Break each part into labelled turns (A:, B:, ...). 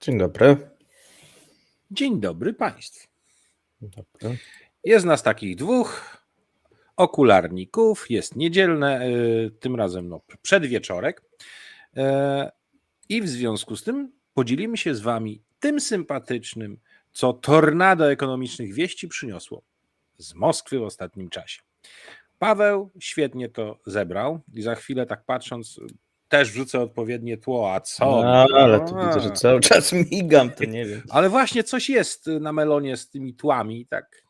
A: Dzień dobry.
B: Dzień dobry Państwu.
A: Dobry.
B: Jest nas takich dwóch okularników, jest niedzielne, tym razem przedwieczorek i w związku z tym podzielimy się z Wami tym sympatycznym, co tornado ekonomicznych wieści przyniosło z Moskwy w ostatnim czasie. Paweł świetnie to zebrał i za chwilę tak patrząc też wrzucę odpowiednie tło, a co?
A: No, ale tu widzę, że cały czas migam, to nie wiem.
B: Ale właśnie coś jest na melonie z tymi tłami, tak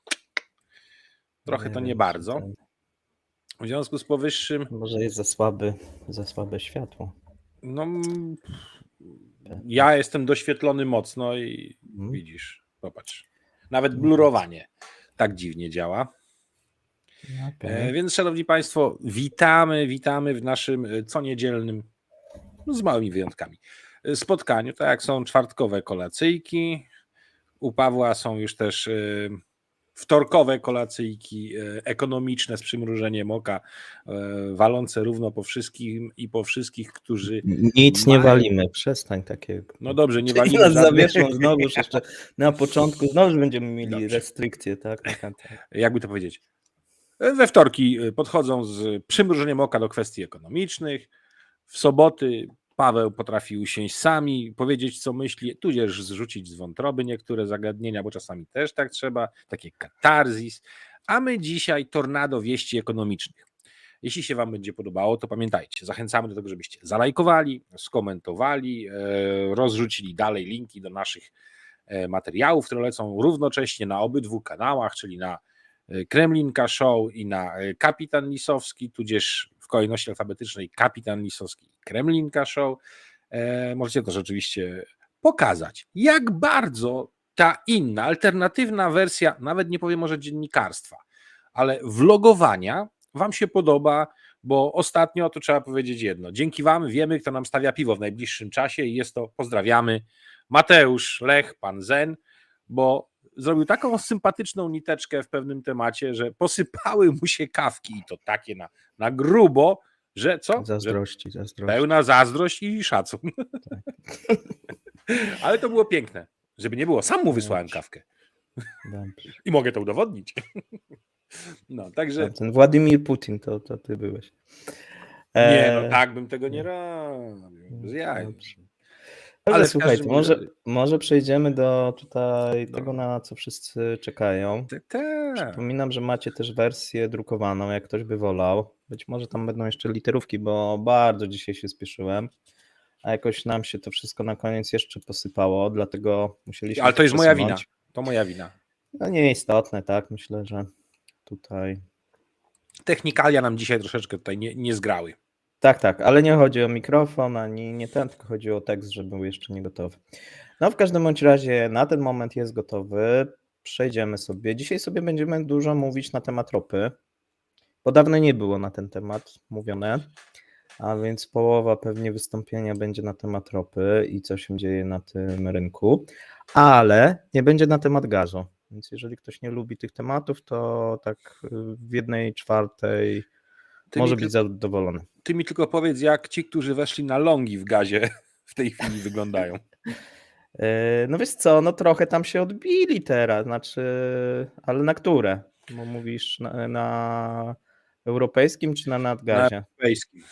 B: trochę to nie bardzo. W związku z powyższym...
A: Może jest za słabe światło.
B: No, ja jestem doświetlony mocno i widzisz, popatrz. Nawet blurowanie tak dziwnie działa. Okay. Więc szanowni Państwo, witamy w naszym coniedzielnym, z małymi wyjątkami, spotkaniu. Tak jak są czwartkowe kolacyjki, u Pawła są już też wtorkowe kolacyjki ekonomiczne z przymrużeniem oka, walące równo po wszystkim i po wszystkich, którzy...
A: Nic nie walimy, przestań takiego.
B: No dobrze, nie walimy.
A: Nas zawieszą znowuż jeszcze na początku, znowu będziemy mieli restrykcje, tak?
B: Jakby to powiedzieć? We wtorki podchodzą z przymrużeniem oka do kwestii ekonomicznych, w soboty Paweł potrafi usiąść sami, powiedzieć co myśli, tudzież zrzucić z wątroby niektóre zagadnienia, bo czasami też tak trzeba, takie katarzis, a my dzisiaj tornado wieści ekonomicznych. Jeśli się Wam będzie podobało, to pamiętajcie, zachęcamy do tego, żebyście zalajkowali, skomentowali, rozrzucili dalej linki do naszych materiałów, które lecą równocześnie na obydwu kanałach, czyli na Kremlinka Show i na Kapitan Lisowski, tudzież w kolejności alfabetycznej Kapitan Lisowski i Kremlinka Show. Możecie też oczywiście pokazać, jak bardzo ta inna, alternatywna wersja, nawet nie powiem może dziennikarstwa, ale vlogowania Wam się podoba, bo ostatnio, to trzeba powiedzieć jedno, dzięki Wam wiemy, kto nam stawia piwo w najbliższym czasie i jest to, pozdrawiamy, Mateusz, Lech, pan Zen, bo zrobił taką sympatyczną niteczkę w pewnym temacie, że posypały mu się kawki i to takie na grubo, że co?
A: Zazdrości.
B: Pełna zazdrość i szacun. Tak. Ale to było piękne, żeby nie było. Sam mu wysłałem kawkę. Dobrze. I mogę to udowodnić. No, także...
A: Ten Władimir Putin, to ty byłeś.
B: Nie, no tak bym tego nie robił.
A: Ale słuchajcie, może przejdziemy do tutaj tego, na co wszyscy czekają. Przypominam, że macie też wersję drukowaną, jak ktoś by wolał. Być może tam będą jeszcze literówki, bo bardzo dzisiaj się spieszyłem, a jakoś nam się to wszystko na koniec jeszcze posypało, dlatego musieliśmy...
B: Ale to jest moja wina. To moja wina.
A: No nieistotne, tak? Myślę, że tutaj...
B: Technikalia nam dzisiaj troszeczkę tutaj nie zgrały.
A: Tak, ale nie chodzi o mikrofon, ani nie ten, tylko chodzi o tekst, że był jeszcze nie gotowy. No w każdym bądź razie na ten moment jest gotowy, przejdziemy sobie. Dzisiaj sobie będziemy dużo mówić na temat ropy, bo dawno nie było na ten temat mówione, a więc połowa pewnie wystąpienia będzie na temat ropy i co się dzieje na tym rynku, ale nie będzie na temat gazu, więc jeżeli ktoś nie lubi tych tematów, to tak w 1/4 może być zadowolony.
B: Ty mi tylko powiedz, jak ci, którzy weszli na longi w gazie w tej chwili wyglądają.
A: No wiesz co, no trochę tam się odbili teraz, ale na które? Bo mówisz na europejskim czy na nadgazie?
B: Na europejskim.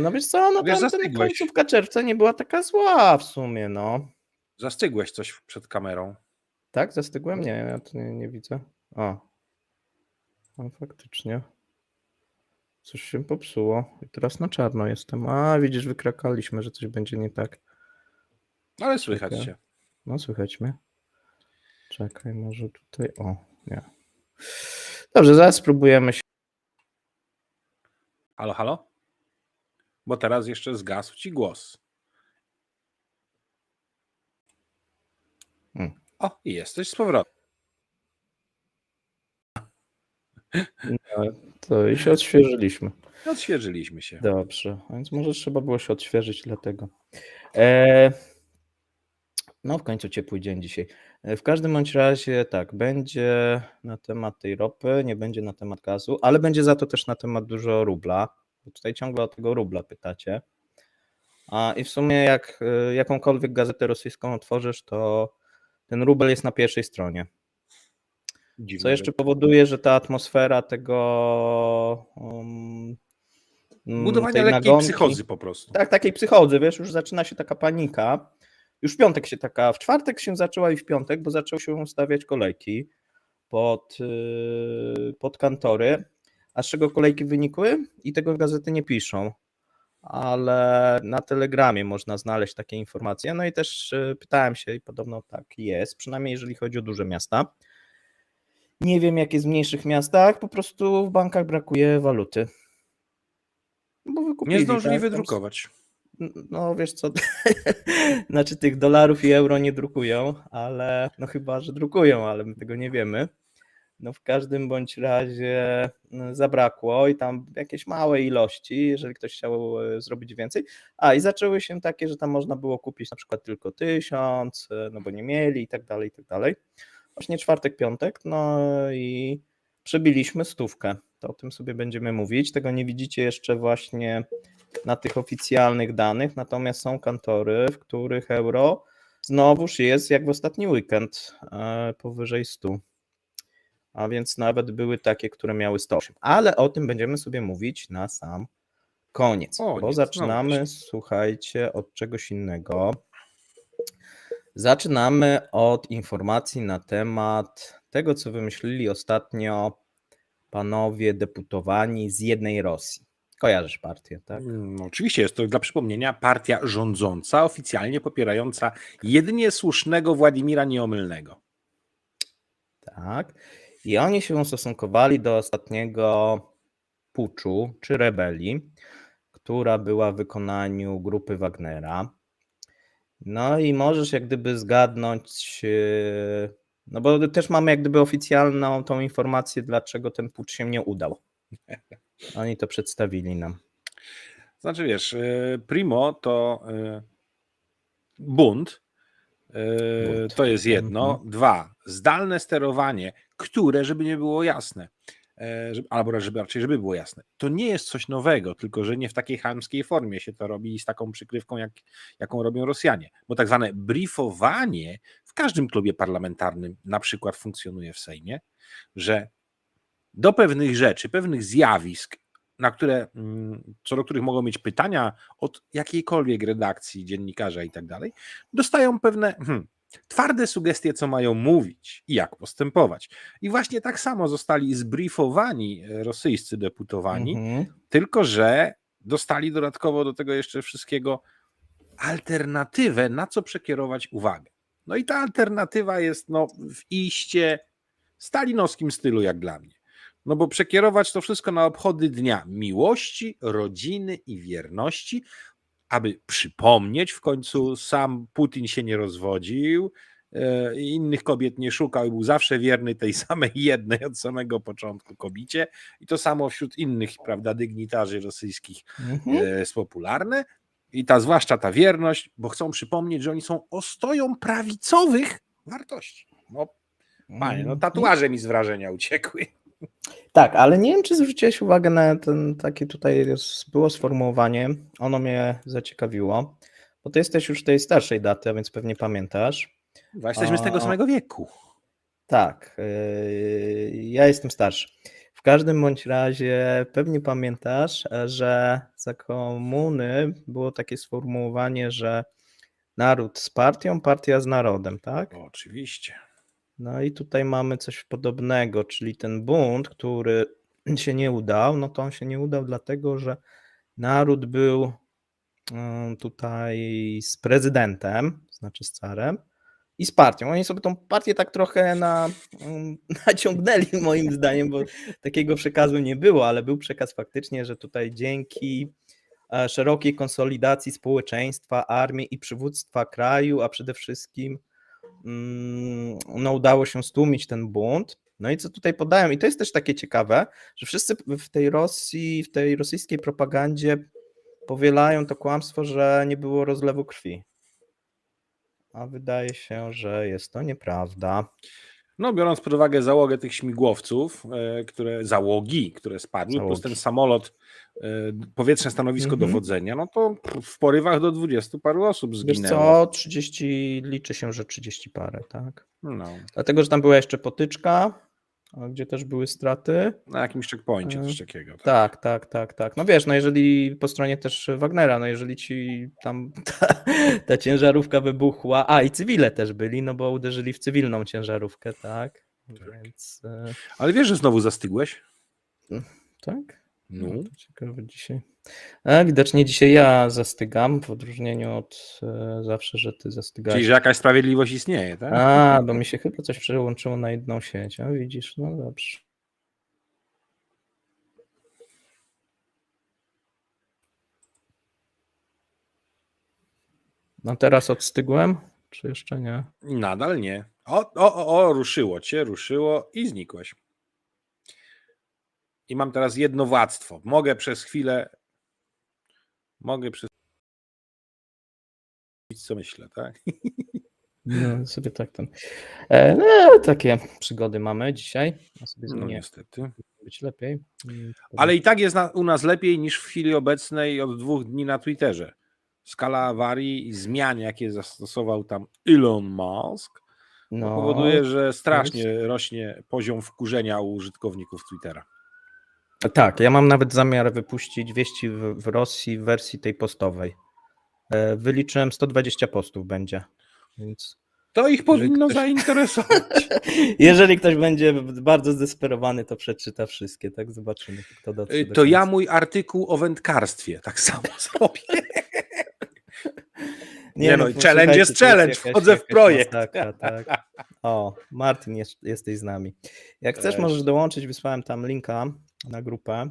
A: No wiesz co, no tam ten końcówka czerwca nie była taka zła w sumie, no.
B: Zastygłeś coś przed kamerą.
A: Tak? Zastygłem? Nie, ja to nie widzę. No faktycznie. Coś się popsuło i teraz na czarno jestem. A widzisz, wykrakaliśmy, że coś będzie nie tak.
B: Ale słychać się.
A: No słychać mnie. Czekaj, może tutaj, nie. Dobrze, zaraz spróbujemy się.
B: Halo? Bo teraz jeszcze zgasł ci głos. O, i jesteś z powrotem.
A: No, to i się odświeżyliśmy.
B: Odświeżyliśmy się.
A: Dobrze, więc może trzeba było się odświeżyć dlatego. No w końcu ciepły dzień dzisiaj. W każdym bądź razie tak, będzie na temat tej ropy, nie będzie na temat gazu, ale będzie za to też na temat dużo rubla. Bo tutaj ciągle o tego rubla pytacie. I w sumie jak jakąkolwiek gazetę rosyjską otworzysz, to ten rubel jest na pierwszej stronie. Co
B: Dziwne
A: jeszcze
B: rzeczy.
A: powoduje, że ta atmosfera
B: Budowania
A: tej
B: lekkiej
A: nagonki,
B: psychozy po prostu.
A: tak, takiej psychodzy, wiesz, już zaczyna się taka panika. Już w piątek się w czwartek się zaczęła i w piątek, bo zaczęły się stawiać kolejki pod kantory. A z czego kolejki wynikły? I tego gazety nie piszą, ale na Telegramie można znaleźć takie informacje. No i też pytałem się i podobno tak jest, przynajmniej jeżeli chodzi o duże miasta. Nie wiem, jak jest w mniejszych miastach, po prostu w bankach brakuje waluty. Bo wykupili,
B: Nie zdążyli
A: tak?
B: wydrukować.
A: No wiesz co, znaczy tych dolarów i euro nie drukują, ale no chyba, że drukują, ale my tego nie wiemy. No w każdym bądź razie zabrakło i tam jakieś małe ilości, jeżeli ktoś chciał zrobić więcej. I zaczęły się takie, że tam można było kupić na przykład tylko 1000, no bo nie mieli i tak dalej, i tak dalej. Właśnie czwartek, piątek, no i przebiliśmy 100. To o tym sobie będziemy mówić. Tego nie widzicie jeszcze właśnie na tych oficjalnych danych, natomiast są kantory, w których euro znowuż jest jak w ostatni weekend powyżej 100. A więc nawet były takie, które miały 108. Ale o tym będziemy sobie mówić na sam koniec,
B: O,
A: bo
B: nie, no
A: zaczynamy,
B: właśnie.
A: słuchajcie, od czegoś innego. Zaczynamy od informacji na temat tego, co wymyślili ostatnio panowie deputowani z jednej Rosji. Kojarzysz partię, tak?
B: No, oczywiście jest to dla przypomnienia partia rządząca, oficjalnie popierająca jedynie słusznego Władimira Nieomylnego.
A: Tak. I oni się ustosunkowali do ostatniego puczu czy rebelii, która była w wykonaniu grupy Wagnera. No i możesz jak gdyby zgadnąć, no bo też mamy jak gdyby oficjalną tą informację, dlaczego ten pucz się nie udał. Oni to przedstawili nam.
B: Znaczy wiesz, primo to bunt, to jest jedno. 2, zdalne sterowanie, które, żeby nie było jasne, albo żeby było jasne, to nie jest coś nowego, tylko że nie w takiej chamskiej formie się to robi z taką przykrywką, jaką robią Rosjanie. Bo tak zwane briefowanie w każdym klubie parlamentarnym na przykład funkcjonuje w Sejmie, że do pewnych rzeczy, pewnych zjawisk, co do których mogą mieć pytania od jakiejkolwiek redakcji, dziennikarza i tak dalej, dostają pewne twarde sugestie, co mają mówić i jak postępować. I właśnie tak samo zostali zbriefowani rosyjscy deputowani, tylko że dostali dodatkowo do tego jeszcze wszystkiego alternatywę, na co przekierować uwagę. No i ta alternatywa jest w iście stalinowskim stylu, jak dla mnie. No bo przekierować to wszystko na obchody Dnia Miłości, Rodziny i Wierności, aby przypomnieć, w końcu sam Putin się nie rozwodził, innych kobiet nie szukał i był zawsze wierny tej samej jednej od samego początku kobiecie i to samo wśród innych, prawda, dygnitarzy rosyjskich jest popularne i zwłaszcza ta wierność, bo chcą przypomnieć, że oni są ostoją prawicowych wartości. Panie, tatuaże mi z wrażenia uciekły.
A: Tak, ale nie wiem, czy zwróciłeś uwagę na ten takie tutaj było sformułowanie, ono mnie zaciekawiło, bo ty jesteś już tej starszej daty, a więc pewnie pamiętasz.
B: Jesteśmy z tego samego wieku.
A: Tak, ja jestem starszy. W każdym bądź razie pewnie pamiętasz, że za komuny było takie sformułowanie, że naród z partią, partia z narodem, tak?
B: Oczywiście.
A: No i tutaj mamy coś podobnego, czyli ten bunt, który się nie udał, no to on się nie udał dlatego, że naród był tutaj z prezydentem, znaczy z carem i z partią. Oni sobie tą partię tak trochę naciągnęli moim zdaniem, bo takiego przekazu nie było, ale był przekaz faktycznie, że tutaj dzięki szerokiej konsolidacji społeczeństwa, armii i przywództwa kraju, a przede wszystkim udało się stłumić ten bunt. No i co tutaj podają, i to jest też takie ciekawe, że wszyscy w tej Rosji, w tej rosyjskiej propagandzie powielają to kłamstwo, że nie było rozlewu krwi. A wydaje się, że jest to nieprawda.
B: No, biorąc pod uwagę załogę tych śmigłowców, które spadły, plus ten
A: Załogi.
B: samolot, powietrzne stanowisko dowodzenia, no to w porywach do 20 paru osób
A: Wiesz
B: zginęło.
A: co, 30, liczy się, że 30 parę, tak?
B: No,
A: Dlatego, że tam była jeszcze potyczka, gdzie też były straty.
B: na jakimś checkpoincie, coś takiego.
A: Tak. No wiesz, no jeżeli po stronie też Wagnera, no jeżeli ci tam ta ciężarówka wybuchła, i cywile też byli, no bo uderzyli w cywilną ciężarówkę, tak? Więc
B: Ale wiesz, że znowu zastygłeś?
A: tak?
B: No.
A: To ciekawe dzisiaj. Widocznie dzisiaj ja zastygam, w odróżnieniu od zawsze, że ty zastygałeś.
B: Czyli, że jakaś sprawiedliwość istnieje, tak?
A: Bo mi się chyba coś przełączyło na jedną sieć. Widzisz, no dobrze. No teraz odstygłem, czy jeszcze nie?
B: Nadal nie. Ruszyło i znikłeś. I mam teraz jednowładztwo. Mogę przez co myślę, tak?
A: No sobie tak ten. Takie przygody mamy dzisiaj. Ja sobie
B: No
A: zmienię,
B: niestety.
A: być lepiej.
B: Ale i tak jest u nas lepiej niż w chwili obecnej od 2 dni na Twitterze. Skala awarii i zmian, jakie zastosował tam Elon Musk, powoduje, że strasznie rośnie poziom wkurzenia u użytkowników Twittera.
A: Tak, ja mam nawet zamiar wypuścić wieści w Rosji w wersji tej postowej. Wyliczyłem 120 postów będzie, więc
B: To ich powinno zainteresować.
A: jeżeli ktoś będzie bardzo zdesperowany, to przeczyta wszystkie, tak? Zobaczymy, kto dotrze do
B: To ja
A: końca.
B: mój artykuł o wędkarstwie tak samo zrobię. Challenge
A: słuchajcie,
B: jest
A: to
B: challenge, wchodzę w projekt.
A: Masakra, tak. Martin, jesteś z nami. Jak chcesz,
B: Cześć.
A: możesz dołączyć, wysłałem tam linka na grupę,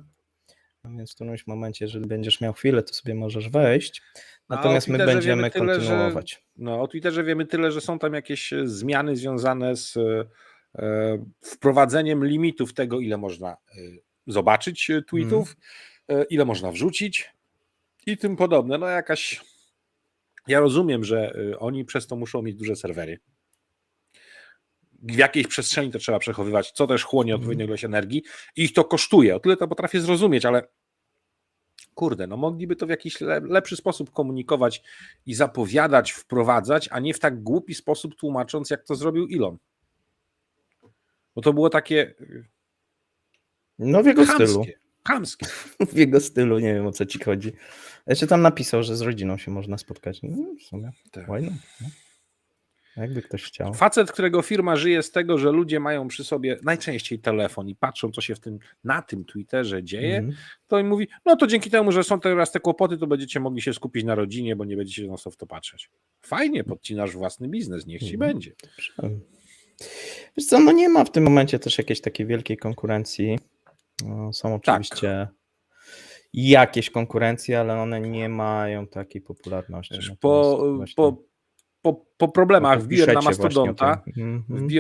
A: więc w którymś momencie, jeżeli będziesz miał chwilę, to sobie możesz wejść. Natomiast my będziemy kontynuować.
B: O Twitterze wiemy tyle, że są tam jakieś zmiany związane z wprowadzeniem limitów tego, ile można zobaczyć tweetów, ile można wrzucić i tym podobne. No ja rozumiem, że oni przez to muszą mieć duże serwery. W jakiejś przestrzeni to trzeba przechowywać, co też chłonie odpowiednią ilość energii i ich to kosztuje. O tyle to potrafię zrozumieć, ale kurde, no mogliby to w jakiś lepszy sposób komunikować i zapowiadać, wprowadzać, a nie w tak głupi sposób tłumacząc, jak to zrobił Elon. Bo to było takie
A: No w jego stylu.
B: Chamskie.
A: W jego stylu, nie wiem, o co ci chodzi. Jeszcze tam napisał, że z rodziną się można spotkać. No w sumie, why not? No. Jakby ktoś chciał.
B: Facet, którego firma żyje z tego, że ludzie mają przy sobie najczęściej telefon i patrzą, co się na tym Twitterze dzieje, to im mówi, no to dzięki temu, że są teraz te kłopoty, to będziecie mogli się skupić na rodzinie, bo nie będziecie non stop w to patrzeć. Fajnie, podcinasz własny biznes, niech ci będzie.
A: Wiesz co, no nie ma w tym momencie też jakiejś takiej wielkiej konkurencji. Są oczywiście jakieś konkurencje, ale one nie mają takiej popularności.
B: Wiesz, po problemach wbiłem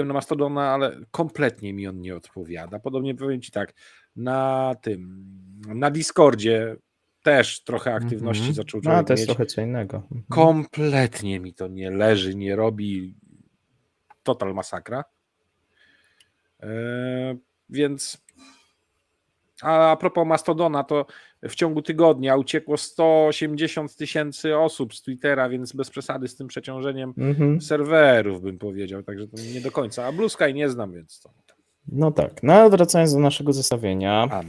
B: na Mastodona, ale kompletnie mi on nie odpowiada. Podobnie powiem ci tak, na Discordzie też trochę aktywności zaczął człowiek mieć.
A: To jest trochę co innego.
B: Kompletnie mi to nie leży, nie robi. Total masakra. Więc a propos Mastodona, to w ciągu tygodnia uciekło 180 000 osób z Twittera, więc bez przesady z tym przeciążeniem serwerów bym powiedział, także to nie do końca. A Blue Sky nie znam, więc to.
A: No tak, no wracając do naszego zestawienia,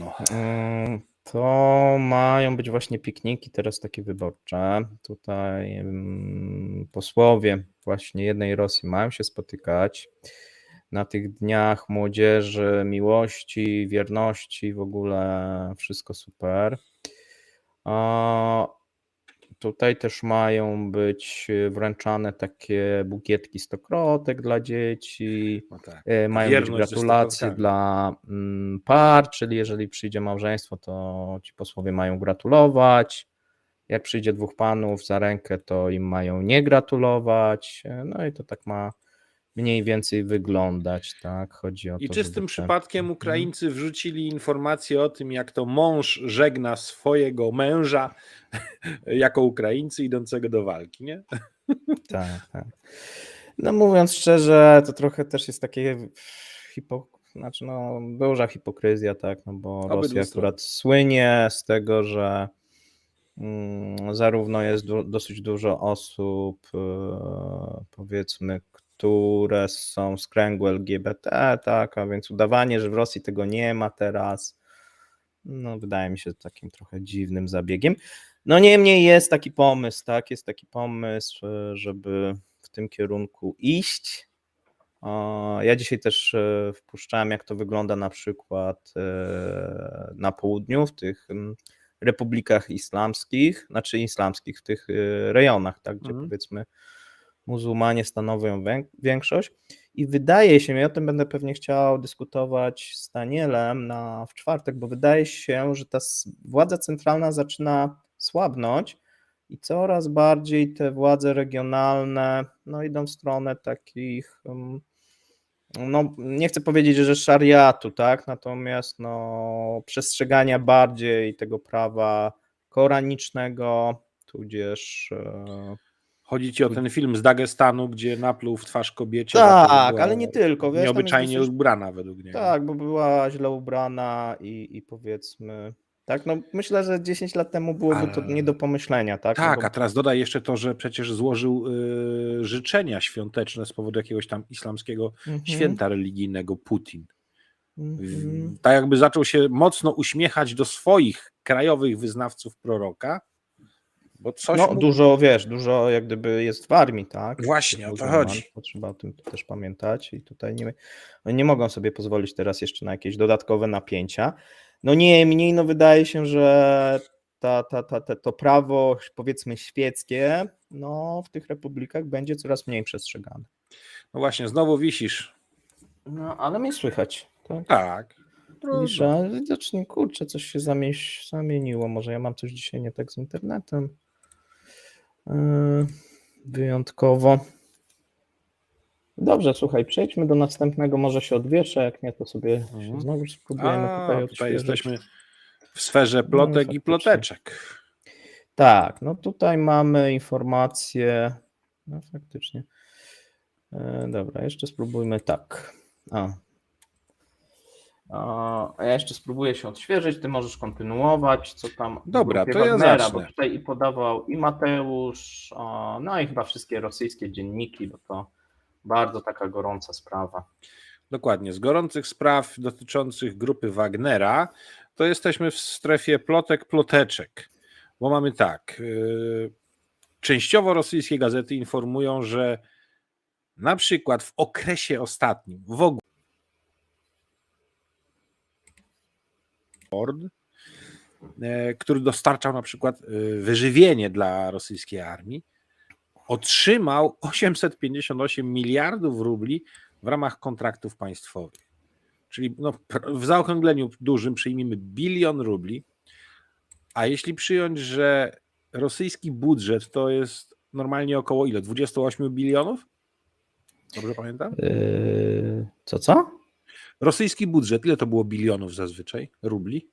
A: to mają być właśnie pikniki teraz takie wyborcze. Tutaj posłowie właśnie jednej Rosji mają się spotykać na tych dniach młodzieży, miłości, wierności, w ogóle wszystko super. Tutaj też mają być wręczane takie bukietki stokrotek dla dzieci, mają być gratulacje dla par, czyli jeżeli przyjdzie małżeństwo, to ci posłowie mają gratulować. Jak przyjdzie 2 panów za rękę, to im mają nie gratulować. No i to tak ma mniej więcej wyglądać, tak? Chodzi o to,
B: I czystym przypadkiem Ukraińcy wrzucili informację o tym, jak to mąż żegna swojego męża jako Ukraińcy idącego do walki, nie?
A: Tak. No mówiąc szczerze, to trochę też jest takie duża hipokryzja, tak, no bo
B: Obydwu
A: Rosja
B: stron.
A: akurat słynie z tego, że zarówno jest dosyć dużo osób, powiedzmy, które są z kręgu LGBT, tak, a więc udawanie, że w Rosji tego nie ma teraz, no wydaje mi się takim trochę dziwnym zabiegiem. No niemniej jest taki pomysł, tak, jest taki pomysł, żeby w tym kierunku iść. Ja dzisiaj też wpuszczałem, jak to wygląda na przykład na południu, w tych republikach islamskich, w tych rejonach, tak, gdzie powiedzmy muzułmanie stanowią większość. I wydaje się mi, o tym będę pewnie chciał dyskutować z Danielem w czwartek, bo wydaje się, że ta władza centralna zaczyna słabnąć i coraz bardziej te władze regionalne idą w stronę takich, no nie chcę powiedzieć, że szariatu, tak, natomiast przestrzegania bardziej tego prawa koranicznego, tudzież
B: Chodzi ci o ten film z Dagestanu, gdzie napluł w twarz kobiecie za to, że
A: tak,
B: była
A: ale nie tylko, wiesz, tam jest
B: nieobyczajnie
A: dosyć,
B: ubrana według niego.
A: tak, bo była źle ubrana i powiedzmy, tak, no myślę, że 10 lat temu byłoby to nie do pomyślenia, tak?
B: Tak, a teraz dodaj jeszcze to, że przecież złożył życzenia świąteczne z powodu jakiegoś tam islamskiego święta religijnego Putin. Tak jakby zaczął się mocno uśmiechać do swoich krajowych wyznawców proroka, bo coś
A: dużo jak gdyby jest w armii, tak?
B: Właśnie, o to chodzi.
A: Trzeba o tym też pamiętać i tutaj oni nie mogą sobie pozwolić teraz jeszcze na jakieś dodatkowe napięcia. No niemniej, wydaje się, że to prawo, powiedzmy, świeckie, w tych republikach będzie coraz mniej przestrzegane.
B: No właśnie, znowu wisisz.
A: No, ale mnie słychać.
B: Tak.
A: Wisza, widocznie, kurczę, coś się zamieniło. Może ja mam coś dzisiaj nie tak z internetem. Wyjątkowo. Dobrze, słuchaj, przejdźmy do następnego, może się odwieszę, jak nie, to sobie się znowu spróbujemy tutaj odświeżyć.
B: Tutaj jesteśmy w sferze plotek i ploteczek.
A: Tak, tutaj mamy informacje, faktycznie. Dobra, jeszcze spróbujmy tak. Ja jeszcze spróbuję się odświeżyć, ty możesz kontynuować, co tam.
B: Dobra, to
A: Wagnera,
B: ja zacznę.
A: Bo tutaj i podawał i Mateusz, i chyba wszystkie rosyjskie dzienniki, bo to bardzo taka gorąca sprawa.
B: Dokładnie, z gorących spraw dotyczących grupy Wagnera, to jesteśmy w strefie ploteczek, bo mamy tak, częściowo rosyjskie gazety informują, że na przykład w okresie ostatnim w ogóle który dostarczał na przykład wyżywienie dla rosyjskiej armii, otrzymał 858 miliardów rubli w ramach kontraktów państwowych. Czyli w zaokrągleniu dużym przyjmijmy 1 bilion rubli, a jeśli przyjąć, że rosyjski budżet to jest normalnie około ile? 28 bilionów? Dobrze pamiętam?
A: Co?
B: Rosyjski budżet, ile to było bilionów zazwyczaj? Rubli?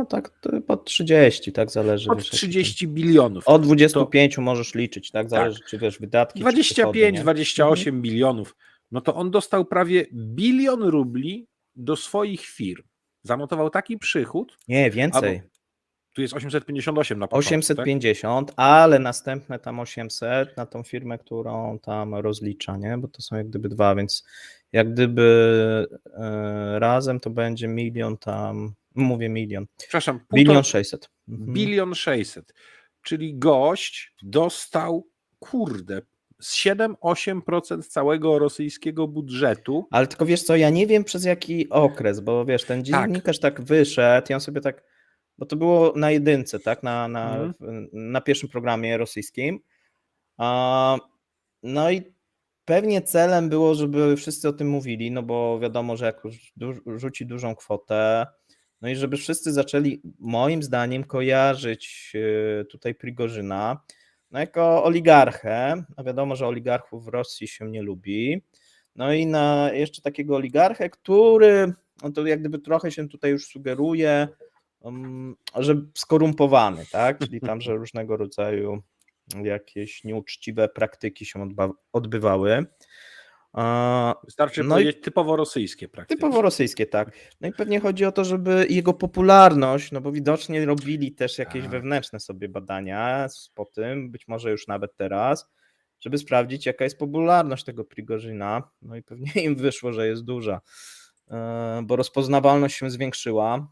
A: Tak pod 30, tak zależy.
B: Od 30 bilionów.
A: Od 25 możesz liczyć, tak? Zależy,
B: tak.
A: czy wiesz, wydatki.
B: 25, 28 bilionów. No to on dostał prawie 1 bilion rubli do swoich firm. Zanotował taki przychód.
A: Nie, więcej.
B: Tu jest 858 na początku.
A: 850, tak? Ale następne tam 800 na tą firmę, którą tam rozlicza, nie? Bo to są jak gdyby dwa, więc jak gdyby razem to będzie milion tam, mówię milion.
B: Przepraszam,
A: 1 600 000.
B: 1 600 000, czyli gość dostał, z 7-8% całego rosyjskiego budżetu.
A: Ale tylko wiesz co, ja nie wiem przez jaki okres, bo wiesz, ten dziennikarz tak wyszedł i on sobie tak, bo to było na jedynce, tak, na pierwszym programie rosyjskim. No i pewnie celem było, żeby wszyscy o tym mówili, no bo wiadomo, że jak już rzuci dużą kwotę, no i żeby wszyscy zaczęli, moim zdaniem, kojarzyć tutaj Prigorzyna jako oligarchę, a wiadomo, że oligarchów w Rosji się nie lubi, no i na jeszcze takiego oligarchę, który, to jak gdyby trochę się tutaj już sugeruje, że skorumpowany, tak, czyli tam, że różnego rodzaju jakieś nieuczciwe praktyki się odbywały.
B: Wystarczy
A: No i
B: powiedzieć typowo rosyjskie praktyki.
A: typowo rosyjskie, tak. No i pewnie chodzi o to, żeby jego popularność, no bo widocznie robili też jakieś
B: Tak.
A: wewnętrzne sobie badania po tym, być może już nawet teraz, żeby sprawdzić, jaka jest popularność tego Prigorzyna. No i pewnie im wyszło, że jest duża, bo rozpoznawalność się zwiększyła.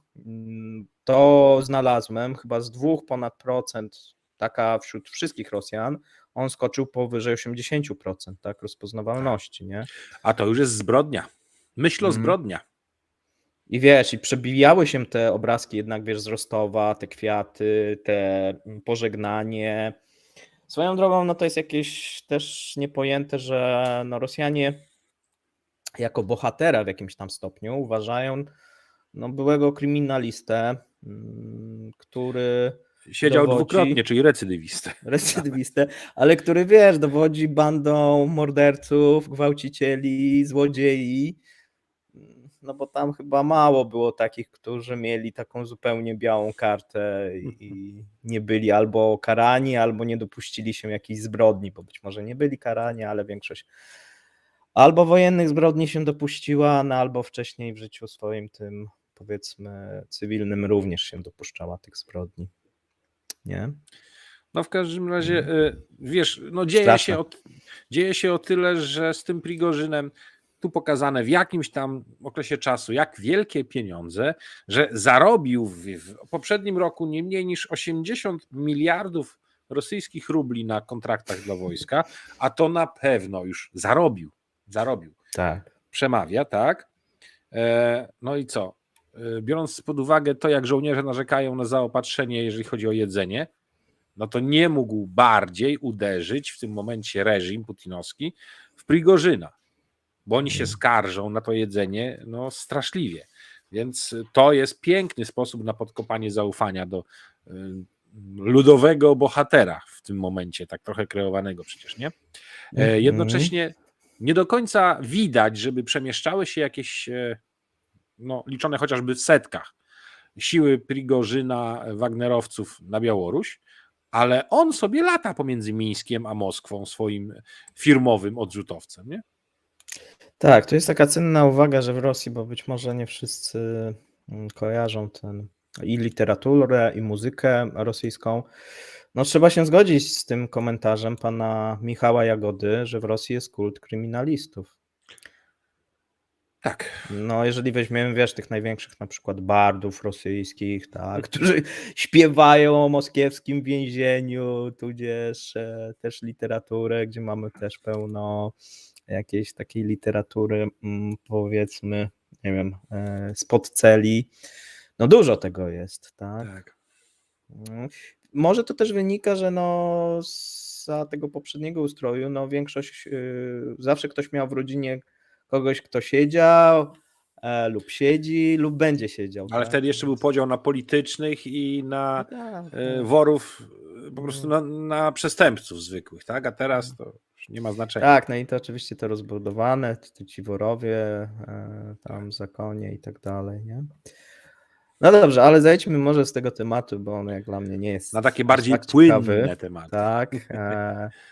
A: To znalazłem chyba z 2% taka wśród wszystkich Rosjan, on skoczył powyżej 80%, tak, rozpoznawalności, nie?
B: A to już jest zbrodnia. Myśl o zbrodnia.
A: I wiesz, i przebijały się te obrazki jednak, wiesz, z Rostowa, te kwiaty, te pożegnanie. Swoją drogą, no to jest jakieś też niepojęte, że no Rosjanie jako bohatera w jakimś tam stopniu uważają no byłego kryminalistę, który
B: Siedział
A: dowodzi,
B: dwukrotnie, czyli recydywistę.
A: recydywistę, ale który, wiesz, dowodzi bandą morderców, gwałcicieli, złodziei. No bo tam chyba mało było takich, którzy mieli taką zupełnie białą kartę i nie byli albo karani, albo nie dopuścili się jakichś zbrodni, bo być może nie byli karani, ale większość albo wojennych zbrodni się dopuściła, no albo wcześniej w życiu swoim tym, powiedzmy, cywilnym również się dopuszczała tych zbrodni. Nie?
B: No w każdym razie, wiesz, no
A: Straszne.
B: dzieje się o tyle, że z tym Prigorzynem tu pokazane w jakimś tam okresie czasu, jak wielkie pieniądze, że zarobił w poprzednim roku nie mniej niż 80 miliardów rosyjskich rubli na kontraktach dla wojska, a to na pewno już zarobił.
A: Tak.
B: Przemawia, tak? No i co? Biorąc pod uwagę to, jak żołnierze narzekają na zaopatrzenie, jeżeli chodzi o jedzenie, no to nie mógł bardziej uderzyć w tym momencie reżim putinowski w Prigorzyna, bo oni się skarżą na to jedzenie no straszliwie. Więc to jest piękny sposób na podkopanie zaufania do ludowego bohatera w tym momencie, tak trochę kreowanego przecież, nie? Jednocześnie nie do końca widać, żeby przemieszczały się jakieś, no, liczone chociażby w setkach, siły Prigorzyna, wagnerowców na Białoruś, ale on sobie lata pomiędzy Mińskiem a Moskwą swoim firmowym odrzutowcem, nie?
A: Tak, to jest taka cenna uwaga, że w Rosji, bo być może nie wszyscy kojarzą i literaturę, i muzykę rosyjską. No trzeba się zgodzić z tym komentarzem pana Michała Jagody, że w Rosji jest kult kryminalistów.
B: Tak.
A: No jeżeli weźmiemy, wiesz, tych największych na przykład bardów rosyjskich, tak, którzy śpiewają o moskiewskim więzieniu, tudzież też literaturę, gdzie mamy też pełno jakiejś takiej literatury, powiedzmy, nie wiem, spod celi. No dużo tego jest, tak? Może to też wynika, że no za tego poprzedniego ustroju, no większość, zawsze ktoś miał w rodzinie kogoś, kto siedział lub siedzi, lub będzie siedział.
B: Ale
A: tak?
B: wtedy jeszcze był podział na politycznych i na
A: Tak,
B: worów, po prostu na przestępców zwykłych, tak? A teraz to już nie ma znaczenia.
A: Tak, no i to oczywiście to rozbudowane, ci worowie tam w zakonie i tak dalej, nie? No dobrze, ale zejdźmy może z tego tematu, bo on jak dla mnie nie jest
B: Na takie
A: aż
B: bardziej
A: tak
B: płynne
A: ciekawy.
B: tematy.
A: Tak.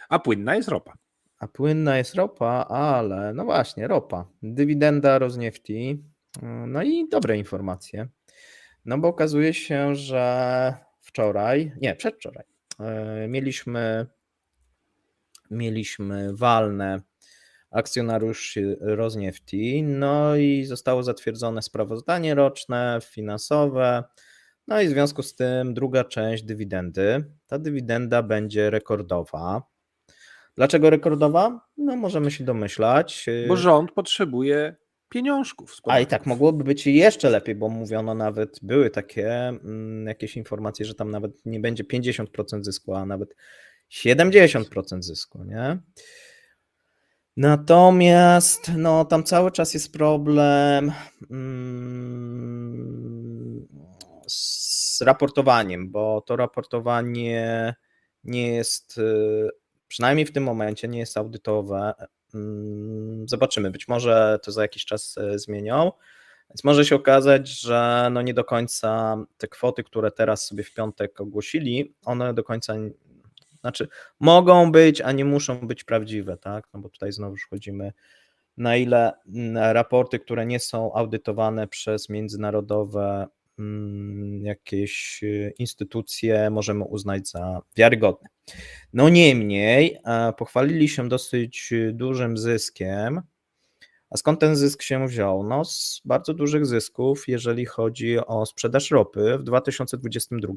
B: A płynna jest ropa.
A: A płynna jest ropa, ale no właśnie, ropa. Dywidenda Rosniefti. No i dobre informacje. No bo okazuje się, że przedwczoraj mieliśmy walne akcjonariuszy Rosniefti, no i zostało zatwierdzone sprawozdanie roczne, finansowe, no i w związku z tym druga część dywidendy. Ta dywidenda będzie rekordowa. Dlaczego rekordowa? No możemy się domyślać.
B: Bo rząd potrzebuje pieniążków z
A: A i
B: podatków.
A: tak mogłoby być jeszcze lepiej, bo mówiono nawet, były takie jakieś informacje, że tam nawet nie będzie 50% zysku, a nawet 70% zysku, nie? Natomiast no, tam cały czas jest problem z raportowaniem, bo to raportowanie nie jest, przynajmniej w tym momencie, nie jest audytowe. Zobaczymy, być może to za jakiś czas zmienią. Więc może się okazać, że no nie do końca te kwoty, które teraz sobie w piątek ogłosili, one do końca Znaczy mogą być, a nie muszą być prawdziwe, tak? No bo tutaj znowu wchodzimy, na ile raporty, które nie są audytowane przez międzynarodowe jakieś instytucje, możemy uznać za wiarygodne. No niemniej pochwalili się dosyć dużym zyskiem. A skąd ten zysk się wziął? No z bardzo dużych zysków, jeżeli chodzi o sprzedaż ropy w 2022.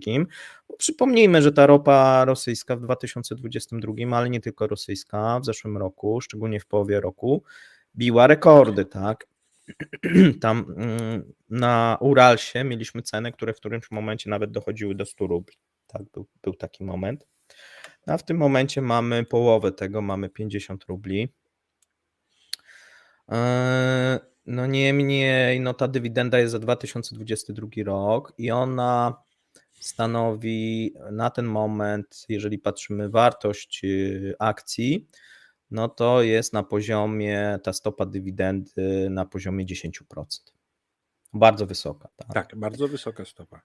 A: Bo przypomnijmy, że ta ropa rosyjska w 2022, ale nie tylko rosyjska, w zeszłym roku, szczególnie w połowie roku, biła rekordy, tak? Tam na Uralsie mieliśmy ceny, które w którymś momencie nawet dochodziły do 100 rubli. Tak, był taki moment. A w tym momencie mamy połowę tego, mamy 50 rubli. No niemniej, no ta dywidenda jest za 2022 rok i ona stanowi na ten moment, jeżeli patrzymy wartość akcji, no to jest na poziomie, ta stopa dywidendy na poziomie 10%. Bardzo wysoka. Tak?
B: Tak, bardzo wysoka stopa.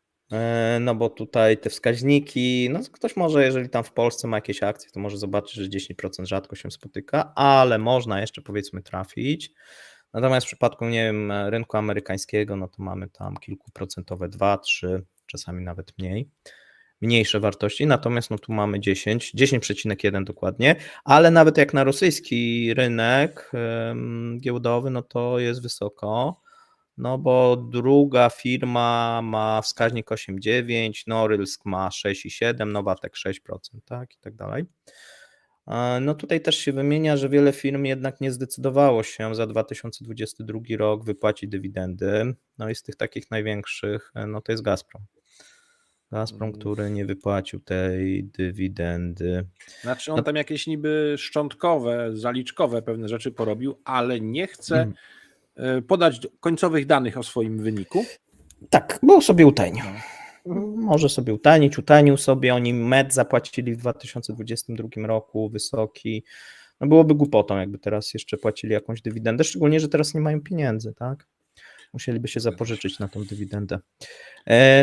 A: No bo tutaj te wskaźniki, no ktoś może, jeżeli tam w Polsce ma jakieś akcje, to może zobaczyć, że 10% rzadko się spotyka, ale można jeszcze powiedzmy trafić. Natomiast w przypadku, nie wiem, rynku amerykańskiego, no to mamy tam kilkuprocentowe 2, 3, czasami nawet mniej, mniejsze wartości, natomiast no tu mamy 10,1 dokładnie, ale nawet jak na rosyjski rynek giełdowy, no to jest wysoko. No bo druga firma ma wskaźnik 8,9, Norilsk ma 6,7, Nowatek 6%, tak i tak dalej. No tutaj też się wymienia, że wiele firm jednak nie zdecydowało się za 2022 rok wypłacić dywidendy. No i z tych takich największych, no to jest Gazprom. Gazprom, który nie wypłacił tej dywidendy.
B: Znaczy on tam jakieś niby szczątkowe, zaliczkowe pewne rzeczy porobił, ale nie chce podać końcowych danych o swoim wyniku.
A: Tak, bo sobie utajnił. Może sobie utajnił sobie, oni MED zapłacili w 2022 roku wysoki. No byłoby głupotą, jakby teraz jeszcze płacili jakąś dywidendę, szczególnie, że teraz nie mają pieniędzy, tak? Musieliby się zapożyczyć na tą dywidendę.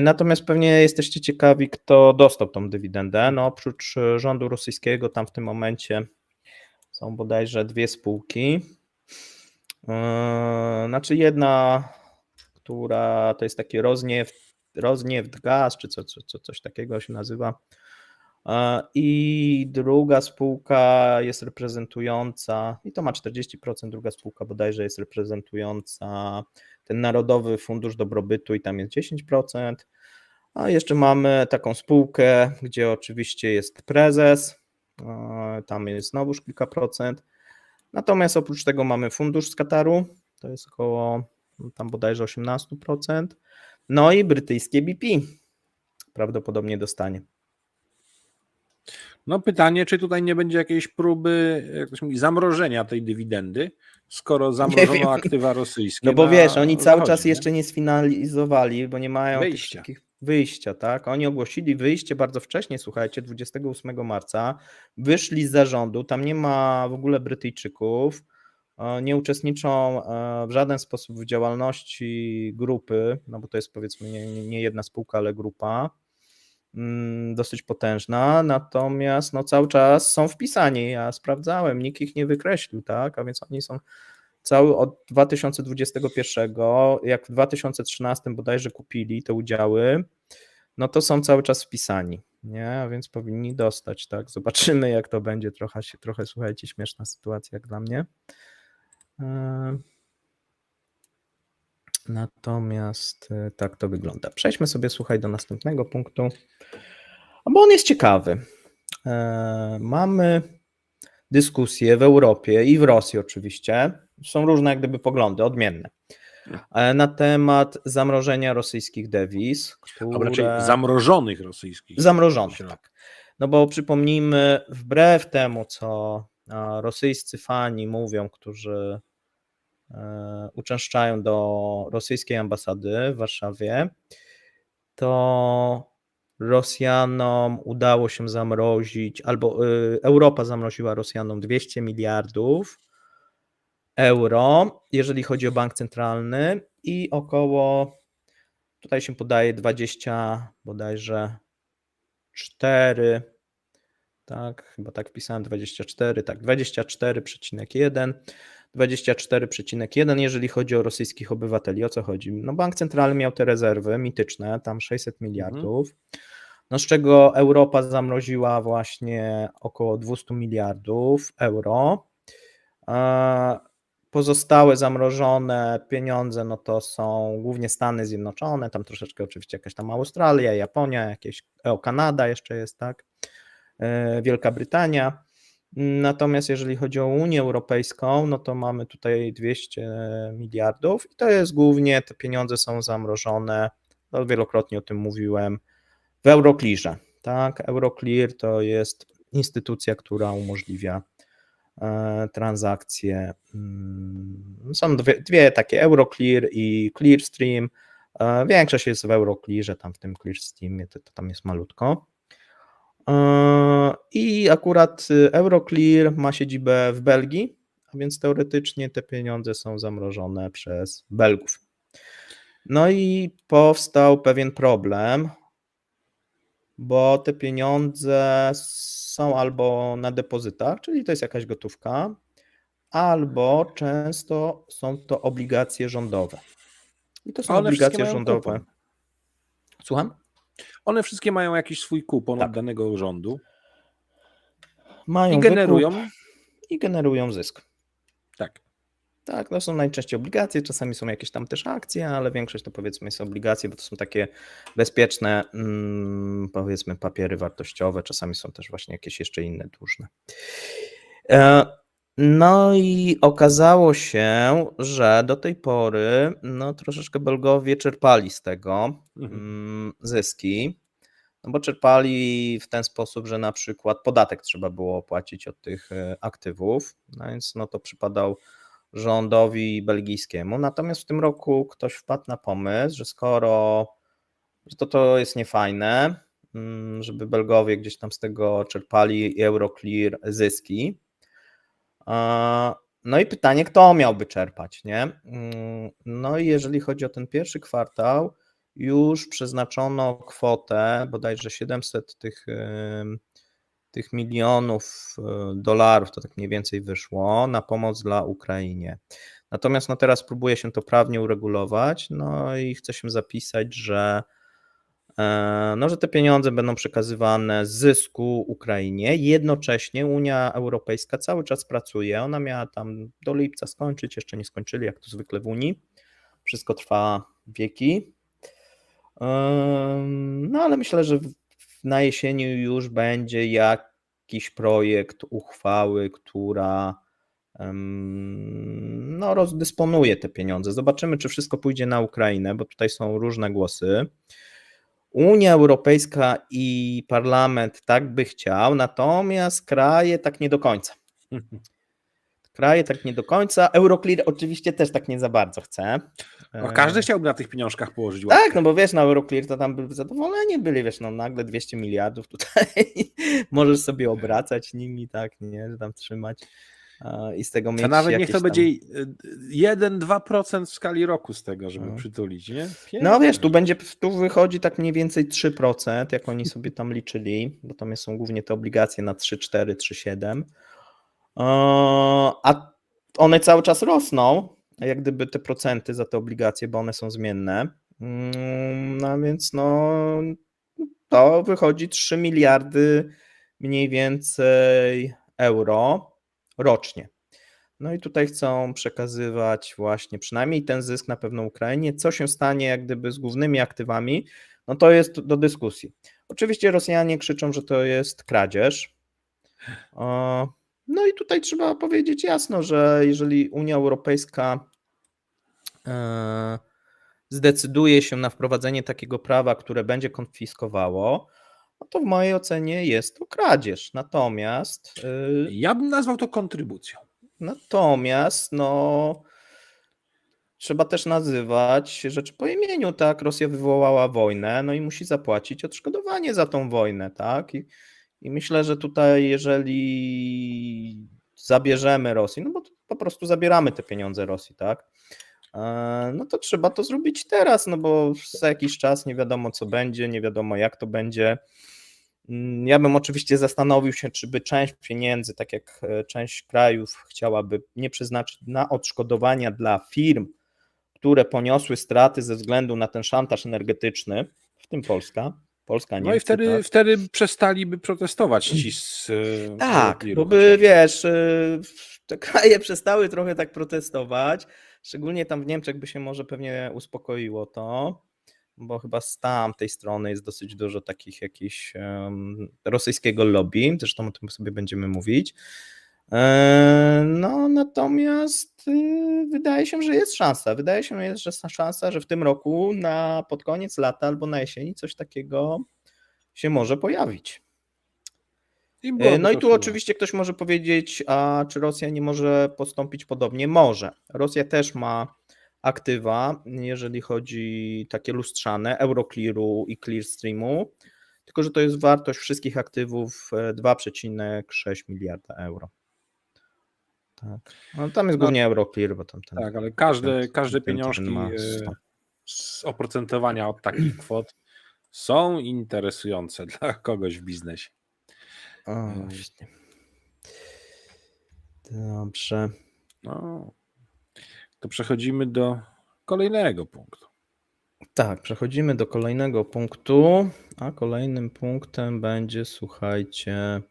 A: Natomiast pewnie jesteście ciekawi, kto dostał tą dywidendę. No oprócz rządu rosyjskiego tam w tym momencie są bodajże dwie spółki. Znaczy jedna, która to jest taki Roznieftgaz, czy coś takiego się nazywa. I druga spółka jest reprezentująca, i to ma 40%, druga spółka bodajże jest reprezentująca ten Narodowy Fundusz Dobrobytu i tam jest 10%. A jeszcze mamy taką spółkę, gdzie oczywiście jest prezes, tam jest znowuż kilka procent. Natomiast oprócz tego mamy fundusz z Kataru, to jest około tam bodajże 18%. No i brytyjskie BP prawdopodobnie dostanie.
B: No pytanie, czy tutaj nie będzie jakiejś próby, jak to się mówi, zamrożenia tej dywidendy, skoro zamrożono aktywa rosyjskie.
A: No bo wiesz, oni cały czas
B: nie?
A: jeszcze nie sfinalizowali, bo nie mają tych wszystkich wyjścia, tak? Oni ogłosili wyjście bardzo wcześnie, słuchajcie, 28 marca, wyszli z zarządu, tam nie ma w ogóle Brytyjczyków, nie uczestniczą w żaden sposób w działalności grupy, no bo to jest powiedzmy nie jedna spółka, ale grupa dosyć potężna, natomiast no cały czas są wpisani, ja sprawdzałem, nikt ich nie wykreślił, tak, a więc oni są cały od 2021, jak w 2013 bodajże kupili te udziały, no to są cały czas wpisani, nie, a więc powinni dostać, tak, zobaczymy jak to będzie, trochę słuchajcie, śmieszna sytuacja jak dla mnie. Natomiast tak to wygląda. Przejdźmy sobie, słuchaj, do następnego punktu, bo on jest ciekawy. Mamy dyskusje w Europie i w Rosji oczywiście, są różne jak gdyby poglądy, odmienne, na temat zamrożenia rosyjskich dewiz,
B: A raczej zamrożonych rosyjskich.
A: Zamrożonych, tak. No bo przypomnijmy, wbrew temu, co rosyjscy fani mówią, którzy uczęszczają do rosyjskiej ambasady w Warszawie, to Rosjanom udało się zamrozić, albo Europa zamroziła Rosjanom 200 miliardów euro, jeżeli chodzi o bank centralny i około, tutaj się podaje 20 bodajże 4, tak, chyba tak wpisałem 24, tak, 24,1. 24,1, jeżeli chodzi o rosyjskich obywateli. O co chodzi? No bank centralny miał te rezerwy mityczne, tam 600 miliardów, no z czego Europa zamroziła właśnie około 200 miliardów euro. Pozostałe zamrożone pieniądze, no to są głównie Stany Zjednoczone, tam troszeczkę oczywiście jakaś tam Australia, Japonia, jakieś Kanada jeszcze jest, tak, Wielka Brytania. Natomiast jeżeli chodzi o Unię Europejską, no to mamy tutaj 200 miliardów i to jest głównie, te pieniądze są zamrożone, no wielokrotnie o tym mówiłem, w Euroclearze, tak, Euroclear to jest instytucja, która umożliwia transakcje. Są dwie takie, Euroclear i Clearstream. Większość jest w Euroclearze, tam w tym Clearstreamie to tam jest malutko. I akurat Euroclear ma siedzibę w Belgii, a więc teoretycznie te pieniądze są zamrożone przez Belgów. No i powstał pewien problem, bo te pieniądze są albo na depozytach, czyli to jest jakaś gotówka, albo często są to obligacje rządowe. I to są
B: A one wszystkie
A: obligacje
B: mają
A: rządowe.
B: kupon.
A: Słucham?
B: One wszystkie mają jakiś swój kupon
A: Tak.
B: od danego rządu
A: Mają
B: i generują.
A: wykup i generują zysk.
B: Tak.
A: Tak, no są najczęściej obligacje, czasami są jakieś tam też akcje, ale większość to powiedzmy jest obligacje, bo to są takie bezpieczne, powiedzmy papiery wartościowe, czasami są też właśnie jakieś jeszcze inne dłużne. No i okazało się, że do tej pory no troszeczkę Belgowie czerpali z tego zyski, no bo czerpali w ten sposób, że na przykład podatek trzeba było opłacić od tych aktywów, no więc no to przypadał rządowi belgijskiemu. Natomiast w tym roku ktoś wpadł na pomysł, że skoro że to jest niefajne, żeby Belgowie gdzieś tam z tego czerpali Euroclear zyski. No i pytanie, kto miałby czerpać, nie? No i jeżeli chodzi o ten pierwszy kwartał, już przeznaczono kwotę bodajże 700 tych milionów dolarów, to tak mniej więcej wyszło, na pomoc dla Ukrainie. Natomiast no teraz próbuje się to prawnie uregulować, no i chce się zapisać, że że te pieniądze będą przekazywane z zysku Ukrainie. Jednocześnie Unia Europejska cały czas pracuje. Ona miała tam do lipca skończyć, jeszcze nie skończyli, jak to zwykle w Unii. Wszystko trwa wieki. No ale myślę, że na jesieni już będzie jakiś projekt uchwały, która no, rozdysponuje te pieniądze. Zobaczymy, czy wszystko pójdzie na Ukrainę, bo tutaj są różne głosy. Unia Europejska i Parlament tak by chciał, natomiast kraje tak nie do końca. Euroclear oczywiście też tak nie za bardzo chce.
B: No, każdy chciałby na tych pieniążkach położyć łapkę.
A: Tak, no bo wiesz, na Euroclear to tam by zadowoleni byli, wiesz, no nagle 200 miliardów tutaj możesz sobie obracać nimi, tak, nie, że tam trzymać i z tego mieć
B: A nawet niech
A: jakieś
B: to
A: tam...
B: będzie 1-2% w skali roku z tego, żeby przytulić, nie? Pięknie.
A: No wiesz, tu wychodzi tak mniej więcej 3%, jak oni sobie tam liczyli, bo tam są głównie te obligacje na 3,4, 3,7, a one cały czas rosną, jak gdyby te procenty za te obligacje, bo one są zmienne, no więc no to wychodzi 3 miliardy mniej więcej euro rocznie. No i tutaj chcą przekazywać właśnie przynajmniej ten zysk na pewno Ukrainie. Co się stanie jak gdyby z głównymi aktywami, no to jest do dyskusji. Oczywiście Rosjanie krzyczą, że to jest kradzież. No i tutaj trzeba powiedzieć jasno, że jeżeli Unia Europejska zdecyduje się na wprowadzenie takiego prawa, które będzie konfiskowało, no to w mojej ocenie jest to kradzież. Natomiast
B: ja bym nazwał to kontrybucją.
A: Natomiast no trzeba też nazywać rzeczy po imieniu, tak? Rosja wywołała wojnę, no i musi zapłacić odszkodowanie za tą wojnę, tak? I myślę, że tutaj jeżeli zabierzemy Rosji, no bo po prostu zabieramy te pieniądze Rosji, tak? No to trzeba to zrobić teraz, no bo za jakiś czas nie wiadomo co będzie, nie wiadomo jak to będzie. Ja bym oczywiście zastanowił się, czy by część pieniędzy, tak jak część krajów chciałaby, nie przeznaczyć na odszkodowania dla firm, które poniosły straty ze względu na ten szantaż energetyczny, w tym Polska,
B: No i
A: Niemcy, tak?
B: wtedy przestaliby protestować ci z
A: Tak,
B: Euroclearu
A: bo by,
B: chociażby.
A: wiesz, te kraje przestały trochę tak protestować, szczególnie tam w Niemczech by się może pewnie uspokoiło to, bo chyba z tamtej strony jest dosyć dużo takich jakichś rosyjskiego lobby, zresztą o tym sobie będziemy mówić. No natomiast wydaje się, że jest szansa. Wydaje się, że jest szansa, że w tym roku pod koniec lata albo na jesieni coś takiego się może pojawić.
B: Im byłoby
A: No i
B: to
A: tu
B: chyba.
A: oczywiście ktoś może powiedzieć, a czy Rosja nie może postąpić podobnie? Może. Rosja też ma aktywa, jeżeli chodzi takie lustrzane, Euroclearu i Clearstreamu, tylko że to jest wartość wszystkich aktywów 2,6 miliarda euro. Tak. No, tam jest głównie Euroclear, bo tam ten.
B: Tak, ale każde
A: ten
B: pieniążki
A: ma 100.
B: z oprocentowania od takich kwot są interesujące dla kogoś w biznesie.
A: O, właśnie. Dobrze.
B: No, to przechodzimy do kolejnego punktu.
A: Tak, przechodzimy do kolejnego punktu, a kolejnym punktem będzie, słuchajcie,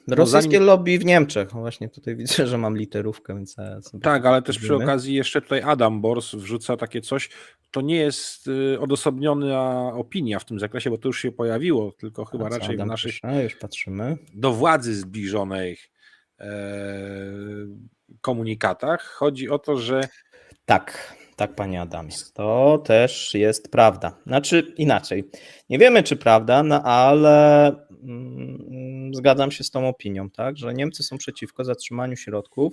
A: rosyjskie lobby w Niemczech. Właśnie tutaj widzę, że mam literówkę, więc ja sobie
B: Tak, ale też przy
A: sprawdzimy.
B: okazji jeszcze tutaj Adam Bors wrzuca takie coś, to nie jest odosobniona opinia w tym zakresie, bo to już się pojawiło, tylko chyba raczej
A: Adam
B: w naszych
A: pisze? Już patrzymy.
B: do władzy zbliżonych komunikatach. Chodzi o to, że
A: Tak, panie Adamie, to też jest prawda. Znaczy inaczej, nie wiemy czy prawda, no ale zgadzam się z tą opinią, tak, że Niemcy są przeciwko zatrzymaniu środków,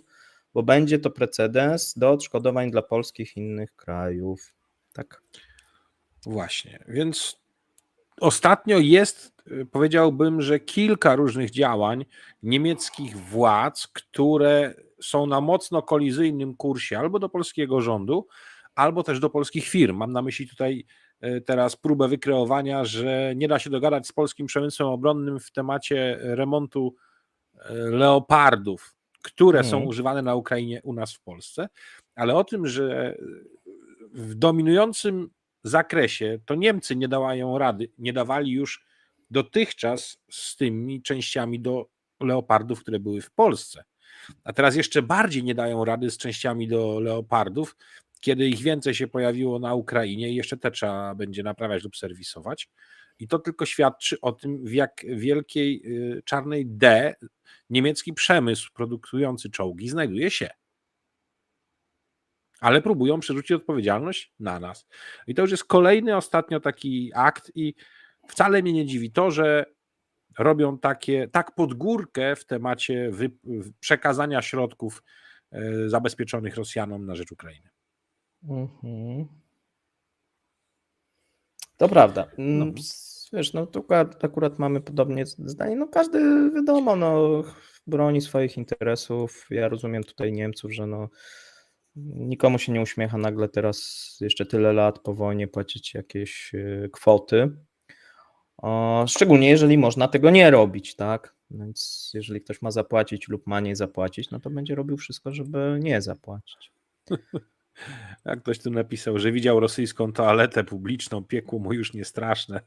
A: bo będzie to precedens do odszkodowań dla polskich i innych krajów. Tak.
B: właśnie, więc ostatnio jest, powiedziałbym, że kilka różnych działań niemieckich władz, które są na mocno kolizyjnym kursie albo do polskiego rządu, albo też do polskich firm. Mam na myśli tutaj teraz próbę wykreowania, że nie da się dogadać z polskim przemysłem obronnym w temacie remontu leopardów, które są używane na Ukrainie u nas w Polsce, ale o tym, że w dominującym zakresie to Niemcy nie dawali już dotychczas z tymi częściami do leopardów, które były w Polsce. A teraz jeszcze bardziej nie dają rady z częściami do leopardów, kiedy ich więcej się pojawiło na Ukrainie i jeszcze te trzeba będzie naprawiać lub serwisować. I to tylko świadczy o tym, w jak wielkiej czarnej D niemiecki przemysł produkujący czołgi znajduje się. Ale próbują przerzucić odpowiedzialność na nas. I to już jest kolejny ostatnio taki akt i wcale mnie nie dziwi to, że robią tak pod górkę w temacie przekazania środków zabezpieczonych Rosjanom na rzecz Ukrainy.
A: To prawda. Wiesz, no tu akurat mamy podobnie zdanie. No każdy, wiadomo, no broni swoich interesów. Ja rozumiem tutaj Niemców, że no nikomu się nie uśmiecha nagle teraz jeszcze tyle lat po wojnie płacić jakieś kwoty. Szczególnie jeżeli można tego nie robić, tak? Więc jeżeli ktoś ma zapłacić lub ma nie zapłacić, no to będzie robił wszystko, żeby nie zapłacić.
B: Jak ktoś tu napisał, że widział rosyjską toaletę publiczną, piekło mu już nie straszne.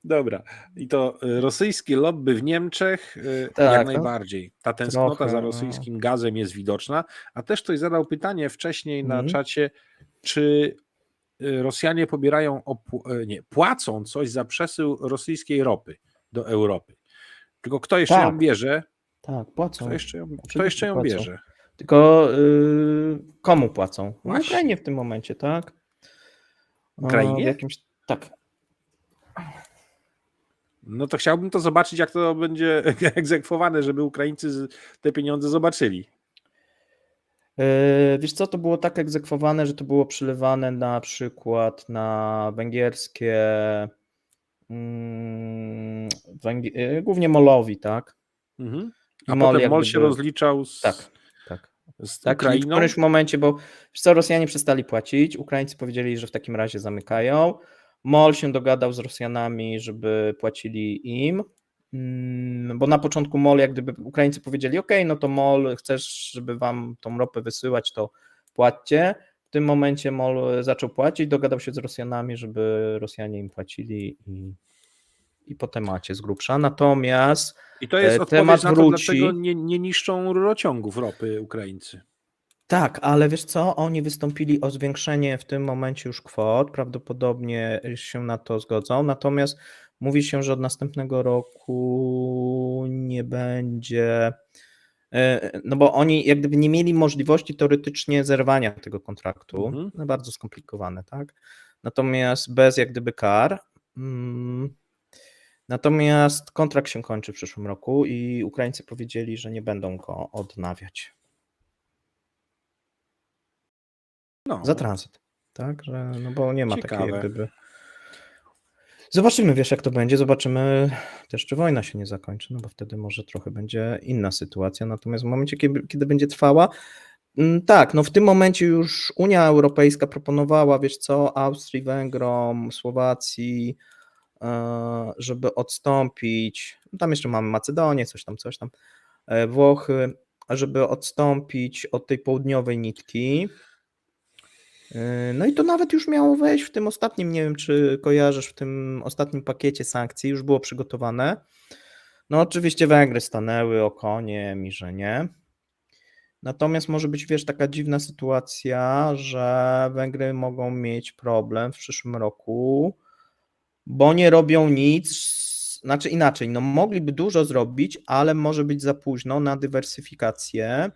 B: Dobra, i to rosyjskie lobby w Niemczech jak najbardziej. Ta tęsknota za rosyjskim gazem jest widoczna, a też ktoś zadał pytanie wcześniej na czacie, czy Rosjanie płacą coś za przesył rosyjskiej ropy do Europy. Tylko kto jeszcze ją bierze?
A: Tak, płacą.
B: Kto jeszcze ją bierze?
A: Tylko komu płacą? No Ukrainie w tym momencie, tak?
B: Ukrainie?
A: Tak.
B: No to chciałbym to zobaczyć, jak to będzie egzekwowane, żeby Ukraińcy te pieniądze zobaczyli.
A: Wiesz co, to było tak egzekwowane, że to było przylewane na przykład na węgierskie, głównie MOL-owi, tak?
B: A potem MOL się rozliczał z...
A: Tak.
B: z
A: Tak, czyli w
B: Ukrainą.
A: którymś momencie, bo wiesz co, Rosjanie przestali płacić, Ukraińcy powiedzieli, że w takim razie zamykają. MOL się dogadał z Rosjanami, żeby płacili im, bo na początku MOL, jak gdyby Ukraińcy powiedzieli, ok, no to MOL, chcesz, żeby wam tą ropę wysyłać, to płaccie. W tym momencie MOL zaczął płacić, dogadał się z Rosjanami, żeby Rosjanie im płacili i po temacie z grubsza. Natomiast
B: I to jest
A: temat
B: odpowiedź na to, dlaczego
A: wróci.
B: nie niszczą rurociągów ropy Ukraińcy.
A: Tak, ale wiesz co, oni wystąpili o zwiększenie w tym momencie już kwot, prawdopodobnie się na to zgodzą, natomiast mówi się, że od następnego roku nie będzie, no bo oni jak gdyby nie mieli możliwości teoretycznie zerwania tego kontraktu, no bardzo skomplikowane, tak? Natomiast bez jak gdyby kar. Natomiast kontrakt się kończy w przyszłym roku i Ukraińcy powiedzieli, że nie będą go odnawiać.
B: No,
A: Za tranzyt, tak? Że, no bo nie ma takiej jak
B: ciekawe.
A: gdyby. Zobaczymy, wiesz, jak to będzie. Zobaczymy też, czy wojna się nie zakończy, no bo wtedy może trochę będzie inna sytuacja. Natomiast w momencie, kiedy będzie trwała, tak, no w tym momencie już Unia Europejska proponowała, wiesz co, Austrii, Węgrom, Słowacji, żeby odstąpić. Tam jeszcze mamy Macedonię, coś tam, Włochy, żeby odstąpić od tej południowej nitki. No i to nawet już miało wejść w tym ostatnim, nie wiem czy kojarzysz, w tym ostatnim pakiecie sankcji, już było przygotowane. No oczywiście Węgry stanęły okoniem i że nie. Natomiast może być, wiesz, taka dziwna sytuacja, że Węgry mogą mieć problem w przyszłym roku, bo nie robią nic, znaczy inaczej, no mogliby dużo zrobić, ale może być za późno na dywersyfikację.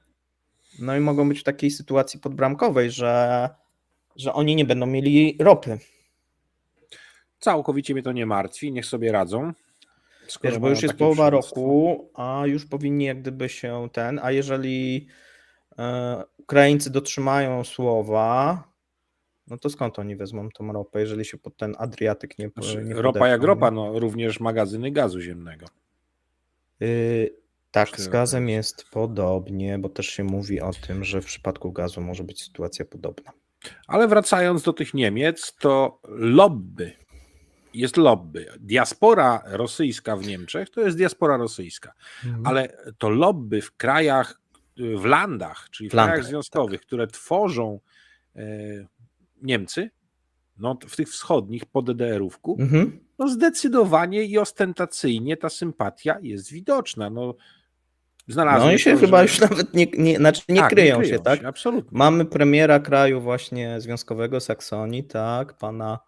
A: No i mogą być w takiej sytuacji podbramkowej, że oni nie będą mieli ropy.
B: Całkowicie mnie to nie martwi, niech sobie radzą.
A: Wiesz, bo już jest połowa roku, a już powinni jak gdyby się a jeżeli Ukraińcy dotrzymają słowa, no to skąd oni wezmą tą ropę, jeżeli się pod ten Adriatyk nie
B: ropa jak
A: podepną,
B: ropa,
A: nie?
B: no również magazyny gazu ziemnego.
A: Tak, z gazem jest podobnie, bo też się mówi o tym, że w przypadku gazu może być sytuacja podobna.
B: Ale wracając do tych Niemiec, to jest lobby. Diaspora rosyjska w Niemczech to jest diaspora rosyjska, ale to lobby w krajach, w landach, czyli w krajach związkowych, tak, które tworzą Niemcy, no w tych wschodnich, po DDR-ówku, no zdecydowanie i ostentacyjnie ta sympatia jest widoczna. No,
A: no oni się chyba już nawet nie kryją się, tak?
B: Absolutnie.
A: Mamy premiera kraju właśnie związkowego Saksonii, tak, pana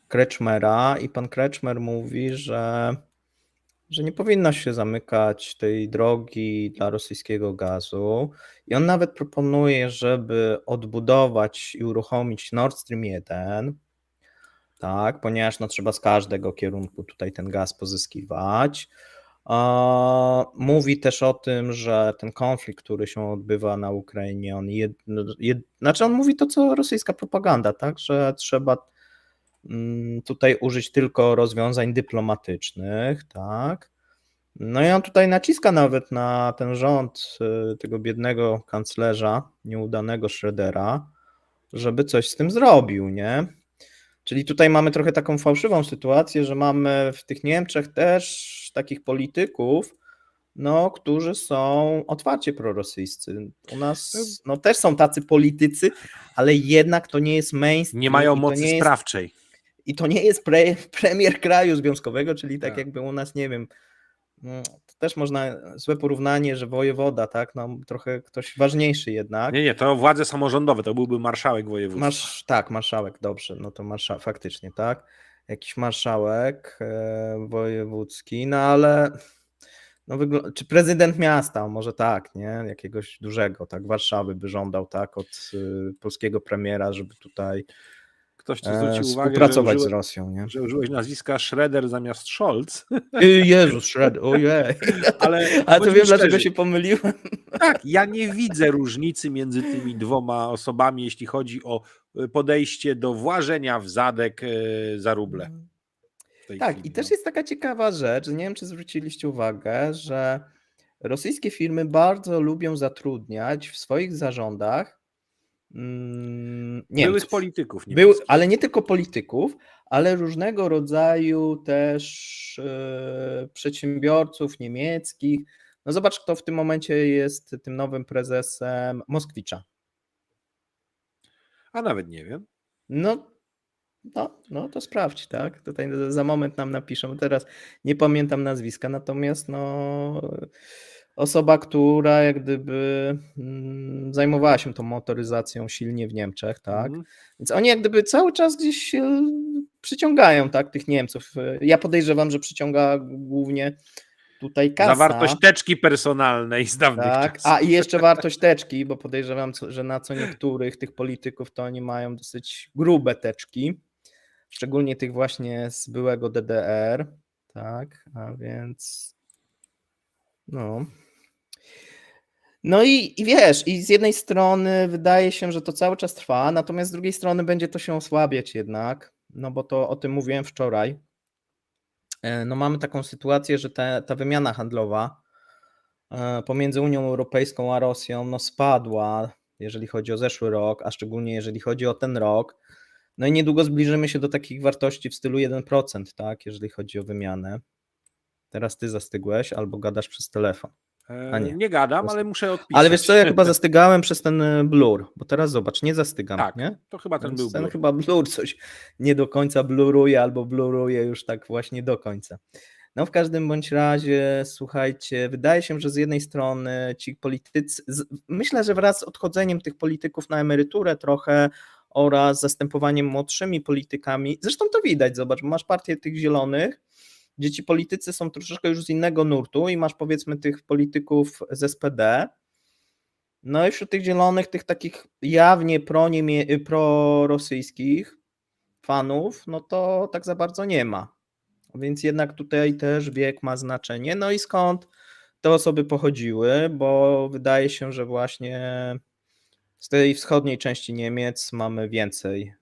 A: Kretschmera i pan Kretschmer mówi, że nie powinno się zamykać tej drogi dla rosyjskiego gazu i on nawet proponuje, żeby odbudować i uruchomić Nord Stream 1, tak, ponieważ no, trzeba z każdego kierunku tutaj ten gaz pozyskiwać. Mówi też o tym, że ten konflikt, który się odbywa na Ukrainie, on mówi to, co rosyjska propaganda, tak, że trzeba tutaj użyć tylko rozwiązań dyplomatycznych, tak. No i on tutaj naciska nawet na ten rząd tego biednego kanclerza, nieudanego Schrödera, żeby coś z tym zrobił, nie? Czyli tutaj mamy trochę taką fałszywą sytuację, że mamy w tych Niemczech też takich polityków, no, którzy są otwarcie prorosyjscy. U nas no, też są tacy politycy, ale jednak to nie jest mainstream.
B: Nie mają mocy sprawczej.
A: I to nie jest premier kraju związkowego, czyli tak jakby u nas, nie wiem, to też można, złe porównanie, że wojewoda, tak, no trochę ktoś ważniejszy jednak.
B: Nie, to władze samorządowe, to byłby marszałek województwa.
A: Tak, marszałek, dobrze, no to faktycznie, tak, jakiś marszałek wojewódzki, no ale no czy prezydent miasta, może tak, nie, jakiegoś dużego, tak, Warszawy by żądał, tak, od polskiego premiera, żeby tutaj
B: ktoś tu zwrócił uwagę,
A: współpracować z Rosją, nie?
B: Że użyłeś nazwiska Schroeder zamiast Scholz.
A: Jezus, Schroeder, ojej. Ale to wiem, dlaczego się pomyliłem.
B: Tak, ja nie widzę różnicy między tymi dwoma osobami, jeśli chodzi o podejście do włażenia w zadek za ruble.
A: Tak, i też jest taka ciekawa rzecz, nie wiem, czy zwróciliście uwagę, że rosyjskie firmy bardzo lubią zatrudniać w swoich zarządach
B: Byłych
A: Niemców.
B: polityków niemieckich.
A: Ale nie tylko polityków, ale różnego rodzaju też przedsiębiorców niemieckich. No zobacz, kto w tym momencie jest tym nowym prezesem Moskwicza.
B: A nawet nie wiem.
A: No to sprawdź, tak? Tutaj za moment nam napiszą. Teraz nie pamiętam nazwiska, natomiast osoba, która jak gdyby zajmowała się tą motoryzacją silnie w Niemczech, tak?
B: Mhm.
A: Więc oni jak gdyby cały czas gdzieś przyciągają, tak, tych Niemców. Ja podejrzewam, że przyciąga głównie tutaj kasa.
B: Zawartość teczki personalnej z dawnych
A: Tak,
B: czasów.
A: i jeszcze wartość teczki, bo podejrzewam, że na co niektórych tych polityków to oni mają dosyć grube teczki, szczególnie tych właśnie z byłego DDR, tak, a więc no i wiesz, i z jednej strony wydaje się, że to cały czas trwa, natomiast z drugiej strony będzie to się osłabiać jednak, no bo to o tym mówiłem wczoraj. No mamy taką sytuację, że ta wymiana handlowa pomiędzy Unią Europejską a Rosją spadła, jeżeli chodzi o zeszły rok, a szczególnie jeżeli chodzi o ten rok. No i niedługo zbliżymy się do takich wartości w stylu 1%, tak, jeżeli chodzi o wymianę. Teraz ty zastygłeś albo gadasz przez telefon. A nie.
B: Nie gadam, ale muszę odpisać.
A: Ale wiesz co, ja chyba zastygałem przez ten blur, bo teraz zobacz, nie zastygam,
B: Tak,
A: nie?
B: to chyba ten był
A: Ten
B: blur.
A: chyba blur coś nie do końca bluruje albo bluruje już tak właśnie do końca. No w każdym bądź razie, słuchajcie, wydaje się, że z jednej strony ci politycy, myślę, że wraz z odchodzeniem tych polityków na emeryturę trochę oraz zastępowaniem młodszymi politykami, zresztą to widać, zobacz, masz partię tych zielonych, gdzie ci politycy są troszeczkę już z innego nurtu i masz powiedzmy tych polityków z SPD, no i wśród tych zielonych, tych takich jawnie prorosyjskich fanów, no to tak za bardzo nie ma. Więc jednak tutaj też wiek ma znaczenie. No i skąd te osoby pochodziły, bo wydaje się, że właśnie z tej wschodniej części Niemiec mamy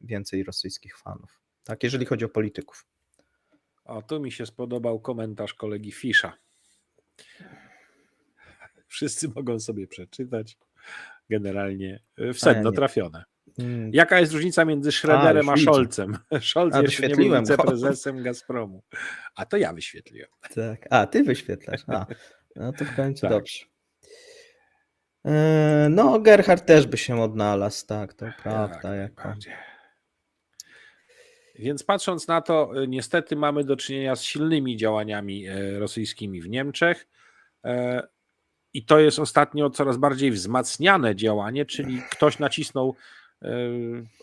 A: więcej rosyjskich fanów. Tak, jeżeli chodzi o polityków.
B: O, tu mi się spodobał komentarz kolegi Fisza. Wszyscy mogą sobie przeczytać. Generalnie w sedno
A: nie.
B: trafione. Jaka jest różnica między Schröderem a
A: już widzę.
B: Scholzem? Scholz jeszcze nie był
A: wyświetliłem go.
B: wiceprezesem Gazpromu. A to ja wyświetliłem.
A: Tak, ty wyświetlasz. No to w końcu
B: Tak.
A: dobrze. No, Gerhard też by się odnalazł, tak, to prawda.
B: najbardziej. Więc patrząc na to, niestety mamy do czynienia z silnymi działaniami rosyjskimi w Niemczech. I to jest ostatnio coraz bardziej wzmacniane działanie, czyli ktoś nacisnął,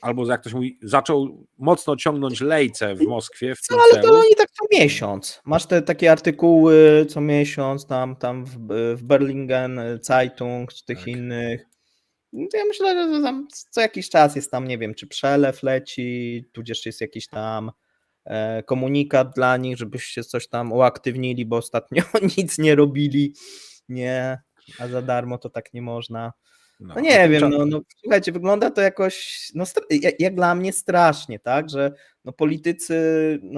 B: albo jak ktoś mówi, zaczął mocno ciągnąć lejce w Moskwie w tym
A: Ale to
B: celu.
A: oni tak co miesiąc. Masz te takie artykuły co miesiąc, tam w Berlingen Zeitung czy tych
B: Tak.
A: innych. No to ja myślę, że tam co jakiś czas jest tam, nie wiem, czy przelew leci, tudzież jest jakiś tam komunikat dla nich, żebyście coś tam uaktywnili, bo ostatnio nic nie robili, nie, a za darmo to tak nie można. No nie wiem, słuchajcie, wygląda to jakoś, jak dla mnie strasznie, tak, że politycy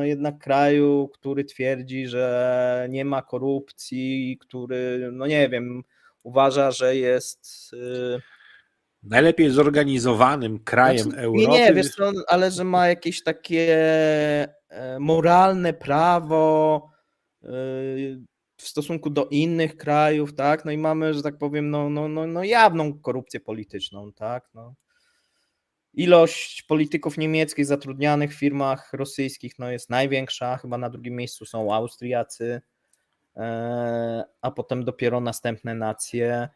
A: jednak kraju, który twierdzi, że nie ma korupcji, który, nie wiem, uważa, że jest
B: najlepiej zorganizowanym krajem Europy.
A: Nie, wiesz co, ale że ma jakieś takie moralne prawo w stosunku do innych krajów, tak, no i mamy, że tak powiem, jawną korupcję polityczną, tak, Ilość polityków niemieckich zatrudnianych w firmach rosyjskich jest największa, chyba na drugim miejscu są Austriacy, a potem dopiero następne nacje.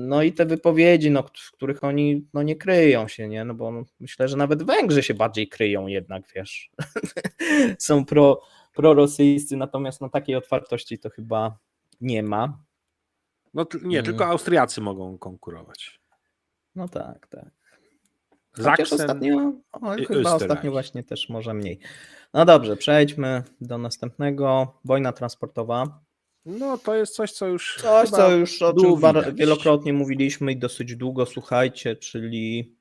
A: No i te wypowiedzi, w których oni nie kryją się, nie? No bo myślę, że nawet Węgrzy się bardziej kryją jednak, wiesz, są prorosyjscy, natomiast takiej otwartości to chyba nie ma.
B: Tylko Austriacy mogą konkurować.
A: No tak.
B: Chociaż
A: ostatnio właśnie też może mniej. No dobrze, przejdźmy do następnego. Wojna transportowa.
B: No to jest coś, co już
A: o czym wielokrotnie mówiliśmy i dosyć długo, słuchajcie, czyli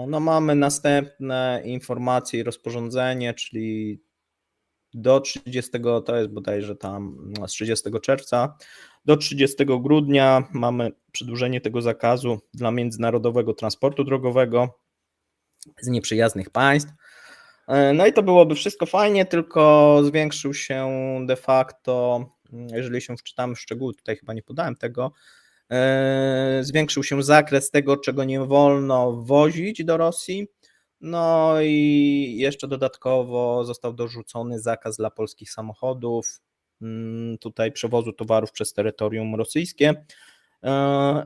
A: mamy następne informacje i rozporządzenie, czyli do 30, to jest bodajże tam z 30 czerwca, do 30 grudnia mamy przedłużenie tego zakazu dla międzynarodowego transportu drogowego z nieprzyjaznych państw. No i to byłoby wszystko fajnie, tylko zwiększył się de facto, jeżeli się wczytamy w szczegóły, tutaj chyba nie podałem tego, zwiększył się zakres tego, czego nie wolno wwozić do Rosji. No i jeszcze dodatkowo został dorzucony zakaz dla polskich samochodów, tutaj przewozu towarów przez terytorium rosyjskie,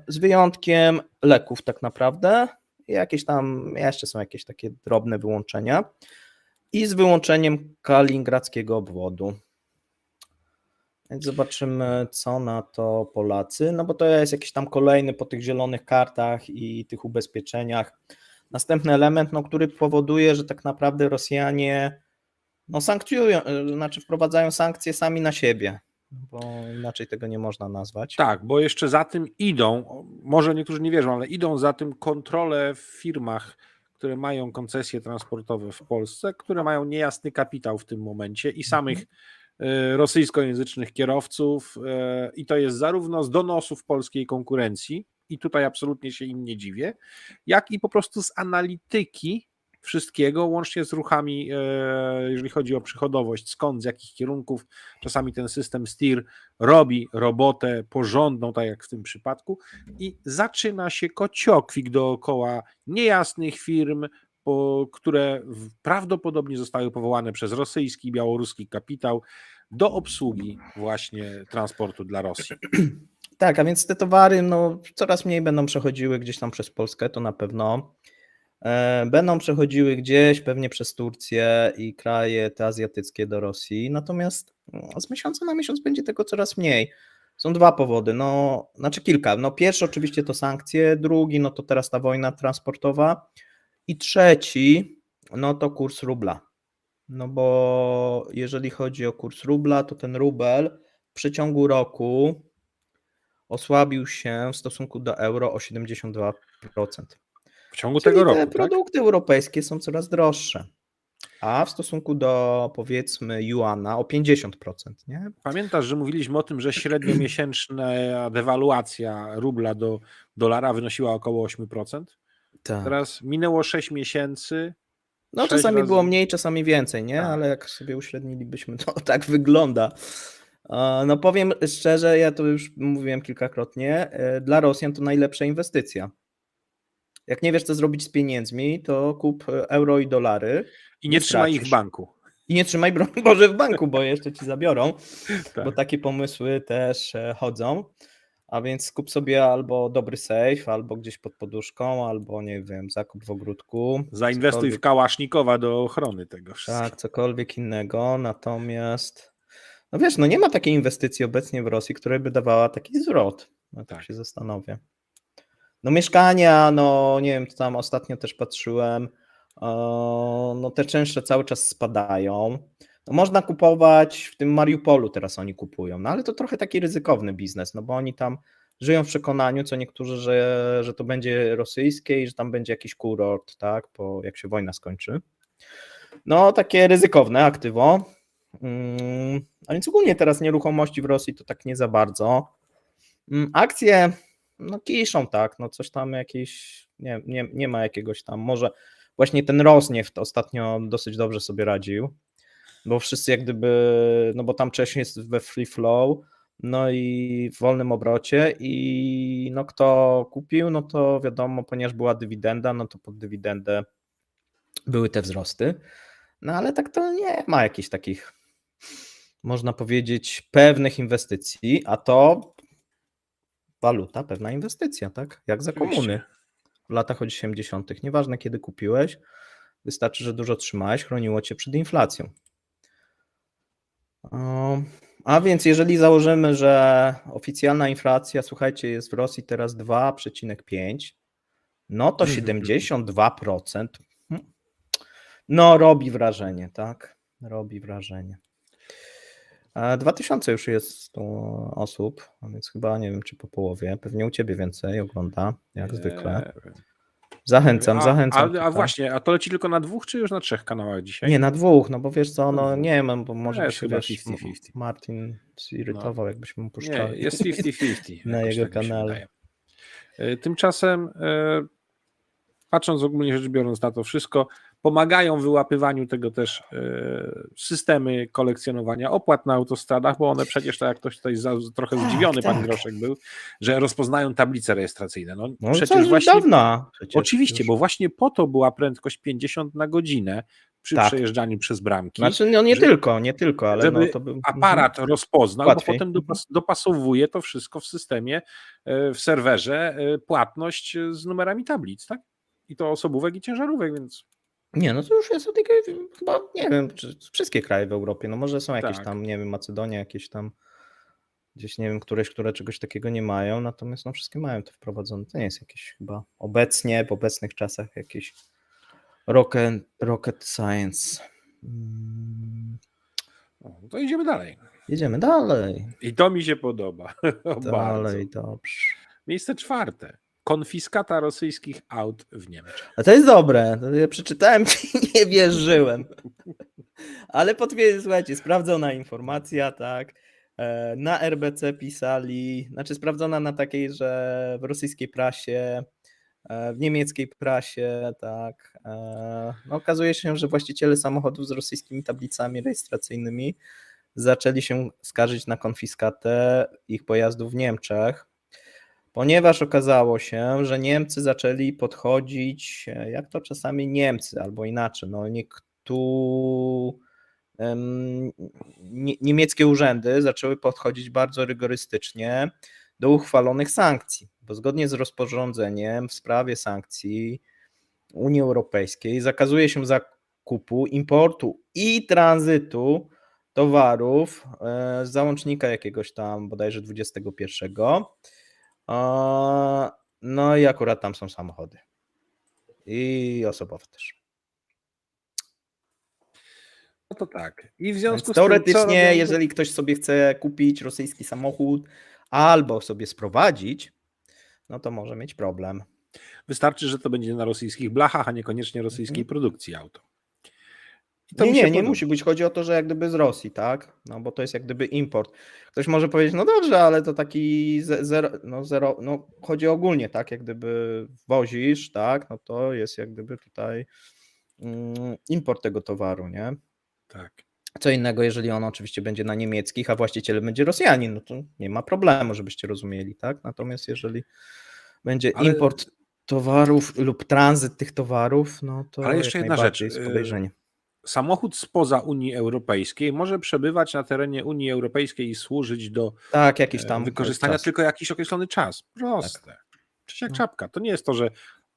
A: z wyjątkiem leków tak naprawdę. Jakieś tam jeszcze są jakieś takie drobne wyłączenia i z wyłączeniem kaliningradzkiego obwodu. Więc zobaczymy, co na to Polacy, no bo to jest jakiś tam kolejny po tych zielonych kartach i tych ubezpieczeniach. Następny element, no, który powoduje, że tak naprawdę Rosjanie sankcjonują, znaczy wprowadzają sankcje sami na siebie, bo inaczej tego nie można nazwać.
B: Tak, bo jeszcze za tym idą, może niektórzy nie wierzą, ale idą za tym kontrole w firmach, które mają koncesje transportowe w Polsce, które mają niejasny kapitał w tym momencie i samych rosyjskojęzycznych kierowców, i to jest zarówno z donosów polskiej konkurencji, i tutaj absolutnie się im nie dziwię, jak i po prostu z analityki wszystkiego, łącznie z ruchami, jeżeli chodzi o przychodowość, skąd, z jakich kierunków. Czasami ten system STIR robi robotę porządną, tak jak w tym przypadku, i zaczyna się kociokwik dookoła niejasnych firm, które prawdopodobnie zostały powołane przez rosyjski i białoruski kapitał do obsługi właśnie transportu dla Rosji.
A: Tak, a więc te towary coraz mniej będą przechodziły gdzieś tam przez Polskę, to na pewno. Będą przechodziły gdzieś pewnie przez Turcję i kraje te azjatyckie do Rosji, natomiast z miesiąca na miesiąc będzie tego coraz mniej. Są dwa powody, znaczy kilka. Pierwszy oczywiście to sankcje, drugi to teraz ta wojna transportowa i trzeci to kurs rubla. No bo jeżeli chodzi o kurs rubla, to ten rubel w przeciągu roku osłabił się w stosunku do euro o 72%.
B: W ciągu
A: Czyli
B: tego
A: te
B: roku,
A: produkty europejskie są coraz droższe, a w stosunku do powiedzmy juana o 50%, nie?
B: Pamiętasz, że mówiliśmy o tym, że średniomiesięczna dewaluacja rubla do dolara wynosiła około 8%?
A: Tak.
B: Teraz minęło 6 miesięcy.
A: Czasami
B: razy...
A: było mniej, czasami więcej, nie?
B: Tak.
A: Ale jak sobie uśrednilibyśmy, to tak wygląda. Powiem szczerze, ja to już mówiłem kilkakrotnie, dla Rosjan to najlepsza inwestycja. Jak nie wiesz, co zrobić z pieniędzmi, to kup euro i dolary.
B: I nie trzymaj ich w
A: stracisz.
B: banku.
A: I nie trzymaj, broń Boże, w banku, bo jeszcze ci zabiorą,
B: Tak.
A: bo takie pomysły też chodzą. A więc kup sobie albo dobry safe, albo gdzieś pod poduszką, albo nie wiem, zakup w ogródku.
B: Zainwestuj w kałasznikowa do ochrony tego wszystkiego.
A: Tak, cokolwiek innego, natomiast wiesz, nie ma takiej inwestycji obecnie w Rosji, która by dawała taki zwrot. Tak się zastanowię. Mieszkania, nie wiem, tam ostatnio też patrzyłem, te czynsze cały czas spadają. Można kupować w tym Mariupolu, teraz oni kupują, ale to trochę taki ryzykowny biznes, bo oni tam żyją w przekonaniu, co niektórzy, że to będzie rosyjskie i że tam będzie jakiś kurort, tak, jak się wojna skończy. Takie ryzykowne aktywo. A więc ogólnie teraz nieruchomości w Rosji to tak nie za bardzo. Akcje kiszą, tak, coś tam jakieś, nie ma jakiegoś tam, może właśnie ten Rosneft ostatnio dosyć dobrze sobie radził, bo wszyscy jak gdyby, bo tam Czech jest we free flow, i w wolnym obrocie i kto kupił, to wiadomo, ponieważ była dywidenda, to pod dywidendę były te wzrosty, ale tak to nie ma jakichś takich, można powiedzieć, pewnych inwestycji, a to waluta, pewna inwestycja, tak? Jak za komuny w latach 80. Nieważne kiedy kupiłeś, wystarczy, że dużo trzymałeś, chroniło cię przed inflacją. A więc jeżeli założymy, że oficjalna inflacja, słuchajcie, jest w Rosji teraz 2,5, to 72%, robi wrażenie, tak? Robi wrażenie. 2000 już jest osób, a więc chyba nie wiem, czy po połowie, pewnie u ciebie więcej ogląda, jak zwykle. Zachęcam,
B: A
A: tutaj.
B: właśnie, a to leci tylko na 2 czy już na 3 kanałach dzisiaj?
A: Nie, na 2, no bo wiesz co,
B: Na
A: no
B: 2.
A: nie wiem, bo może by
B: Jest
A: się,
B: chyba
A: wiesz,
B: 50-50.
A: Martin
B: No.
A: zirytował, jakbyśmy mu
B: Nie,
A: puszczali
B: jest 50-50,
A: na
B: jakoś
A: jego
B: tak mi się
A: kanale.
B: wydaje. Tymczasem, patrząc ogólnie rzecz biorąc na to wszystko, pomagają w wyłapywaniu tego też systemy kolekcjonowania opłat na autostradach, bo one przecież, tak jak ktoś tutaj trochę zdziwiony pan
A: Tak.
B: Groszek był, że rozpoznają tablice rejestracyjne. No
A: No
B: przecież
A: już
B: właśnie,
A: dawna. Przecież
B: oczywiście,
A: już.
B: bo właśnie po to była prędkość 50 na godzinę przy
A: Tak.
B: przejeżdżaniu przez bramki,
A: Znaczy, no nie tylko, ale no
B: żeby
A: to był
B: aparat rozpoznał, bo
A: łatwiej.
B: potem dopasowuje to wszystko w systemie, w serwerze płatność z numerami tablic, tak? I to osobówek i ciężarówek, więc
A: Nie, no to już jest od chyba, nie wiem, czy wszystkie kraje w Europie, no może są jakieś
B: tak.
A: tam, nie wiem, Macedonia, jakieś tam gdzieś, nie wiem, któreś, które czegoś takiego nie mają, natomiast no wszystkie mają to wprowadzone. To nie jest jakieś chyba obecnie, w obecnych czasach jakieś rocket science.
B: To idziemy dalej.
A: Jedziemy dalej.
B: I to mi się podoba. Bardzo.
A: Dalej, dobrze.
B: Miejsce 4. Konfiskata rosyjskich aut w Niemczech.
A: A to jest dobre. To ja przeczytałem i nie wierzyłem. Ale słuchajcie, sprawdzona informacja, tak. Na RBC pisali, znaczy sprawdzona na takiej, że w rosyjskiej prasie, w niemieckiej prasie, tak. No okazuje się, że właściciele samochodów z rosyjskimi tablicami rejestracyjnymi zaczęli się skarżyć na konfiskatę ich pojazdów w Niemczech, ponieważ okazało się, że Niemcy zaczęli podchodzić, jak to czasami Niemcy, albo inaczej, no niemieckie urzędy zaczęły podchodzić bardzo rygorystycznie do uchwalonych sankcji, bo zgodnie z rozporządzeniem w sprawie sankcji Unii Europejskiej zakazuje się zakupu, importu i tranzytu towarów z załącznika jakiegoś tam bodajże 21. No i akurat tam są samochody i osobowe też.
B: No to tak. I w związku
A: Więc
B: z tym,
A: teoretycznie, jeżeli ktoś sobie chce kupić rosyjski samochód albo sobie sprowadzić, no to może mieć problem.
B: Wystarczy, że to będzie na rosyjskich blachach, a niekoniecznie rosyjskiej produkcji auto. I to
A: Nie musi być. Chodzi o to, że jak gdyby z Rosji, tak? No bo to jest jak gdyby import. Ktoś może powiedzieć, no dobrze, ale to taki zero, no chodzi ogólnie, tak? Jak gdyby wozisz, tak? No to jest jak gdyby tutaj import tego towaru, nie?
B: Tak.
A: Co innego, jeżeli on oczywiście będzie na niemieckich, a właścicielem będzie Rosjanin, no to nie ma problemu, żebyście rozumieli, tak? Natomiast jeżeli będzie import towarów lub tranzyt tych towarów, no to
B: ale jeszcze
A: jak
B: jedna rzecz.
A: jest podejrzenie.
B: Samochód spoza Unii Europejskiej może przebywać na terenie Unii Europejskiej i służyć do
A: Tak, jakiś tam
B: wykorzystania
A: czas.
B: tylko jakiś określony czas. Proste. Tak. Przecież jak
A: No.
B: czapka. To nie jest to, że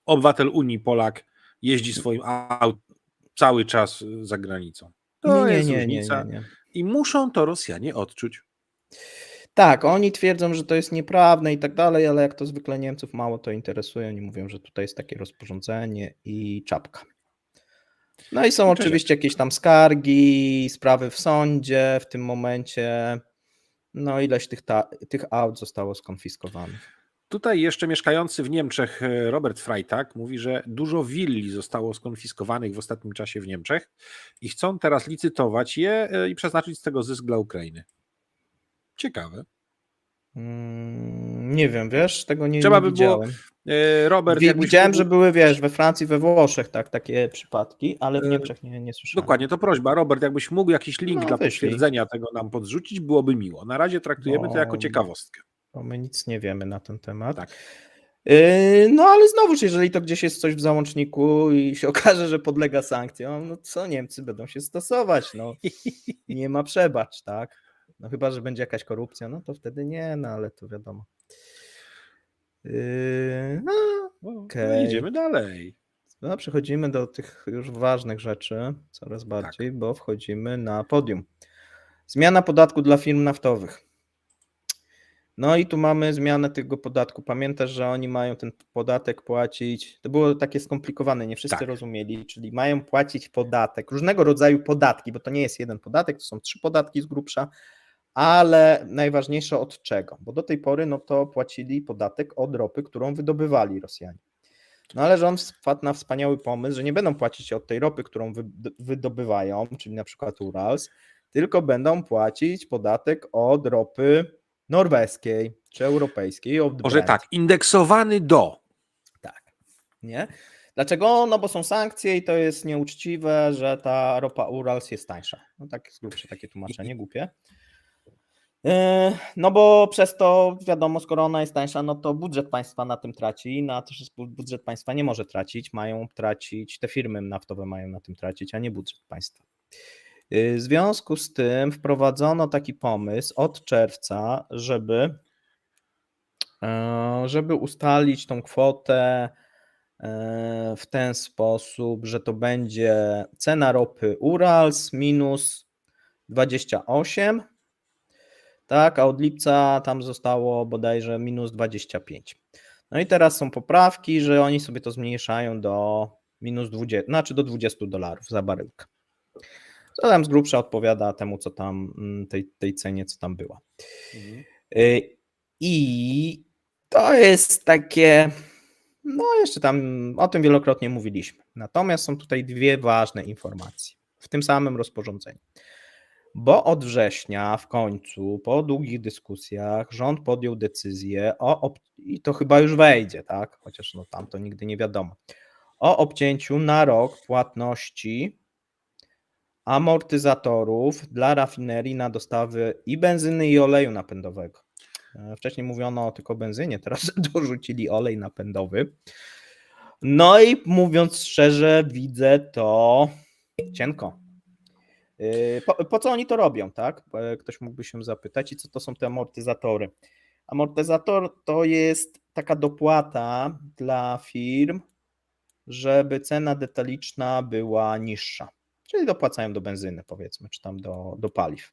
B: obywatel Unii, Polak jeździ swoim autem cały czas za granicą. To jest różnica.
A: Nie.
B: I muszą to Rosjanie odczuć.
A: Tak, oni twierdzą, że to jest nieprawne i tak dalej, ale jak to zwykle Niemców mało to interesuje, oni mówią, że tutaj jest takie rozporządzenie i czapka. No i są oczywiście jakieś tam skargi, sprawy w sądzie w tym momencie. No ileś tych aut zostało skonfiskowanych.
B: Tutaj jeszcze mieszkający w Niemczech Robert Freitag mówi, że dużo willi zostało skonfiskowanych w ostatnim czasie w Niemczech i chcą teraz licytować je i przeznaczyć z tego zysk dla Ukrainy. Ciekawe.
A: Nie wiem, wiesz, tego nie
B: Było,
A: widziałem.
B: Robert,
A: widziałem, że były, wiesz, we Francji, we Włoszech takie przypadki, ale w Niemczech nie słyszałem.
B: Dokładnie, to prośba. Robert, jakbyś mógł jakiś link dla
A: wyślij.
B: potwierdzenia tego nam podrzucić, byłoby miło. Na razie traktujemy to jako ciekawostkę.
A: Bo my nic nie wiemy na ten temat.
B: Tak.
A: No ale znowuż, jeżeli to gdzieś jest coś w załączniku i się okaże, że podlega sankcjom, no co Niemcy będą się stosować, no nie ma przebacz, tak? No chyba, że będzie jakaś korupcja, no to wtedy nie, no ale to wiadomo.
B: Okay. Idziemy dalej.
A: No, przechodzimy do tych już ważnych rzeczy coraz bardziej, bo wchodzimy na podium. Zmiana podatku dla firm naftowych. No i tu mamy zmianę tego podatku. Pamiętasz, że oni mają ten podatek płacić, to było takie skomplikowane, nie wszyscy rozumieli, czyli mają płacić podatek, różnego rodzaju podatki, bo to nie jest jeden podatek, to są 3 podatki z grubsza, ale najważniejsze od czego? Bo do tej pory no to płacili podatek od ropy, którą wydobywali Rosjanie. No ale rząd wpadł na wspaniały pomysł, że nie będą płacić od tej ropy, którą wydobywają, czyli na przykład Urals, tylko będą płacić podatek od ropy norweskiej czy europejskiej, od
B: Może
A: Brent.
B: tak, indeksowany do.
A: Tak, nie? Dlaczego? No bo są sankcje i to jest nieuczciwe, że ta ropa Urals jest tańsza. No tak jest grubsze takie tłumaczenie, głupie. No bo przez to wiadomo, skoro ona jest tańsza, no to budżet państwa na tym traci, no a też budżet państwa nie może tracić, mają tracić, te firmy naftowe mają na tym tracić, a nie budżet państwa. W związku z tym wprowadzono taki pomysł od czerwca, żeby ustalić tą kwotę w ten sposób, że to będzie cena ropy Urals minus 28, tak, a od lipca tam zostało bodajże minus 25. No i teraz są poprawki, że oni sobie to zmniejszają do minus 20, znaczy do $20 za baryłkę. Co tam z grubsza odpowiada temu, co tam, tej cenie, co tam była. I to jest takie, no jeszcze tam o tym wielokrotnie mówiliśmy. Natomiast są tutaj dwie ważne informacje w tym samym rozporządzeniu. Bo od września w końcu, po długich dyskusjach, rząd podjął decyzję i to chyba już wejdzie, tak? Chociaż no tam to nigdy nie wiadomo, o obcięciu na rok płatności amortyzatorów dla rafinerii na dostawy i benzyny, i oleju napędowego. Wcześniej mówiono tylko o benzynie, teraz dorzucili olej napędowy. No i mówiąc szczerze, widzę to cienko. Po co oni to robią, tak? Ktoś mógłby się zapytać, i co to są te amortyzatory? Amortyzator to jest taka dopłata dla firm, żeby cena detaliczna była niższa. Czyli dopłacają do benzyny, powiedzmy, czy tam do paliw.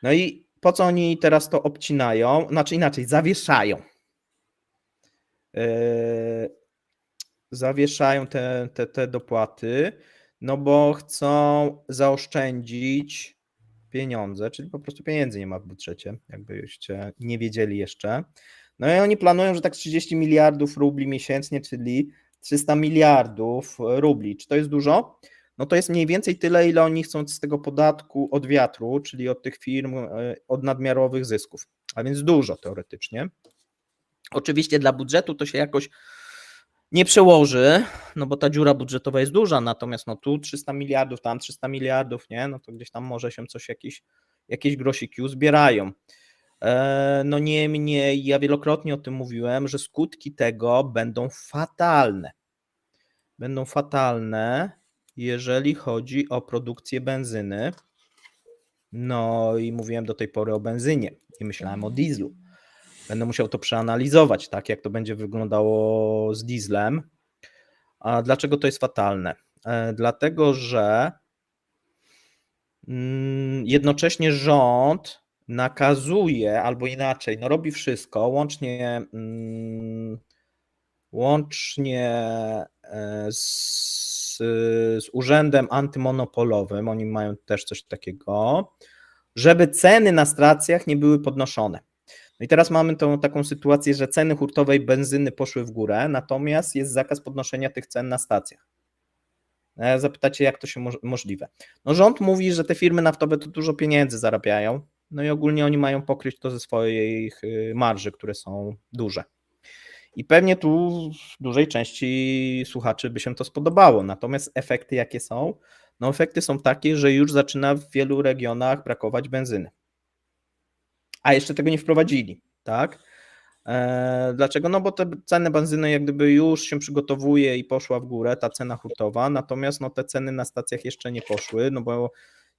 A: No i po co oni teraz to obcinają? Znaczy inaczej, zawieszają. Zawieszają te dopłaty, no bo chcą zaoszczędzić pieniądze, czyli po prostu pieniędzy nie ma w budżecie, jakbyście nie wiedzieli jeszcze. No i oni planują, że tak 30 miliardów rubli miesięcznie, czyli 300 miliardów rubli. Czy to jest dużo? No to jest mniej więcej tyle, ile oni chcą z tego podatku od wiatru, czyli od tych firm, od nadmiarowych zysków. A więc dużo teoretycznie. Oczywiście dla budżetu to się jakoś nie przełoży, no bo ta dziura budżetowa jest duża, natomiast no tu 300 miliardów, tam 300 miliardów, nie? No to gdzieś tam może się coś, jakieś grosiki uzbierają. No niemniej ja wielokrotnie o tym mówiłem, że skutki tego będą fatalne. Będą fatalne, jeżeli chodzi o produkcję benzyny. No i mówiłem do tej pory o benzynie i myślałem o dieslu. Będę musiał to przeanalizować, tak jak to będzie wyglądało z dieslem. A dlaczego to jest fatalne? Dlatego, że jednocześnie rząd nakazuje, albo inaczej, no robi wszystko, łącznie z Urzędem Antymonopolowym, oni mają też coś takiego, żeby ceny na stacjach nie były podnoszone. No i teraz mamy taką sytuację, że ceny hurtowej benzyny poszły w górę, natomiast jest zakaz podnoszenia tych cen na stacjach. Zapytacie, jak to się możliwe? No rząd mówi, że te firmy naftowe to dużo pieniędzy zarabiają, no i ogólnie oni mają pokryć to ze swoich marży, które są duże. I pewnie tu dużej części słuchaczy by się to spodobało, natomiast efekty jakie są? No efekty są takie, że już zaczyna w wielu regionach brakować benzyny. A jeszcze tego nie wprowadzili, tak? Dlaczego? No bo te ceny benzyny jak gdyby już się przygotowuje i poszła w górę ta cena hurtowa, natomiast no te ceny na stacjach jeszcze nie poszły, no bo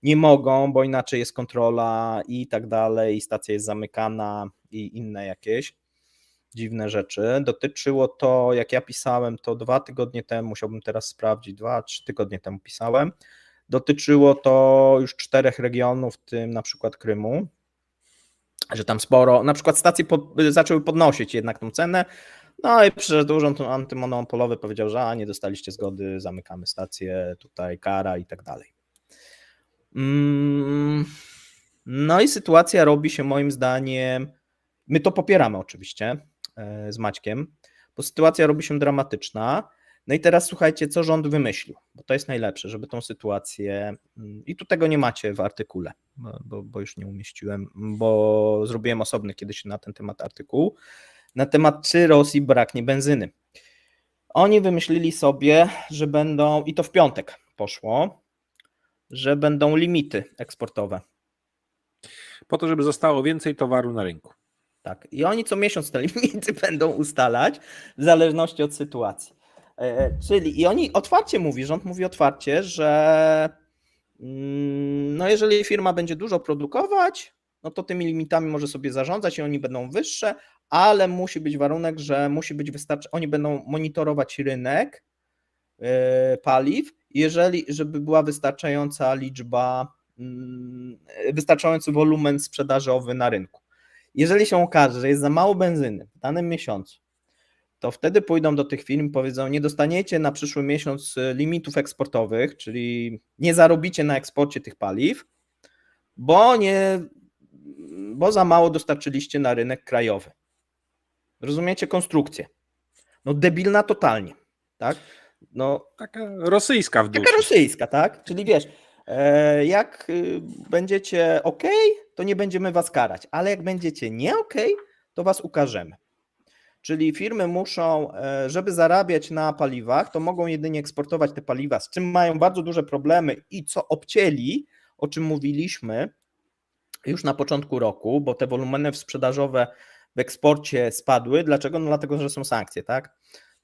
A: nie mogą, bo inaczej jest kontrola i tak dalej, i stacja jest zamykana i inne jakieś dziwne rzeczy. Dotyczyło to, jak ja pisałem, to 2 tygodnie temu, musiałbym teraz sprawdzić, 2-3 tygodnie temu pisałem, dotyczyło to już 4 regionów, w tym na przykład Krymu, że tam sporo, na przykład stacje zaczęły podnosić jednak tą cenę, no i przyszedł urząd antymonopolowy, powiedział, że nie dostaliście zgody, zamykamy stację, tutaj kara i tak dalej. No i sytuacja robi się moim zdaniem, my to popieramy oczywiście z Maćkiem, bo sytuacja robi się dramatyczna. No i teraz słuchajcie, co rząd wymyślił, bo to jest najlepsze, żeby tą sytuację, i tu tego nie macie w artykule, bo już nie umieściłem, bo zrobiłem osobny kiedyś na ten temat artykuł, na temat czy Rosji braknie benzyny. Oni wymyślili sobie, że będą, i to w piątek poszło, że będą limity eksportowe.
B: Po to, żeby zostało więcej towaru na rynku.
A: Tak. I oni co miesiąc te limity będą ustalać w zależności od sytuacji. Czyli i oni otwarcie rząd mówi otwarcie, że no jeżeli firma będzie dużo produkować, no to tymi limitami może sobie zarządzać i oni będą wyższe, ale musi być warunek, że musi być oni będą monitorować rynek paliw, żeby była wystarczająca liczba, wystarczający wolumen sprzedażowy na rynku. Jeżeli się okaże, że jest za mało benzyny w danym miesiącu, to wtedy pójdą do tych firm i powiedzą, nie dostaniecie na przyszły miesiąc limitów eksportowych, czyli nie zarobicie na eksporcie tych paliw, bo za mało dostarczyliście na rynek krajowy. Rozumiecie konstrukcję? No debilna totalnie, tak? No,
B: Taka rosyjska w duszy.
A: taka rosyjska, tak? Czyli wiesz, jak będziecie ok, to nie będziemy was karać, ale jak będziecie nie ok, to was ukażemy. Czyli firmy muszą, żeby zarabiać na paliwach, to mogą jedynie eksportować te paliwa, z czym mają bardzo duże problemy i co obcięli, o czym mówiliśmy już na początku roku, bo te wolumeny sprzedażowe w eksporcie spadły. Dlaczego? No dlatego, że są sankcje, tak?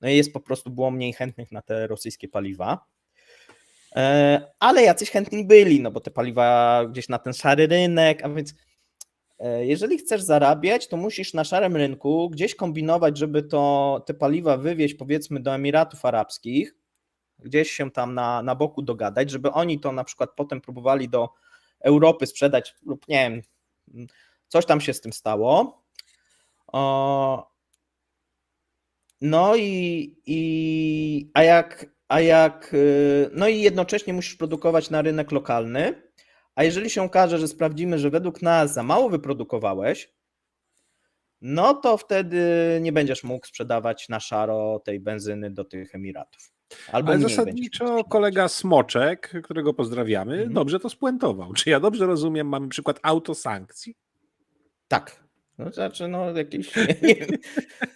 A: No i było mniej chętnych na te rosyjskie paliwa. Ale jacyś chętni byli, no bo te paliwa gdzieś na ten szary rynek, a więc jeżeli chcesz zarabiać, to musisz na szarym rynku gdzieś kombinować, żeby te paliwa wywieźć powiedzmy do Emiratów Arabskich, gdzieś się tam na boku dogadać, żeby oni to na przykład potem próbowali do Europy sprzedać lub nie wiem, coś tam się z tym stało. No i jednocześnie musisz produkować na rynek lokalny, a jeżeli się okaże, że sprawdzimy, że według nas za mało wyprodukowałeś, no to wtedy nie będziesz mógł sprzedawać na szaro tej benzyny do tych Emiratów. Albo
B: Ale
A: mniej będziesz mógł
B: zasadniczo
A: sprzedawać.
B: kolega Smoczek, którego pozdrawiamy, dobrze to spuentował. Czy ja dobrze rozumiem, mamy przykład autosankcji?
A: Tak. No znaczy, jakieś,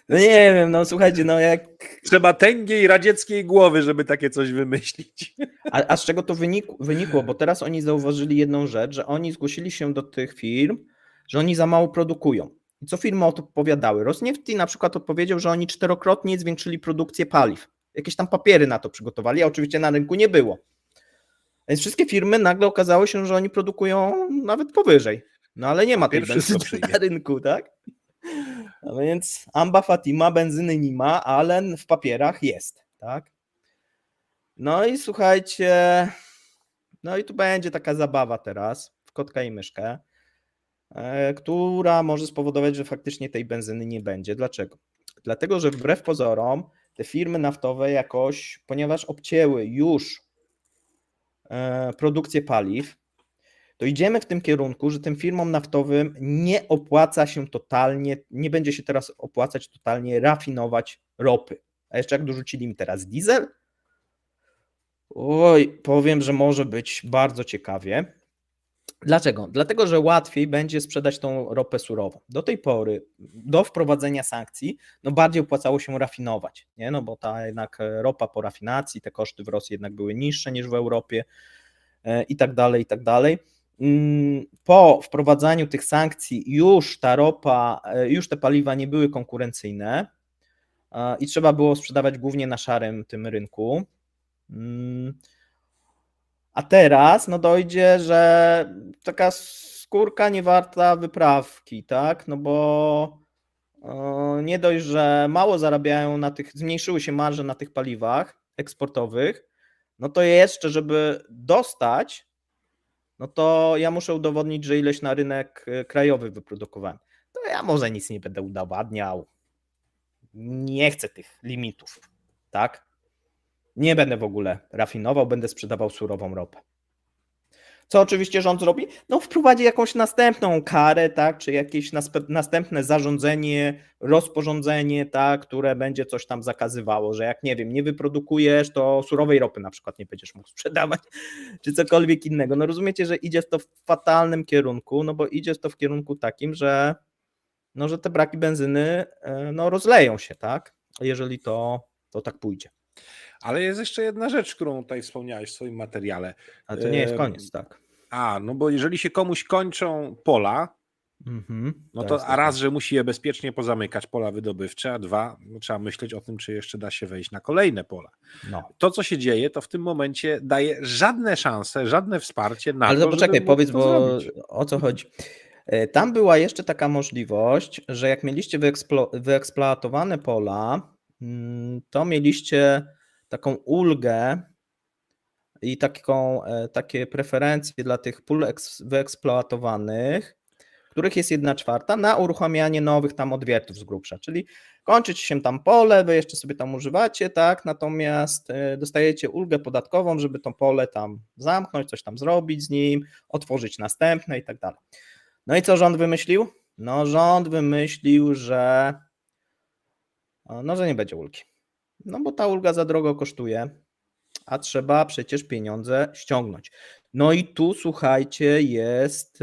A: nie wiem, słuchajcie, jak...
B: Trzeba tęgiej radzieckiej głowy, żeby takie coś wymyślić.
A: A z czego to wynikło? Bo teraz oni zauważyli jedną rzecz, że oni zgłosili się do tych firm, że oni za mało produkują. I co firmy odpowiadały? Rosneft na przykład odpowiedział, że oni 4-krotnie zwiększyli produkcję paliw. Jakieś tam papiery na to przygotowali, a oczywiście na rynku nie było. Więc wszystkie firmy nagle okazało się, że oni produkują nawet powyżej. No ale nie ma tej benzyny na rynku, tak? No więc Amba Fatima, benzyny nie ma, ale w papierach jest, tak? No i słuchajcie, no i tu będzie taka zabawa teraz w kotka i myszkę, która może spowodować, że faktycznie tej benzyny nie będzie. Dlaczego? Dlatego, że wbrew pozorom te firmy naftowe jakoś, ponieważ obcięły już produkcję paliw, to idziemy w tym kierunku, że tym firmom naftowym nie opłaca się totalnie, nie będzie się teraz opłacać totalnie rafinować ropy. A jeszcze jak dorzucili mi teraz diesel, oj, powiem, że może być bardzo ciekawie. Dlaczego? Dlatego, że łatwiej będzie sprzedać tą ropę surową. Do tej pory, do wprowadzenia sankcji, bardziej opłacało się rafinować, nie? No bo ta jednak ropa po rafinacji, te koszty w Rosji jednak były niższe niż w Europie i tak dalej, i tak dalej. Po wprowadzaniu tych sankcji już ta ropa, już te paliwa nie były konkurencyjne i trzeba było sprzedawać głównie na szarym tym rynku. A teraz dojdzie, że taka skórka nie warta wyprawki, tak? No bo nie dość, że mało zarabiają zmniejszyły się marże na tych paliwach eksportowych, no to jeszcze, żeby dostać, no to ja muszę udowodnić, że ileś na rynek krajowy wyprodukowałem. To ja może nic nie będę udowadniał. Nie chcę tych limitów, tak? Nie będę w ogóle rafinował, będę sprzedawał surową ropę. Co oczywiście rząd zrobi? No wprowadzi jakąś następną karę, tak, czy jakieś następne zarządzenie, rozporządzenie, tak, które będzie coś tam zakazywało, że jak nie wiem, nie wyprodukujesz, to surowej ropy na przykład nie będziesz mógł sprzedawać, czy cokolwiek innego. No rozumiecie, że idzie to w fatalnym kierunku, no bo idzie to w kierunku takim, że no, że te braki benzyny no, rozleją się, tak, jeżeli to tak pójdzie.
B: Ale jest jeszcze jedna rzecz, którą tutaj wspomniałeś w swoim materiale.
A: Ale to nie jest koniec, tak.
B: No bo jeżeli się komuś kończą pola, no to a raz, że musi je bezpiecznie pozamykać, pola wydobywcze, a dwa, no trzeba myśleć o tym, czy jeszcze da się wejść na kolejne pola.
A: No.
B: To, co się dzieje, to w tym momencie daje żadne szanse, żadne wsparcie na
A: Ale
B: to,
A: to poczekaj,
B: żeby móc
A: powiedz,
B: to
A: bo
B: zrobić.
A: o co chodzi? Tam była jeszcze taka możliwość, że jak mieliście wyeksploatowane pola, to mieliście taką ulgę i takie preferencje dla tych pól wyeksploatowanych, których jest 1/4 na uruchamianie nowych tam odwiertów z grubsza, czyli kończy ci się tam pole, wy jeszcze sobie tam używacie, tak, natomiast dostajecie ulgę podatkową, żeby to pole tam zamknąć, coś tam zrobić z nim, otworzyć następne i tak dalej. No i co rząd wymyślił? No rząd wymyślił, że nie będzie ulgi. No bo ta ulga za drogo kosztuje, a trzeba przecież pieniądze ściągnąć. No i tu słuchajcie, jest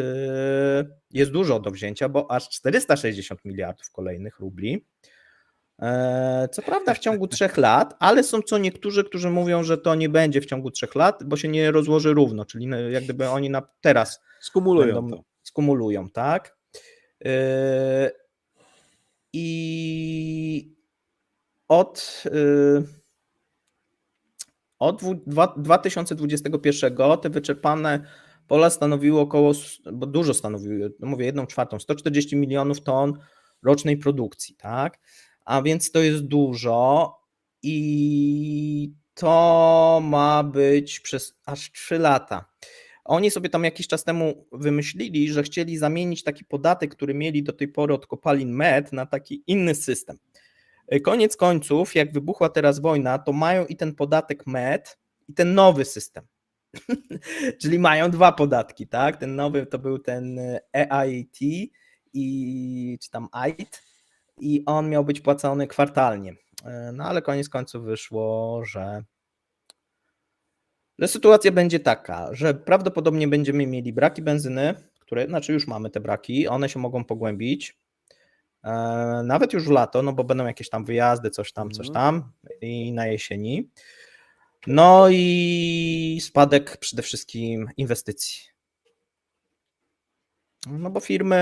A: dużo do wzięcia, bo aż 460 miliardów kolejnych rubli. Co prawda w ciągu 3 lat, ale są co niektórzy, którzy mówią, że to nie będzie w ciągu 3 lat, bo się nie rozłoży równo, czyli jak gdyby oni teraz skumulują, tak? I od 2021 te wyczerpane pola stanowiły bo dużo stanowiły, no mówię 1/4, 140 milionów ton rocznej produkcji, tak? A więc to jest dużo i to ma być przez aż 3 lata. Oni sobie tam jakiś czas temu wymyślili, że chcieli zamienić taki podatek, który mieli do tej pory od kopalin MET, na taki inny system. Koniec końców, jak wybuchła teraz wojna, to mają i ten podatek MET, i ten nowy system. Czyli mają 2 podatki, tak? Ten nowy to był ten EIT czy tam AIT i on miał być płacony kwartalnie. No ale koniec końców wyszło, że sytuacja będzie taka, że prawdopodobnie będziemy mieli braki benzyny, znaczy już mamy te braki, one się mogą pogłębić. Nawet już w lato, no bo będą jakieś tam wyjazdy, coś tam i na jesieni. No i spadek przede wszystkim inwestycji. No bo firmy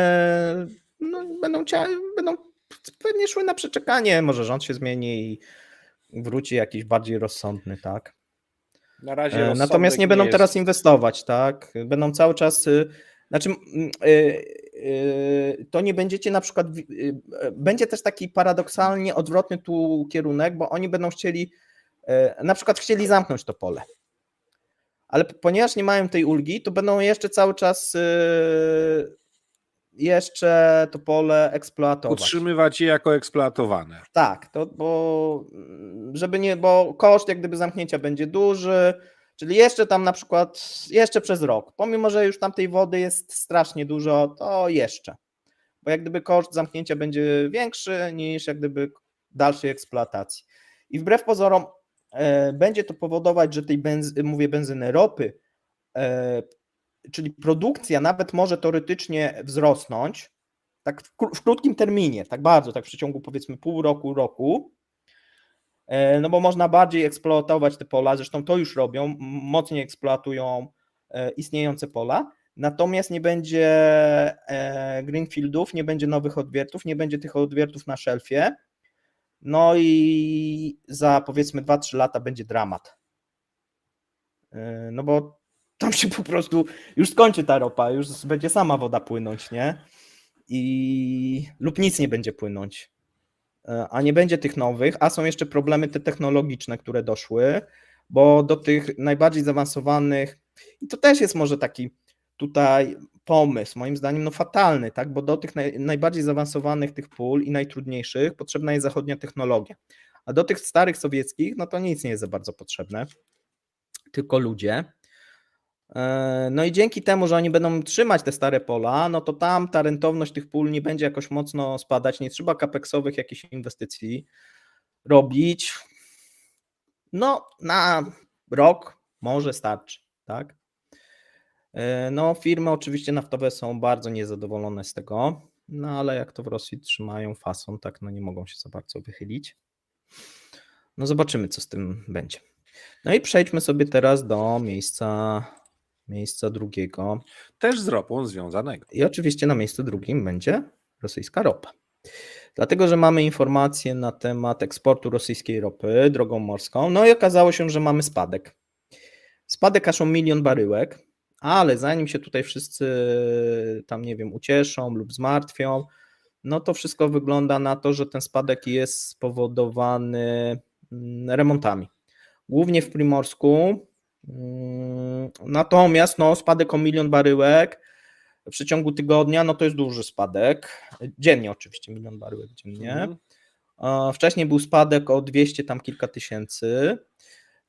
A: będą pewnie szły na przeczekanie, może rząd się zmieni i wróci jakiś bardziej rozsądny, tak?
B: Na razie
A: natomiast nie będą teraz inwestować, tak? Będą cały czas, to nie będziecie na przykład, będzie też taki paradoksalnie odwrotny tu kierunek, bo oni będą na przykład chcieli zamknąć to pole, ale ponieważ nie mają tej ulgi, to będą jeszcze cały czas jeszcze to pole eksploatować.
B: Utrzymywać je jako eksploatowane.
A: Tak, bo koszt jak gdyby zamknięcia będzie duży, czyli jeszcze tam na przykład jeszcze przez rok, pomimo że już tam tej wody jest strasznie dużo, to jeszcze, bo jak gdyby koszt zamknięcia będzie większy niż jak gdyby dalszej eksploatacji. I wbrew pozorom będzie to powodować, że tej benzyny, ropy, czyli produkcja nawet może teoretycznie wzrosnąć, tak w krótkim terminie, tak bardzo, tak w przeciągu powiedzmy pół roku, no bo można bardziej eksploatować te pola, zresztą to już robią, mocniej eksploatują istniejące pola, natomiast nie będzie greenfieldów, nie będzie nowych odwiertów, nie będzie tych odwiertów na szelfie, no i za powiedzmy 2-3 lata będzie dramat, no bo tam się po prostu już skończy ta ropa, już będzie sama woda płynąć, nie? Lub nic nie będzie płynąć, a nie będzie tych nowych, a są jeszcze problemy te technologiczne, które doszły, bo do tych najbardziej zaawansowanych, i to też jest może taki tutaj pomysł, moim zdaniem fatalny, tak? Bo do tych najbardziej zaawansowanych tych pól i najtrudniejszych potrzebna jest zachodnia technologia, a do tych starych sowieckich, no to nic nie jest za bardzo potrzebne, tylko ludzie. No i dzięki temu, że oni będą trzymać te stare pola, no to tam ta rentowność tych pól nie będzie jakoś mocno spadać, nie trzeba capexowych jakichś inwestycji robić. No na rok może starczy, tak? No firmy oczywiście naftowe są bardzo niezadowolone z tego, no ale jak to w Rosji trzymają fason, tak, no nie mogą się za bardzo wychylić. No zobaczymy, co z tym będzie. No i przejdźmy sobie teraz do miejsca drugiego.
B: Też z ropą związanego.
A: I oczywiście na miejscu drugim będzie rosyjska ropa. Dlatego, że mamy informacje na temat eksportu rosyjskiej ropy drogą morską. No i okazało się, że mamy spadek. Spadek aż o 1 000 000 baryłek, ale zanim się tutaj wszyscy tam, nie wiem, ucieszą lub zmartwią, no to wszystko wygląda na to, że ten spadek jest spowodowany remontami. Głównie w Primorsku. Natomiast no, spadek o 1 000 000 baryłek w przeciągu tygodnia, no to jest duży spadek. Dziennie oczywiście 1 000 000 baryłek dziennie. Wcześniej był spadek o 200 tam kilka tysięcy.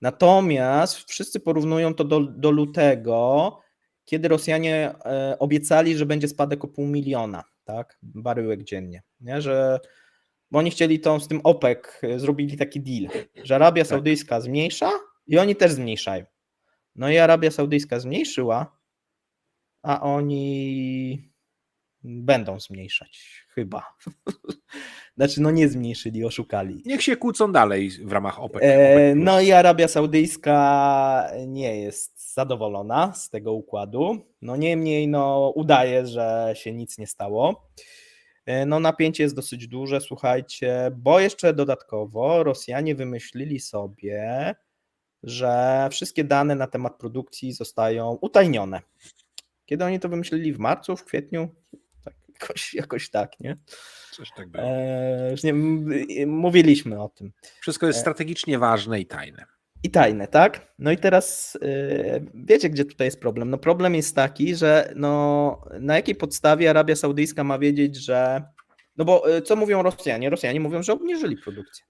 A: Natomiast wszyscy porównują to do lutego, kiedy Rosjanie obiecali, że będzie spadek o 500 000, tak, baryłek dziennie, nie? Bo oni chcieli z tym OPEC, zrobili taki deal, że Arabia Saudyjska zmniejsza i oni też zmniejszają. No i Arabia Saudyjska zmniejszyła, a oni będą zmniejszać, chyba. Znaczy, no nie zmniejszyli, oszukali.
B: Niech się kłócą dalej w ramach OPEC.
A: No i Arabia Saudyjska nie jest zadowolona z tego układu. No niemniej, no udaje, że się nic nie stało. No napięcie jest dosyć duże, słuchajcie, bo jeszcze dodatkowo Rosjanie wymyślili sobie, że wszystkie dane na temat produkcji zostają utajnione. Kiedy oni to wymyślili? W marcu, w kwietniu? Tak, jakoś tak, nie?
B: Coś tak było.
A: Już nie, mówiliśmy o tym.
B: Wszystko jest strategicznie ważne i tajne.
A: I tajne, tak? No i teraz wiecie, gdzie tutaj jest problem? No problem jest taki, że no, na jakiej podstawie Arabia Saudyjska ma wiedzieć, że... No bo co mówią Rosjanie? Rosjanie mówią, że obniżyli produkcję.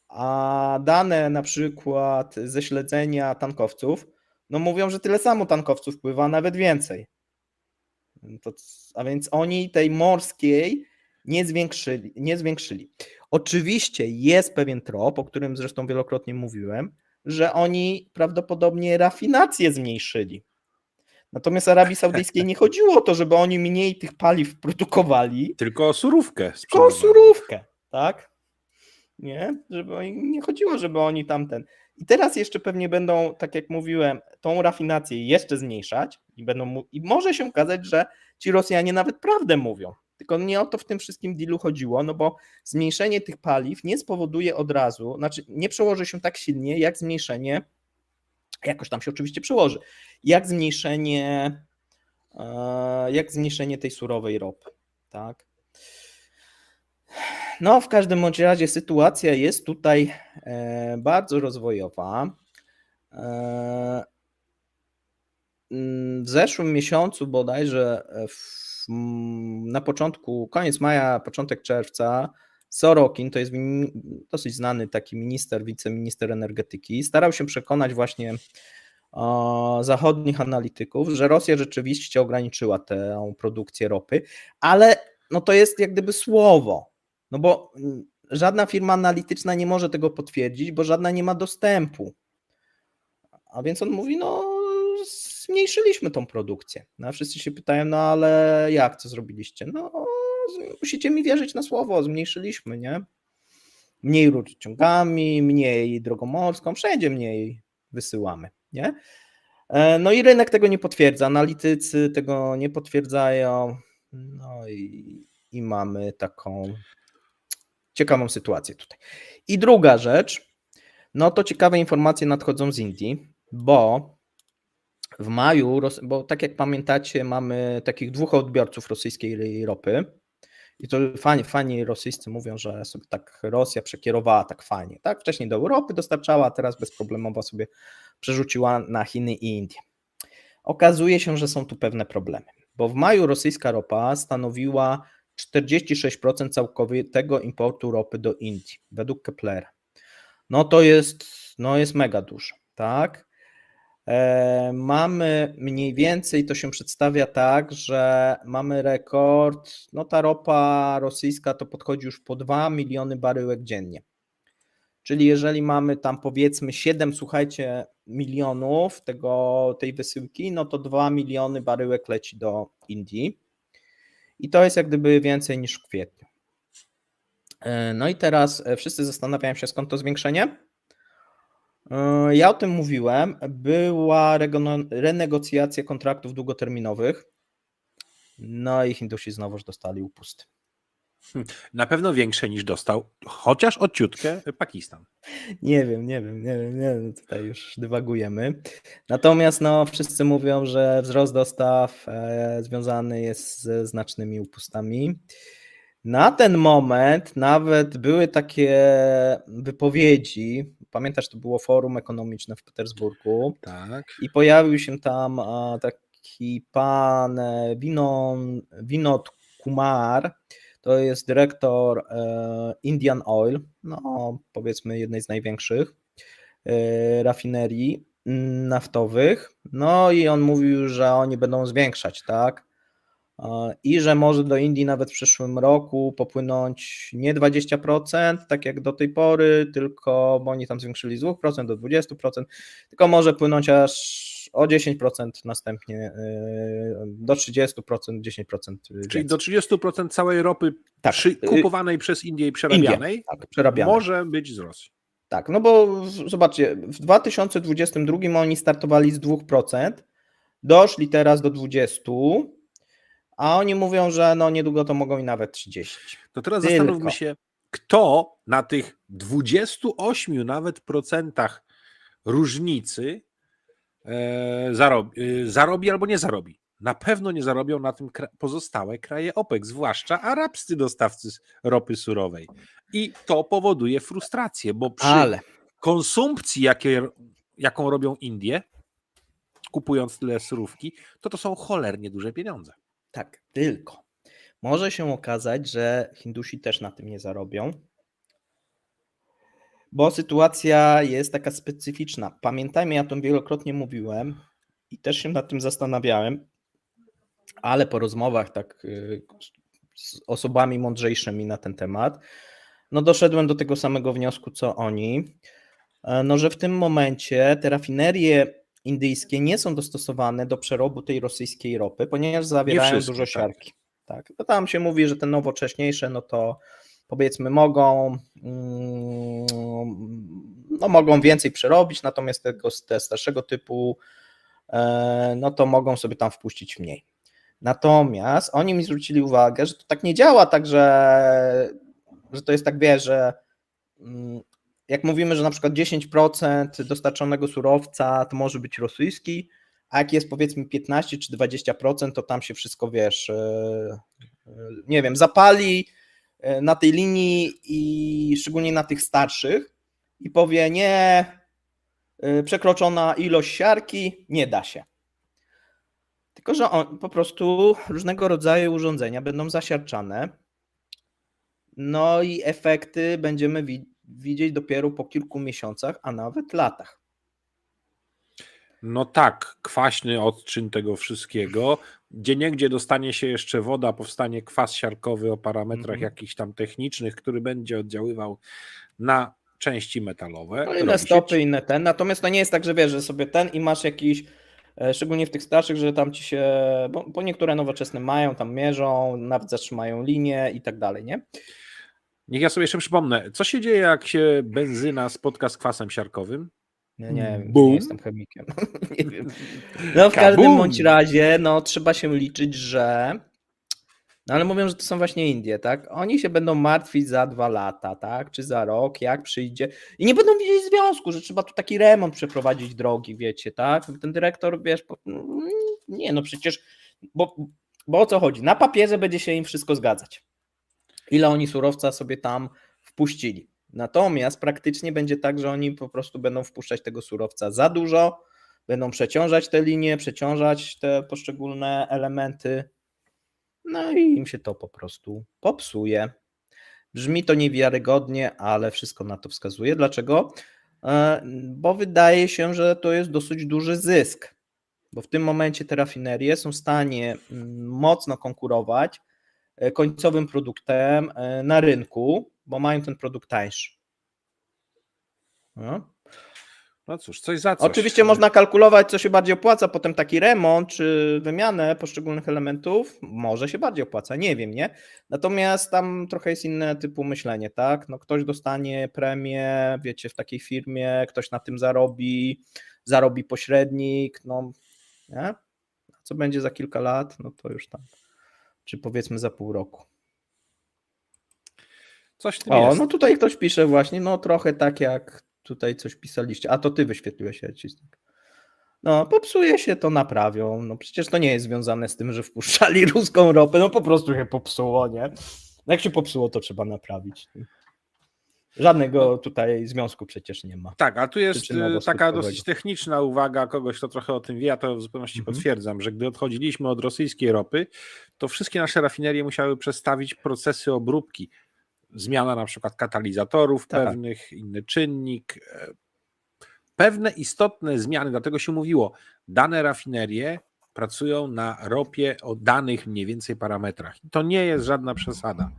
A: A dane na przykład ze śledzenia tankowców, no mówią, że tyle samo tankowców pływa, nawet więcej. A więc oni tej morskiej nie zwiększyli. Oczywiście jest pewien trop, o którym zresztą wielokrotnie mówiłem, że oni prawdopodobnie rafinację zmniejszyli. Natomiast Arabii Saudyjskiej nie chodziło o to, żeby oni mniej tych paliw produkowali,
B: Tylko o surówkę.
A: tylko o surówkę, tak? Nie chodziło, żeby oni tamten. I teraz jeszcze pewnie będą, tak jak mówiłem, tą rafinację jeszcze zmniejszać i może się okazać, że ci Rosjanie nawet prawdę mówią. Tylko nie o to w tym wszystkim dealu chodziło, no bo zmniejszenie tych paliw nie spowoduje od razu, znaczy nie przełoży się tak silnie, jak zmniejszenie, jakoś tam się oczywiście przełoży, jak zmniejszenie tej surowej ropy, tak? No, w każdym bądź razie sytuacja jest tutaj bardzo rozwojowa. W zeszłym miesiącu bodajże na początku, koniec maja, początek czerwca, Sorokin, to jest dosyć znany taki wiceminister energetyki, starał się przekonać właśnie zachodnich analityków, że Rosja rzeczywiście ograniczyła tę produkcję ropy, ale no to jest jak gdyby słowo, no bo żadna firma analityczna nie może tego potwierdzić, bo żadna nie ma dostępu. A więc on mówi, no zmniejszyliśmy tą produkcję. No, a wszyscy się pytają, no ale jak, co zrobiliście? No musicie mi wierzyć na słowo, zmniejszyliśmy, nie? Mniej rurociągami, mniej drogą morską, wszędzie mniej wysyłamy, nie? No i rynek tego nie potwierdza, analitycy tego nie potwierdzają, no i mamy taką ciekawą sytuację tutaj. I druga rzecz, no to ciekawe informacje nadchodzą z Indii, bo w maju, bo tak jak pamiętacie, mamy takich 2 odbiorców rosyjskiej ropy i to fani rosyjscy mówią, że sobie tak Rosja przekierowała tak fajnie, tak? Wcześniej do Europy dostarczała, a teraz bezproblemowo sobie przerzuciła na Chiny i Indie. Okazuje się, że są tu pewne problemy, bo w maju rosyjska ropa stanowiła 46% całkowitego importu ropy do Indii, według Keplera. No to jest mega dużo, tak? Mamy mniej więcej, to się przedstawia tak, że mamy rekord, no ta ropa rosyjska to podchodzi już po 2 miliony baryłek dziennie. Czyli jeżeli mamy tam powiedzmy 7, słuchajcie, milionów tej wysyłki, no to 2 miliony baryłek leci do Indii. I to jest jak gdyby więcej niż w kwietniu. No i teraz wszyscy zastanawiają się, skąd to zwiększenie. Ja o tym mówiłem. Była renegocjacja kontraktów długoterminowych. No i Hindusi znowuż dostali upust.
B: Na pewno większe niż dostał, chociaż odciutkę Pakistan.
A: Nie wiem, tutaj już dywagujemy. Natomiast no, wszyscy mówią, że wzrost dostaw związany jest ze znacznymi upustami. Na ten moment nawet były takie wypowiedzi, pamiętasz, to było forum ekonomiczne w Petersburgu,
B: Tak.
A: i pojawił się tam taki pan Vinod Kumar, to jest dyrektor Indian Oil, no powiedzmy jednej z największych rafinerii naftowych, no i on mówił, że oni będą zwiększać, tak, i że może do Indii nawet w przyszłym roku popłynąć nie 20%, tak jak do tej pory, tylko, bo oni tam zwiększyli z 2% do 20%, tylko może płynąć aż o 10% następnie, do 30%, 10%.
B: Czyli do 30% całej ropy
A: tak,
B: kupowanej przez Indię i przerabianej,
A: tak, przerabianej
B: może być z Rosji.
A: Tak, no bo zobaczcie, w 2022 oni startowali z 2%, doszli teraz do 20%, a oni mówią, że no niedługo to mogą i nawet 30%.
B: To teraz
A: Tylko.
B: zastanówmy się, kto na tych 28 nawet procentach różnicy zarobi albo nie zarobi. Na pewno nie zarobią na tym pozostałe kraje OPEC, zwłaszcza arabscy dostawcy ropy surowej. I to powoduje frustrację, bo przy konsumpcji, jaką robią Indie, kupując tyle surówki, to są cholernie duże pieniądze.
A: Tak, tylko może się okazać, że Hindusi też na tym nie zarobią, bo sytuacja jest taka specyficzna. Pamiętajmy, ja to wielokrotnie mówiłem i też się nad tym zastanawiałem, ale po rozmowach tak z osobami mądrzejszymi na ten temat, no doszedłem do tego samego wniosku, co oni, no że w tym momencie te rafinerie indyjskie nie są dostosowane do przerobu tej rosyjskiej ropy, ponieważ zawierają dużo siarki. Tak. No tam się mówi, że te nowocześniejsze, no to powiedzmy mogą więcej przerobić, natomiast te starszego typu, no to mogą sobie tam wpuścić mniej. Natomiast oni mi zwrócili uwagę, że to tak nie działa, tak, że to jest tak, wiesz, że jak mówimy, że na przykład 10% dostarczonego surowca to może być rosyjski, a jak jest powiedzmy 15 czy 20%, to tam się wszystko, wiesz, nie wiem, zapali na tej linii i szczególnie na tych starszych i powie nie, przekroczona ilość siarki, nie da się. Tylko że po prostu różnego rodzaju urządzenia będą zasiarczane, no i efekty będziemy widzieć dopiero po kilku miesiącach, a nawet latach.
B: No tak, kwaśny odczyn tego wszystkiego. Gdzieniegdzie dostanie się jeszcze woda, powstanie kwas siarkowy o parametrach jakichś tam technicznych, który będzie oddziaływał na części metalowe.
A: No inne stopy, inne ten. Natomiast to nie jest tak, że wiesz, że sobie ten i masz jakiś, szczególnie w tych starszych, że tam ci się, bo niektóre nowoczesne mają, tam mierzą, nawet zatrzymają linię i tak dalej, nie?
B: Niech ja sobie jeszcze przypomnę, co się dzieje, jak się benzyna spotka z kwasem siarkowym?
A: Nie wiem, nie jestem chemikiem. Nie wiem. No w każdym bądź razie, no trzeba się liczyć, że no ale mówią, że to są właśnie Indie, tak? Oni się będą martwić za 2 lata, tak? Czy za rok, jak przyjdzie. I nie będą widzieć związku, że trzeba tu taki remont przeprowadzić drogi, wiecie, tak? Ten dyrektor, wiesz, nie no przecież, bo o co chodzi? Na papierze będzie się im wszystko zgadzać. Ile oni surowca sobie tam wpuścili. Natomiast praktycznie będzie tak, że oni po prostu będą wpuszczać tego surowca za dużo, będą przeciążać te linie, przeciążać te poszczególne elementy, no i im się to po prostu popsuje. Brzmi to niewiarygodnie, ale wszystko na to wskazuje. Dlaczego? Bo wydaje się, że to jest dosyć duży zysk, bo w tym momencie te rafinerie są w stanie mocno konkurować końcowym produktem na rynku, bo mają ten produkt tańszy. No.
B: No cóż, coś za coś.
A: Oczywiście można kalkulować, co się bardziej opłaca, potem taki remont czy wymianę poszczególnych elementów może się bardziej opłaca, nie wiem, nie? Natomiast tam trochę jest inne typu myślenie, tak? No ktoś dostanie premię, wiecie, w takiej firmie, ktoś na tym zarobi pośrednik, no nie? A co będzie za kilka lat, no to już tam, czy powiedzmy za pół roku.
B: Coś w tym
A: O,
B: jest.
A: no tutaj ktoś pisze właśnie, no trochę tak jak tutaj coś pisaliście, a to ty wyświetliłeś się, Cisnek. No, popsuje się, to naprawią. No przecież to nie jest związane z tym, że wpuszczali ruską ropę, no po prostu się popsuło, nie? No jak się popsuło, to trzeba naprawić. Żadnego tutaj związku przecież nie ma.
B: Tak, a tu jest taka
A: Przyczynowo-skutkowego.
B: dosyć techniczna uwaga kogoś, kto trochę o tym wie, ja to w zupełności potwierdzam, że gdy odchodziliśmy od rosyjskiej ropy, to wszystkie nasze rafinerie musiały przestawić procesy obróbki. Zmiana na przykład katalizatorów pewnych, inny czynnik, pewne istotne zmiany, dlatego się mówiło, dane rafinerie pracują na ropie o danych mniej więcej parametrach. I to nie jest żadna przesada.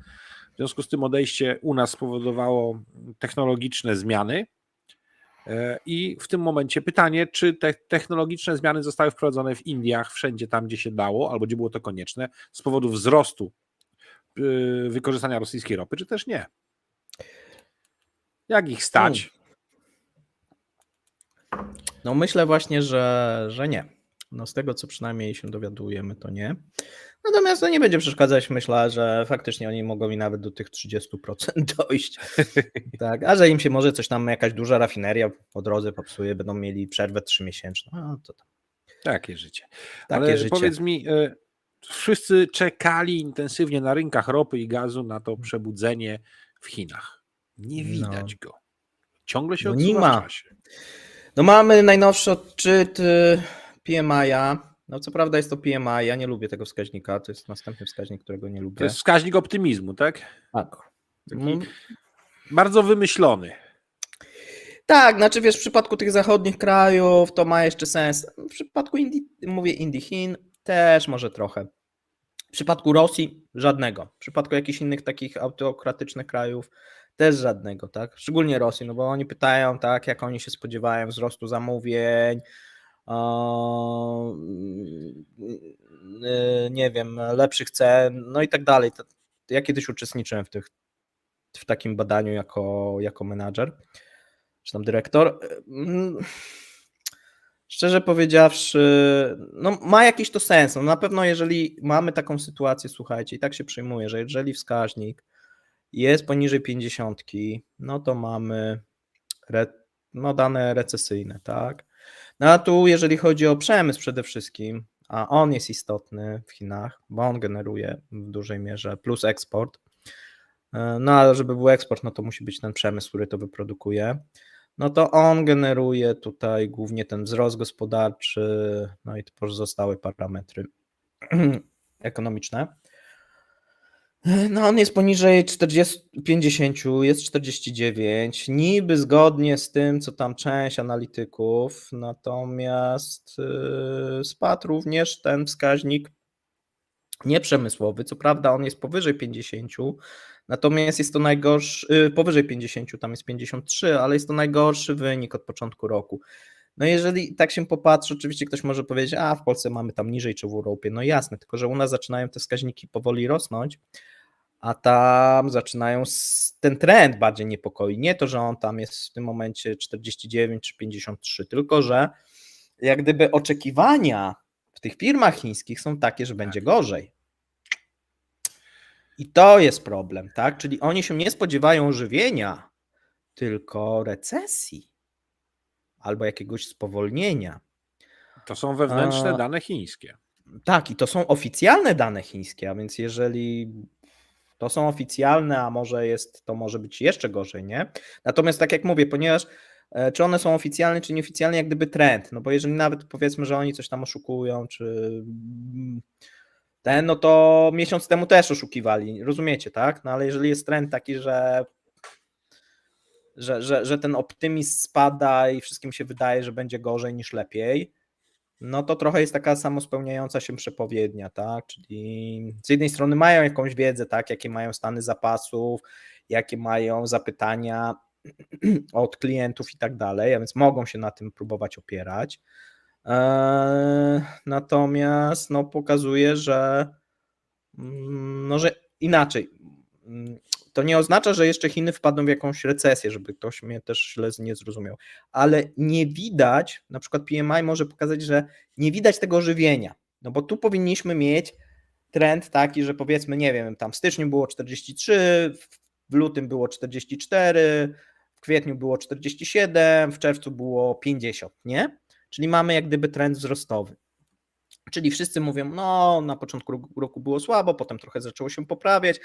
B: W związku z tym odejście u nas spowodowało technologiczne zmiany i w tym momencie pytanie, czy te technologiczne zmiany zostały wprowadzone w Indiach, wszędzie tam, gdzie się dało, albo gdzie było to konieczne, z powodu wzrostu wykorzystania rosyjskiej ropy, czy też nie. Jak ich stać?
A: No myślę właśnie, że nie. No z tego, co przynajmniej się dowiadujemy, to nie. Natomiast to nie będzie przeszkadzać, myślę, że faktycznie oni mogą i nawet do tych 30% dojść. Tak, a że im się może coś tam, jakaś duża rafineria po drodze popsuje, będą mieli przerwę 3-miesięczną. No, to tam.
B: Takie życie.
A: Takie
B: Ale
A: życie.
B: powiedz mi, wszyscy czekali intensywnie na rynkach ropy i gazu na to przebudzenie w Chinach. Nie widać go. Ciągle się odsuwa w czasie.
A: No mamy najnowszy odczyt PMI-a. No co prawda jest to PMI, ja nie lubię tego wskaźnika, to jest następny wskaźnik, którego nie lubię.
B: To jest wskaźnik optymizmu, tak?
A: Tak.
B: Taki bardzo wymyślony.
A: Tak, znaczy wiesz, w przypadku tych zachodnich krajów to ma jeszcze sens. W przypadku Indii, mówię Indii, Chin, też może trochę. W przypadku Rosji żadnego. W przypadku jakichś innych takich autokratycznych krajów też żadnego, tak? Szczególnie Rosji, no bo oni pytają, tak, jak oni się spodziewają wzrostu zamówień, nie wiem, lepszych cen, no i tak dalej. Ja kiedyś uczestniczyłem w takim badaniu jako menadżer, czy tam dyrektor. Szczerze powiedziawszy, no ma jakiś to sens. No na pewno jeżeli mamy taką sytuację, słuchajcie, i tak się przyjmuje, że jeżeli wskaźnik jest poniżej 50, no to mamy dane recesyjne, tak? No a tu jeżeli chodzi o przemysł przede wszystkim, a on jest istotny w Chinach, bo on generuje w dużej mierze plus eksport, no ale żeby był eksport, no to musi być ten przemysł, który to wyprodukuje, no to on generuje tutaj głównie ten wzrost gospodarczy, no i te pozostałe parametry ekonomiczne. No on jest poniżej 50, jest 49, niby zgodnie z tym, co tam część analityków, natomiast spadł również ten wskaźnik nieprzemysłowy, co prawda on jest powyżej 50, natomiast jest to najgorszy, powyżej 50, tam jest 53, ale jest to najgorszy wynik od początku roku. No jeżeli tak się popatrzy, oczywiście ktoś może powiedzieć, a w Polsce mamy tam niżej czy w Europie, no jasne, tylko że u nas zaczynają te wskaźniki powoli rosnąć, a tam zaczynają ten trend bardziej niepokoi. Nie to, że on tam jest w tym momencie 49 czy 53, tylko że jak gdyby oczekiwania w tych firmach chińskich są takie, że będzie gorzej. I to jest problem, tak? Czyli oni się nie spodziewają ożywienia, tylko recesji albo jakiegoś spowolnienia.
B: To są wewnętrzne dane chińskie.
A: Tak, i to są oficjalne dane chińskie, a więc jeżeli to są oficjalne, a to może być jeszcze gorzej, nie? Natomiast tak jak mówię, ponieważ czy one są oficjalne, czy nieoficjalne, jak gdyby trend, no bo jeżeli nawet powiedzmy, że oni coś tam oszukują, czy no to miesiąc temu też oszukiwali, rozumiecie, tak? No ale jeżeli jest trend taki, że że ten optymizm spada i wszystkim się wydaje, że będzie gorzej niż lepiej, no to trochę jest taka samospełniająca się przepowiednia, tak? Czyli z jednej strony mają jakąś wiedzę, tak? Jakie mają stany zapasów, jakie mają zapytania od klientów i tak dalej, a więc mogą się na tym próbować opierać. Natomiast no, pokazuje, że inaczej. To nie oznacza, że jeszcze Chiny wpadną w jakąś recesję, żeby ktoś mnie też źle nie zrozumiał, ale nie widać, na przykład PMI może pokazać, że nie widać tego ożywienia, no bo tu powinniśmy mieć trend taki, że powiedzmy, nie wiem, tam w styczniu było 43, w lutym było 44, w kwietniu było 47, w czerwcu było 50, nie? Czyli mamy jak gdyby trend wzrostowy. Czyli wszyscy mówią, no na początku roku było słabo, potem trochę zaczęło się poprawiać,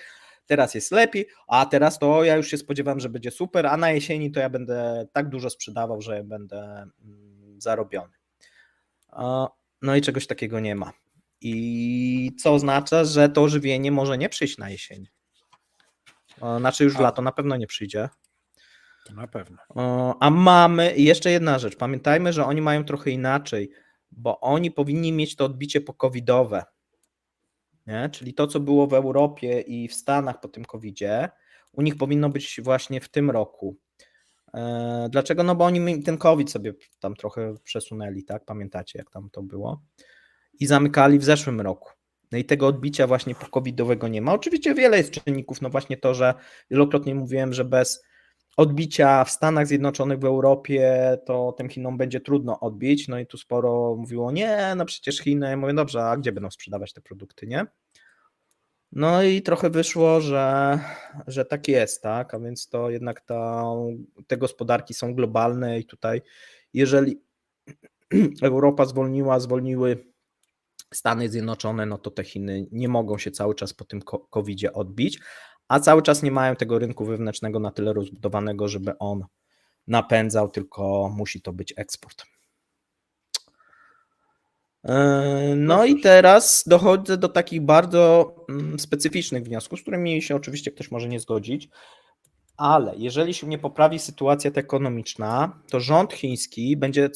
A: teraz jest lepiej, a teraz to ja już się spodziewam, że będzie super, a na jesieni to ja będę tak dużo sprzedawał, że będę zarobiony. No i czegoś takiego nie ma. I co oznacza, że to ożywienie może nie przyjść na jesień. Znaczy już w lato na pewno nie przyjdzie.
B: To na pewno.
A: A mamy jeszcze jedna rzecz. Pamiętajmy, że oni mają trochę inaczej, bo oni powinni mieć to odbicie po-covidowe. Nie? Czyli to, co było w Europie i w Stanach po tym covidzie, u nich powinno być właśnie w tym roku. Dlaczego? No bo oni ten COVID sobie tam trochę przesunęli, tak? Pamiętacie, jak tam to było? I zamykali w zeszłym roku. No i tego odbicia właśnie po-covidowego nie ma. Oczywiście wiele jest czynników, no właśnie to, że wielokrotnie mówiłem, że bez odbicia w Stanach Zjednoczonych, w Europie, to tym Chinom będzie trudno odbić, no i tu sporo mówiło, nie, no przecież Chiny, ja mówię, dobrze, a gdzie będą sprzedawać te produkty, nie? No i trochę wyszło, że tak jest, tak, a więc to jednak te gospodarki są globalne i tutaj jeżeli Europa zwolniły Stany Zjednoczone, no to te Chiny nie mogą się cały czas po tym covidzie odbić, a cały czas nie mają tego rynku wewnętrznego na tyle rozbudowanego, żeby on napędzał, tylko musi to być eksport. No i teraz dochodzę do takich bardzo specyficznych wniosków, z którymi się oczywiście ktoś może nie zgodzić, ale jeżeli się nie poprawi sytuacja ekonomiczna, to rząd chiński będzie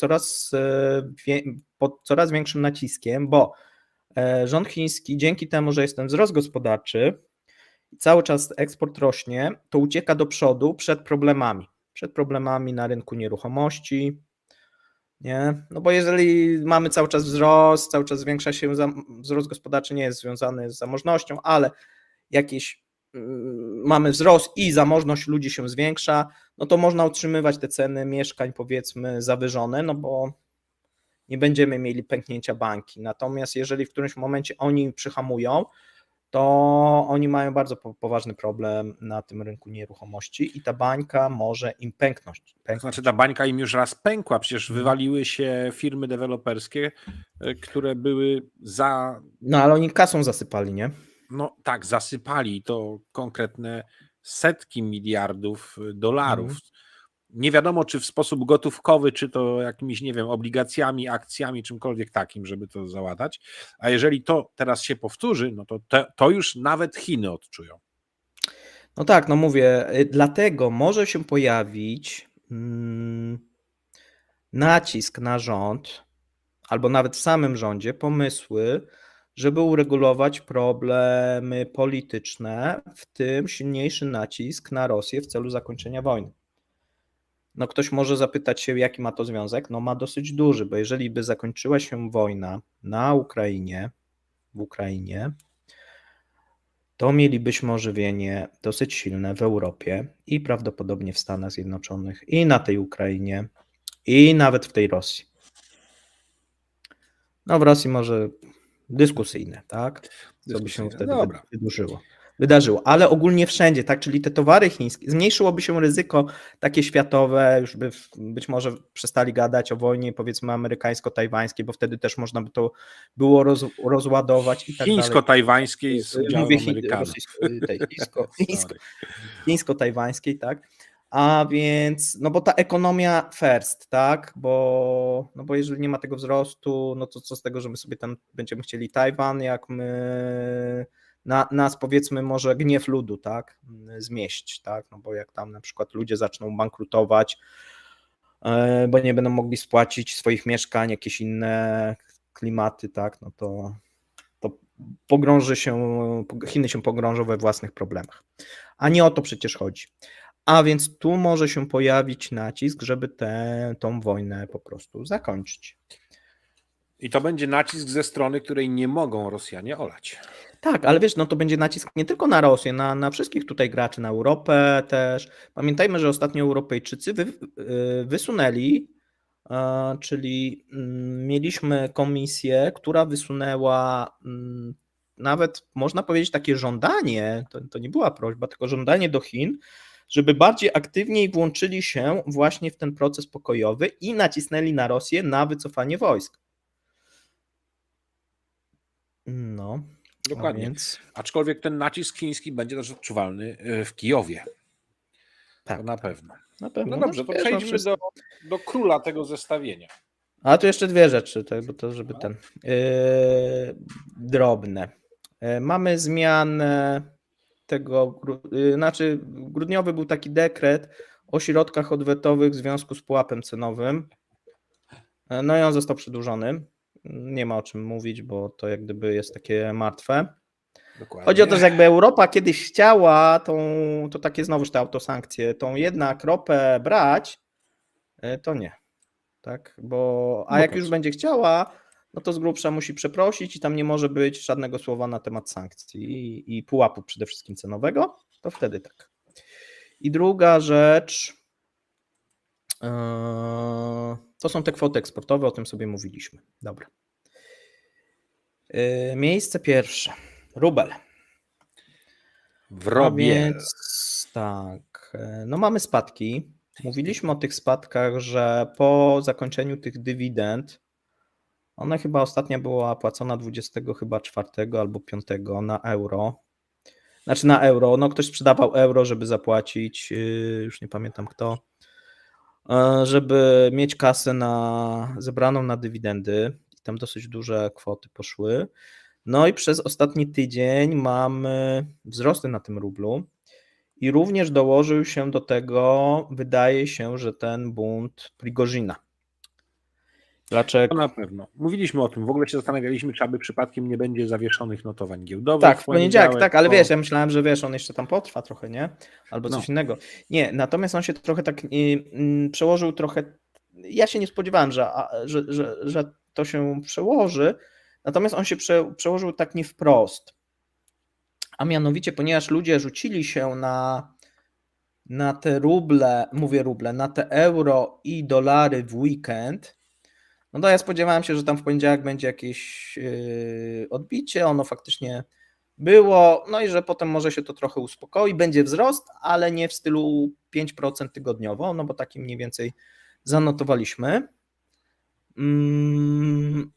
A: pod coraz większym naciskiem, bo rząd chiński dzięki temu, że jest ten wzrost gospodarczy, cały czas eksport rośnie, to ucieka do przodu przed problemami na rynku nieruchomości, nie? No bo jeżeli mamy cały czas wzrost, cały czas zwiększa się, wzrost gospodarczy nie jest związany z zamożnością, ale mamy wzrost i zamożność ludzi się zwiększa, no to można utrzymywać te ceny mieszkań powiedzmy zawyżone, no bo nie będziemy mieli pęknięcia bańki. Natomiast jeżeli w którymś momencie oni przyhamują, to oni mają bardzo poważny problem na tym rynku nieruchomości i ta bańka może im pęknąć.
B: Znaczy ta bańka im już raz pękła, przecież wywaliły się firmy deweloperskie, które były
A: No ale oni kasą zasypali, nie?
B: No tak, zasypali to konkretne setki miliardów dolarów. Nie wiadomo, czy w sposób gotówkowy, czy to jakimiś, nie wiem, obligacjami, akcjami, czymkolwiek takim, żeby to załatać. A jeżeli to teraz się powtórzy, no to już nawet Chiny odczują.
A: No tak, no mówię, dlatego może się pojawić nacisk na rząd, albo nawet w samym rządzie pomysły, żeby uregulować problemy polityczne, w tym silniejszy nacisk na Rosję w celu zakończenia wojny. No ktoś może zapytać się, jaki ma to związek? No ma dosyć duży, bo jeżeli by zakończyła się wojna w Ukrainie, to mielibyśmy ożywienie dosyć silne w Europie i prawdopodobnie w Stanach Zjednoczonych i na tej Ukrainie i nawet w tej Rosji. No w Rosji może dyskusyjne, tak? Co by się wtedy wydarzyło, ale ogólnie wszędzie, tak? Czyli te towary chińskie, zmniejszyłoby się ryzyko takie światowe, już by być może przestali gadać o wojnie powiedzmy amerykańsko-tajwańskiej, bo wtedy też można by to było rozładować i tak dalej.
B: Chińsko-tajwańskiej z udziałem Amerykanów.
A: Chińsko-tajwańskiej, tak? A więc, no bo ta ekonomia first, tak? Bo jeżeli nie ma tego wzrostu, no to co z tego, że my sobie tam będziemy chcieli Tajwan, jak my nas powiedzmy może gniew ludu, tak, zmieść, tak, no bo jak tam na przykład ludzie zaczną bankrutować, bo nie będą mogli spłacić swoich mieszkań, jakieś inne klimaty, tak, no to Chiny się pogrążą we własnych problemach. A nie o to przecież chodzi. A więc tu może się pojawić nacisk, żeby tą wojnę po prostu zakończyć.
B: I to będzie nacisk ze strony, której nie mogą Rosjanie olać.
A: Tak, ale wiesz, no to będzie nacisk nie tylko na Rosję, na wszystkich tutaj graczy, na Europę też. Pamiętajmy, że ostatnio Europejczycy wysunęli, czyli mieliśmy komisję, która wysunęła nawet, można powiedzieć, takie żądanie, to nie była prośba, tylko żądanie do Chin, żeby bardziej aktywniej włączyli się właśnie w ten proces pokojowy i nacisnęli na Rosję na wycofanie wojsk. No,
B: Dokładnie.
A: więc
B: Aczkolwiek ten nacisk chiński będzie też odczuwalny w Kijowie.
A: tak,
B: To na pewno.
A: na pewno.
B: No dobrze, to
A: wiesz,
B: przejdźmy do króla tego zestawienia.
A: A tu jeszcze dwie rzeczy, bo to żeby drobne. Mamy zmianę tego, znaczy grudniowy był taki dekret o środkach odwetowych w związku z pułapem cenowym. No i on został przedłużony. Nie ma o czym mówić, bo to jak gdyby jest takie martwe.
B: Dokładnie.
A: Chodzi o to, że jakby Europa kiedyś chciała to takie znowuż te autosankcje, tą jednak ropę brać, to nie. Tak, a jak już będzie chciała, no to z grubsza musi przeprosić i tam nie może być żadnego słowa na temat sankcji i pułapu przede wszystkim cenowego, to wtedy tak. I druga rzecz, to są te kwoty eksportowe, o tym sobie mówiliśmy. Dobra. Miejsce pierwsze, rubel.
B: Wrobiel.
A: Więc tak, no mamy spadki. Mówiliśmy o tych spadkach, że po zakończeniu tych dywidend, ona chyba ostatnia była płacona 24 albo 5 na euro. Znaczy na euro, no ktoś sprzedawał euro, żeby zapłacić, już nie pamiętam kto, żeby mieć kasę zebraną na dywidendy. Tam dosyć duże kwoty poszły. No i przez ostatni tydzień mamy wzrosty na tym rublu. I również dołożył się do tego, wydaje się, że ten bunt Prigozina. Dlaczego?
B: To na pewno. Mówiliśmy o tym, w ogóle się zastanawialiśmy, czy aby przypadkiem nie będzie zawieszonych notowań giełdowych.
A: Tak, w poniedziałek, tak, ale wiesz, ja myślałem, że wiesz, on jeszcze tam potrwa trochę, nie? Albo coś innego. Nie, natomiast on się trochę tak przełożył trochę, ja się nie spodziewałem, że to się przełoży, natomiast on się przełożył tak nie wprost. A mianowicie, ponieważ ludzie rzucili się na te ruble, na te euro i dolary w weekend, no to ja spodziewałem się, że tam w poniedziałek będzie jakieś odbicie, ono faktycznie było, no i że potem może się to trochę uspokoi, będzie wzrost, ale nie w stylu 5% tygodniowo, no bo taki mniej więcej zanotowaliśmy.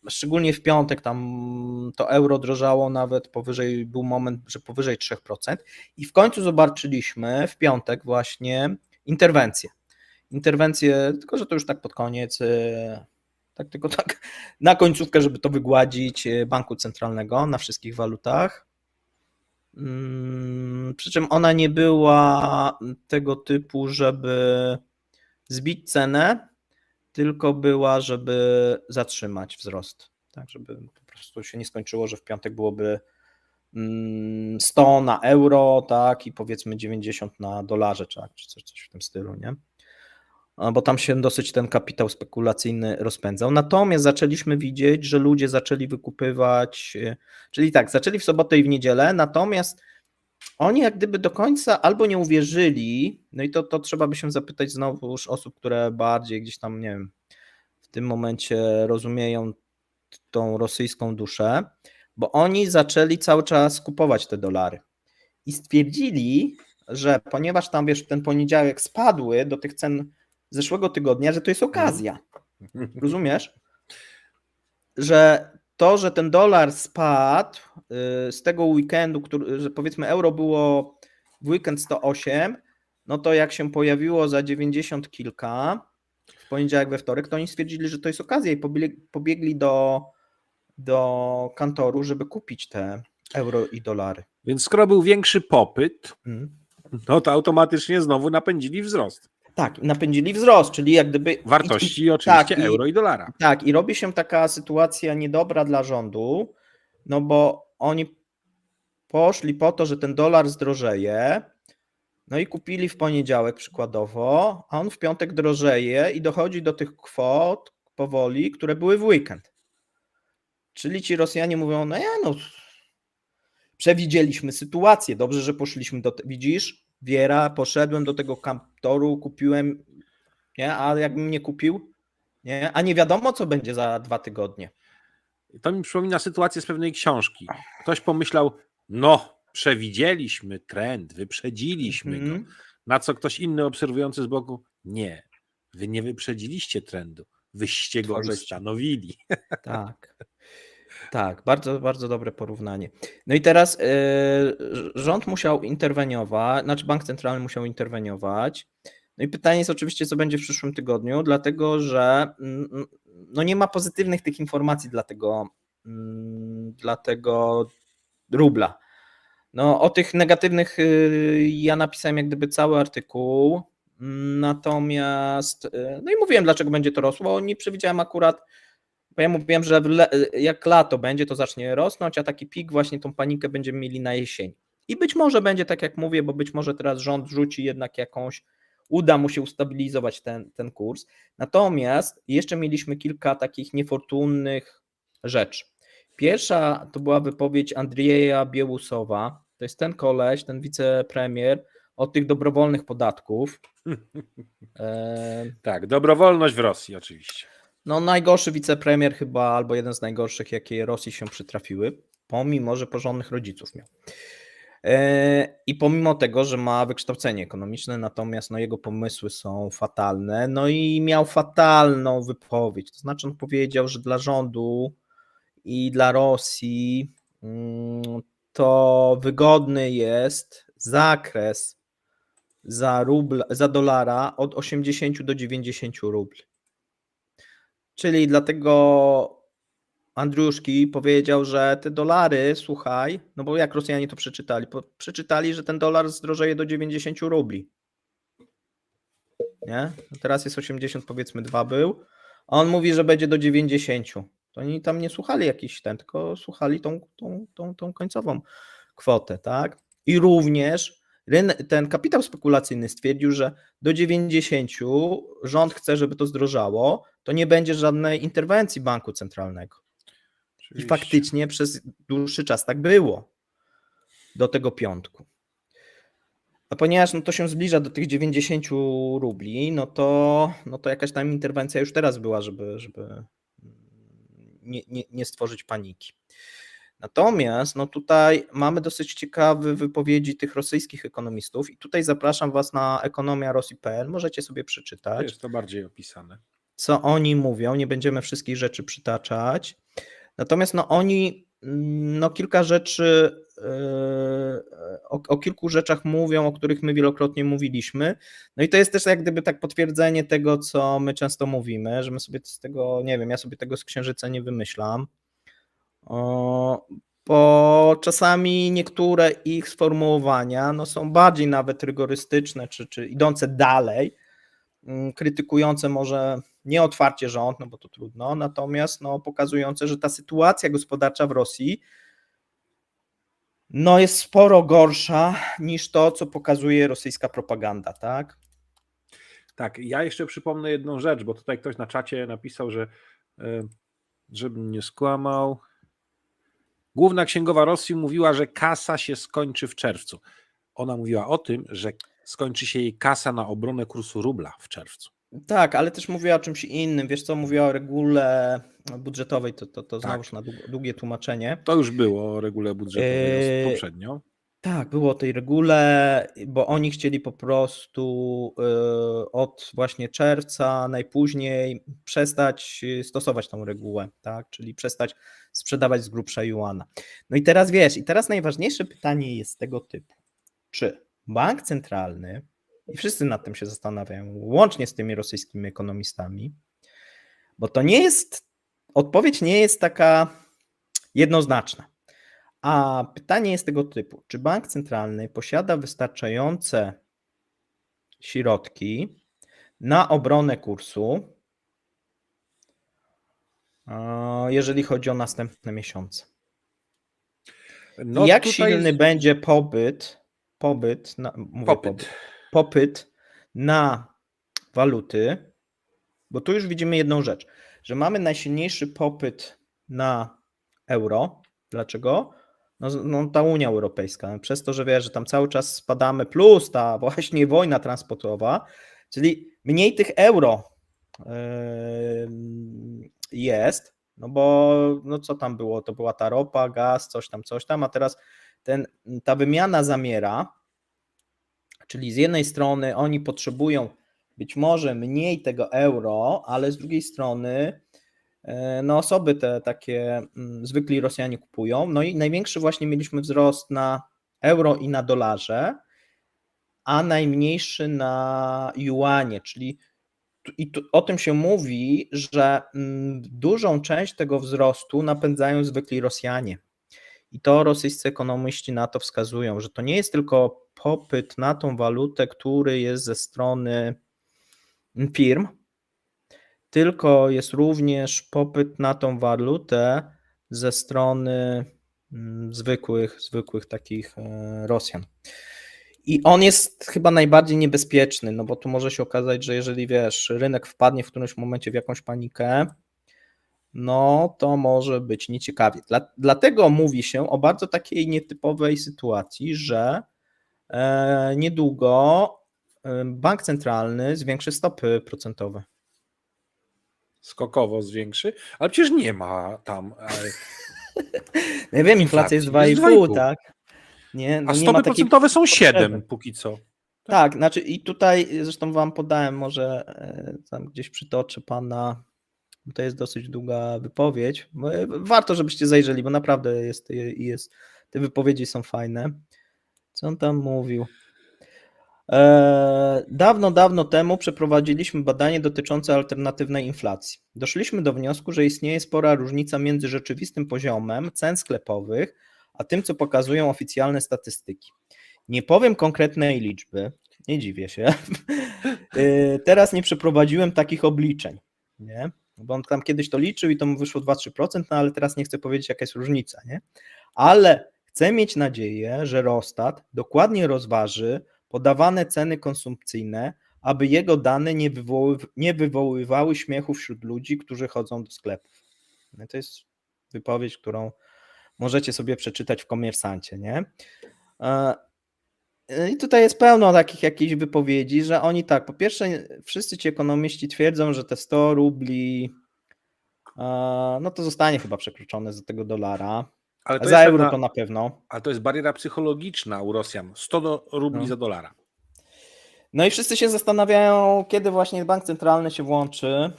A: Szczególnie w piątek tam to euro drożało nawet powyżej, był moment, że powyżej 3% i w końcu zobaczyliśmy w piątek właśnie interwencję, tylko że to już tak pod koniec, tak tylko tak na końcówkę, żeby to wygładzić, banku centralnego na wszystkich walutach. Przy czym ona nie była tego typu, żeby zbić cenę, tylko była, żeby zatrzymać wzrost, tak, żeby po prostu się nie skończyło, że w piątek byłoby 100 na euro, tak, i powiedzmy 90 na dolarze, tak, czy coś w tym stylu, nie? Bo tam się dosyć ten kapitał spekulacyjny rozpędzał. Natomiast zaczęliśmy widzieć, że ludzie zaczęli wykupywać, czyli tak, zaczęli w sobotę i w niedzielę, natomiast oni jak gdyby do końca albo nie uwierzyli, no i to trzeba by się zapytać znowu już osób, które bardziej gdzieś tam, nie wiem, w tym momencie rozumieją tą rosyjską duszę, bo oni zaczęli cały czas kupować te dolary i stwierdzili, że ponieważ tam, wiesz, ten poniedziałek spadły do tych cen zeszłego tygodnia, że to jest okazja. Rozumiesz? Że to, że ten dolar spadł z tego weekendu, że powiedzmy euro było w weekend 108, no to jak się pojawiło za 90 kilka w poniedziałek, we wtorek, to oni stwierdzili, że to jest okazja i pobiegli do kantoru, żeby kupić te Euro i dolary.
B: Więc skoro był większy popyt,
A: Mhm.
B: no to automatycznie znowu napędzili wzrost
A: Tak, napędzili wzrost, czyli jak gdyby...
B: wartości oczywiście
A: tak,
B: euro i dolara.
A: Tak, i robi się taka sytuacja niedobra dla rządu, no bo oni poszli po to, że ten dolar zdrożeje, no i kupili w poniedziałek przykładowo, a on w piątek drożeje i dochodzi do tych kwot powoli, które były w weekend. Czyli ci Rosjanie mówią, no przewidzieliśmy sytuację, dobrze, że poszliśmy widzisz, Wiera, poszedłem do tego kantoru, kupiłem, nie, a jakbym nie kupił, nie, a nie wiadomo, co będzie za 2 tygodnie.
B: To mi przypomina sytuację z pewnej książki. Ktoś pomyślał, no, przewidzieliśmy trend, wyprzedziliśmy go. Na co ktoś inny obserwujący z boku, nie, wy nie wyprzedziliście trendu, wyście go ustanowili.
A: Tak, bardzo, bardzo dobre porównanie. No i teraz rząd musiał interweniować, znaczy bank centralny musiał interweniować. No i pytanie jest oczywiście, co będzie w przyszłym tygodniu, dlatego że no nie ma pozytywnych tych informacji dla tego rubla. No o tych negatywnych ja napisałem jak gdyby cały artykuł, natomiast no i mówiłem, dlaczego będzie to rosło, nie przewidziałem akurat, bo ja mówiłem, że jak lato będzie, to zacznie rosnąć, a taki pik właśnie tą panikę będziemy mieli na jesień. I być może będzie tak jak mówię, bo być może teraz rząd rzuci jednak uda mu się ustabilizować ten kurs. Natomiast jeszcze mieliśmy kilka takich niefortunnych rzeczy. Pierwsza to była wypowiedź Andrieja Biełusowa, to jest ten koleś, ten wicepremier od tych dobrowolnych podatków.
B: Tak, dobrowolność w Rosji oczywiście.
A: No najgorszy wicepremier chyba, albo jeden z najgorszych, jakie Rosji się przytrafiły, pomimo, że porządnych rodziców miał. I pomimo tego, że ma wykształcenie ekonomiczne, natomiast no, jego pomysły są fatalne, no i miał fatalną wypowiedź, to znaczy on powiedział, że dla rządu i dla Rosji to wygodny jest zakres za dolara od 80 do 90 rubli. Czyli dlatego Andriuszki powiedział, że te dolary, słuchaj, no bo jak Rosjanie to przeczytali, że ten dolar zdrożeje do 90 rubli. Nie? Teraz jest 80, powiedzmy 2 był, a on mówi, że będzie do 90. To oni tam nie słuchali tylko słuchali tą końcową kwotę, tak? I również ten kapitał spekulacyjny stwierdził, że do 90 rząd chce, żeby to zdrożało, to nie będzie żadnej interwencji banku centralnego. I faktycznie przez dłuższy czas tak było do tego piątku. A ponieważ no to się zbliża do tych 90 rubli, no to jakaś tam interwencja już teraz była, żeby nie stworzyć paniki. Natomiast no tutaj mamy dosyć ciekawe wypowiedzi tych rosyjskich ekonomistów i tutaj zapraszam Was na ekonomia.rosji.pl, możecie sobie przeczytać.
B: Jest to bardziej opisane. Co
A: oni mówią, nie będziemy wszystkich rzeczy przytaczać. Natomiast no oni kilka rzeczy, o kilku rzeczach mówią, o których my wielokrotnie mówiliśmy. No i to jest też jak gdyby tak potwierdzenie tego, co my często mówimy, że my sobie z tego, nie wiem, ja sobie tego z księżyca nie wymyślam. Bo czasami niektóre ich sformułowania no są bardziej nawet rygorystyczne, czy idące dalej, krytykujące może nie otwarcie rząd, no bo to trudno, natomiast no pokazujące, że ta sytuacja gospodarcza w Rosji no jest sporo gorsza niż to, co pokazuje rosyjska propaganda, tak?
B: Tak, ja jeszcze przypomnę jedną rzecz, bo tutaj ktoś na czacie napisał, że żebym nie skłamał, główna księgowa Rosji mówiła, że kasa się skończy w czerwcu. Ona mówiła o tym, że skończy się jej kasa na obronę kursu rubla w czerwcu.
A: Tak, ale też mówiła o czymś innym. Wiesz co, mówiła o regule budżetowej, to znowuż na długie tłumaczenie.
B: To już było o regule budżetowej poprzednio.
A: Tak, było o tej regule, bo oni chcieli po prostu od właśnie czerwca najpóźniej przestać stosować tą regułę, tak? Czyli przestać sprzedawać z grubsza juana. No i teraz wiesz, najważniejsze pytanie jest tego typu, czy bank centralny, i wszyscy nad tym się zastanawiają, łącznie z tymi rosyjskimi ekonomistami, bo to nie jest, odpowiedź nie jest taka jednoznaczna. A pytanie jest tego typu, czy bank centralny posiada wystarczające środki na obronę kursu, jeżeli chodzi o następne miesiące?
B: No
A: Jak
B: tutaj
A: silny będzie popyt na waluty, bo tu już widzimy jedną rzecz, że mamy najsilniejszy popyt na euro. Dlaczego? No ta Unia Europejska, przez to, że wiesz, że tam cały czas spadamy, plus ta właśnie wojna transportowa, czyli mniej tych euro jest, no bo no co tam było, to była ta ropa, gaz, coś tam, a teraz ta wymiana zamiera, czyli z jednej strony oni potrzebują być może mniej tego euro, ale z drugiej strony no osoby te takie zwykli Rosjanie kupują, no i największy właśnie mieliśmy wzrost na euro i na dolarze, a najmniejszy na juanie, czyli o tym się mówi, że dużą część tego wzrostu napędzają zwykli Rosjanie. I to rosyjscy ekonomiści na to wskazują, że to nie jest tylko popyt na tą walutę, który jest ze strony firm, tylko jest również popyt na tą walutę ze strony zwykłych takich Rosjan. I on jest chyba najbardziej niebezpieczny, no bo tu może się okazać, że jeżeli wiesz, rynek wpadnie w którymś momencie w jakąś panikę, no to może być nieciekawie. Dlatego mówi się o bardzo takiej nietypowej sytuacji, że niedługo bank centralny zwiększy stopy procentowe.
B: skokowo zwiększy, ale przecież nie ma tam.
A: Ja wiem, inflacja jest
B: Inflacji.
A: 2,5, tak? Nie, no
B: A
A: nie ma
B: stopy
A: takiej
B: procentowe są
A: potrzeby.
B: 7 póki co.
A: Tak, znaczy i tutaj zresztą wam podałem, może tam gdzieś przytoczę pana, to jest dosyć długa wypowiedź. Warto, żebyście zajrzeli, bo naprawdę te wypowiedzi są fajne. Co on tam mówił? Dawno temu przeprowadziliśmy badanie dotyczące alternatywnej inflacji. Doszliśmy do wniosku, że istnieje spora różnica między rzeczywistym poziomem cen sklepowych, a tym, co pokazują oficjalne statystyki. Nie powiem konkretnej liczby, nie dziwię się. Teraz nie przeprowadziłem takich obliczeń, nie? Bo on tam kiedyś to liczył i to mu wyszło 2-3%, no ale teraz nie chcę powiedzieć, jaka jest różnica, nie? Ale chcę mieć nadzieję, że Eurostat dokładnie rozważy podawane ceny konsumpcyjne, aby jego dane nie wywoływały śmiechu wśród ludzi, którzy chodzą do sklepów. No to jest wypowiedź, którą możecie sobie przeczytać w Komersancie, nie? I tutaj jest pełno takich jakichś wypowiedzi, że oni tak, po pierwsze wszyscy ci ekonomiści twierdzą, że te 100 rubli no to zostanie chyba przekroczone za tego dolara,
B: Ale to
A: za
B: jest
A: euro to na pewno.
B: Ale to jest bariera psychologiczna u Rosjan. 100 rubli za dolara.
A: No i wszyscy się zastanawiają, kiedy właśnie bank centralny się włączy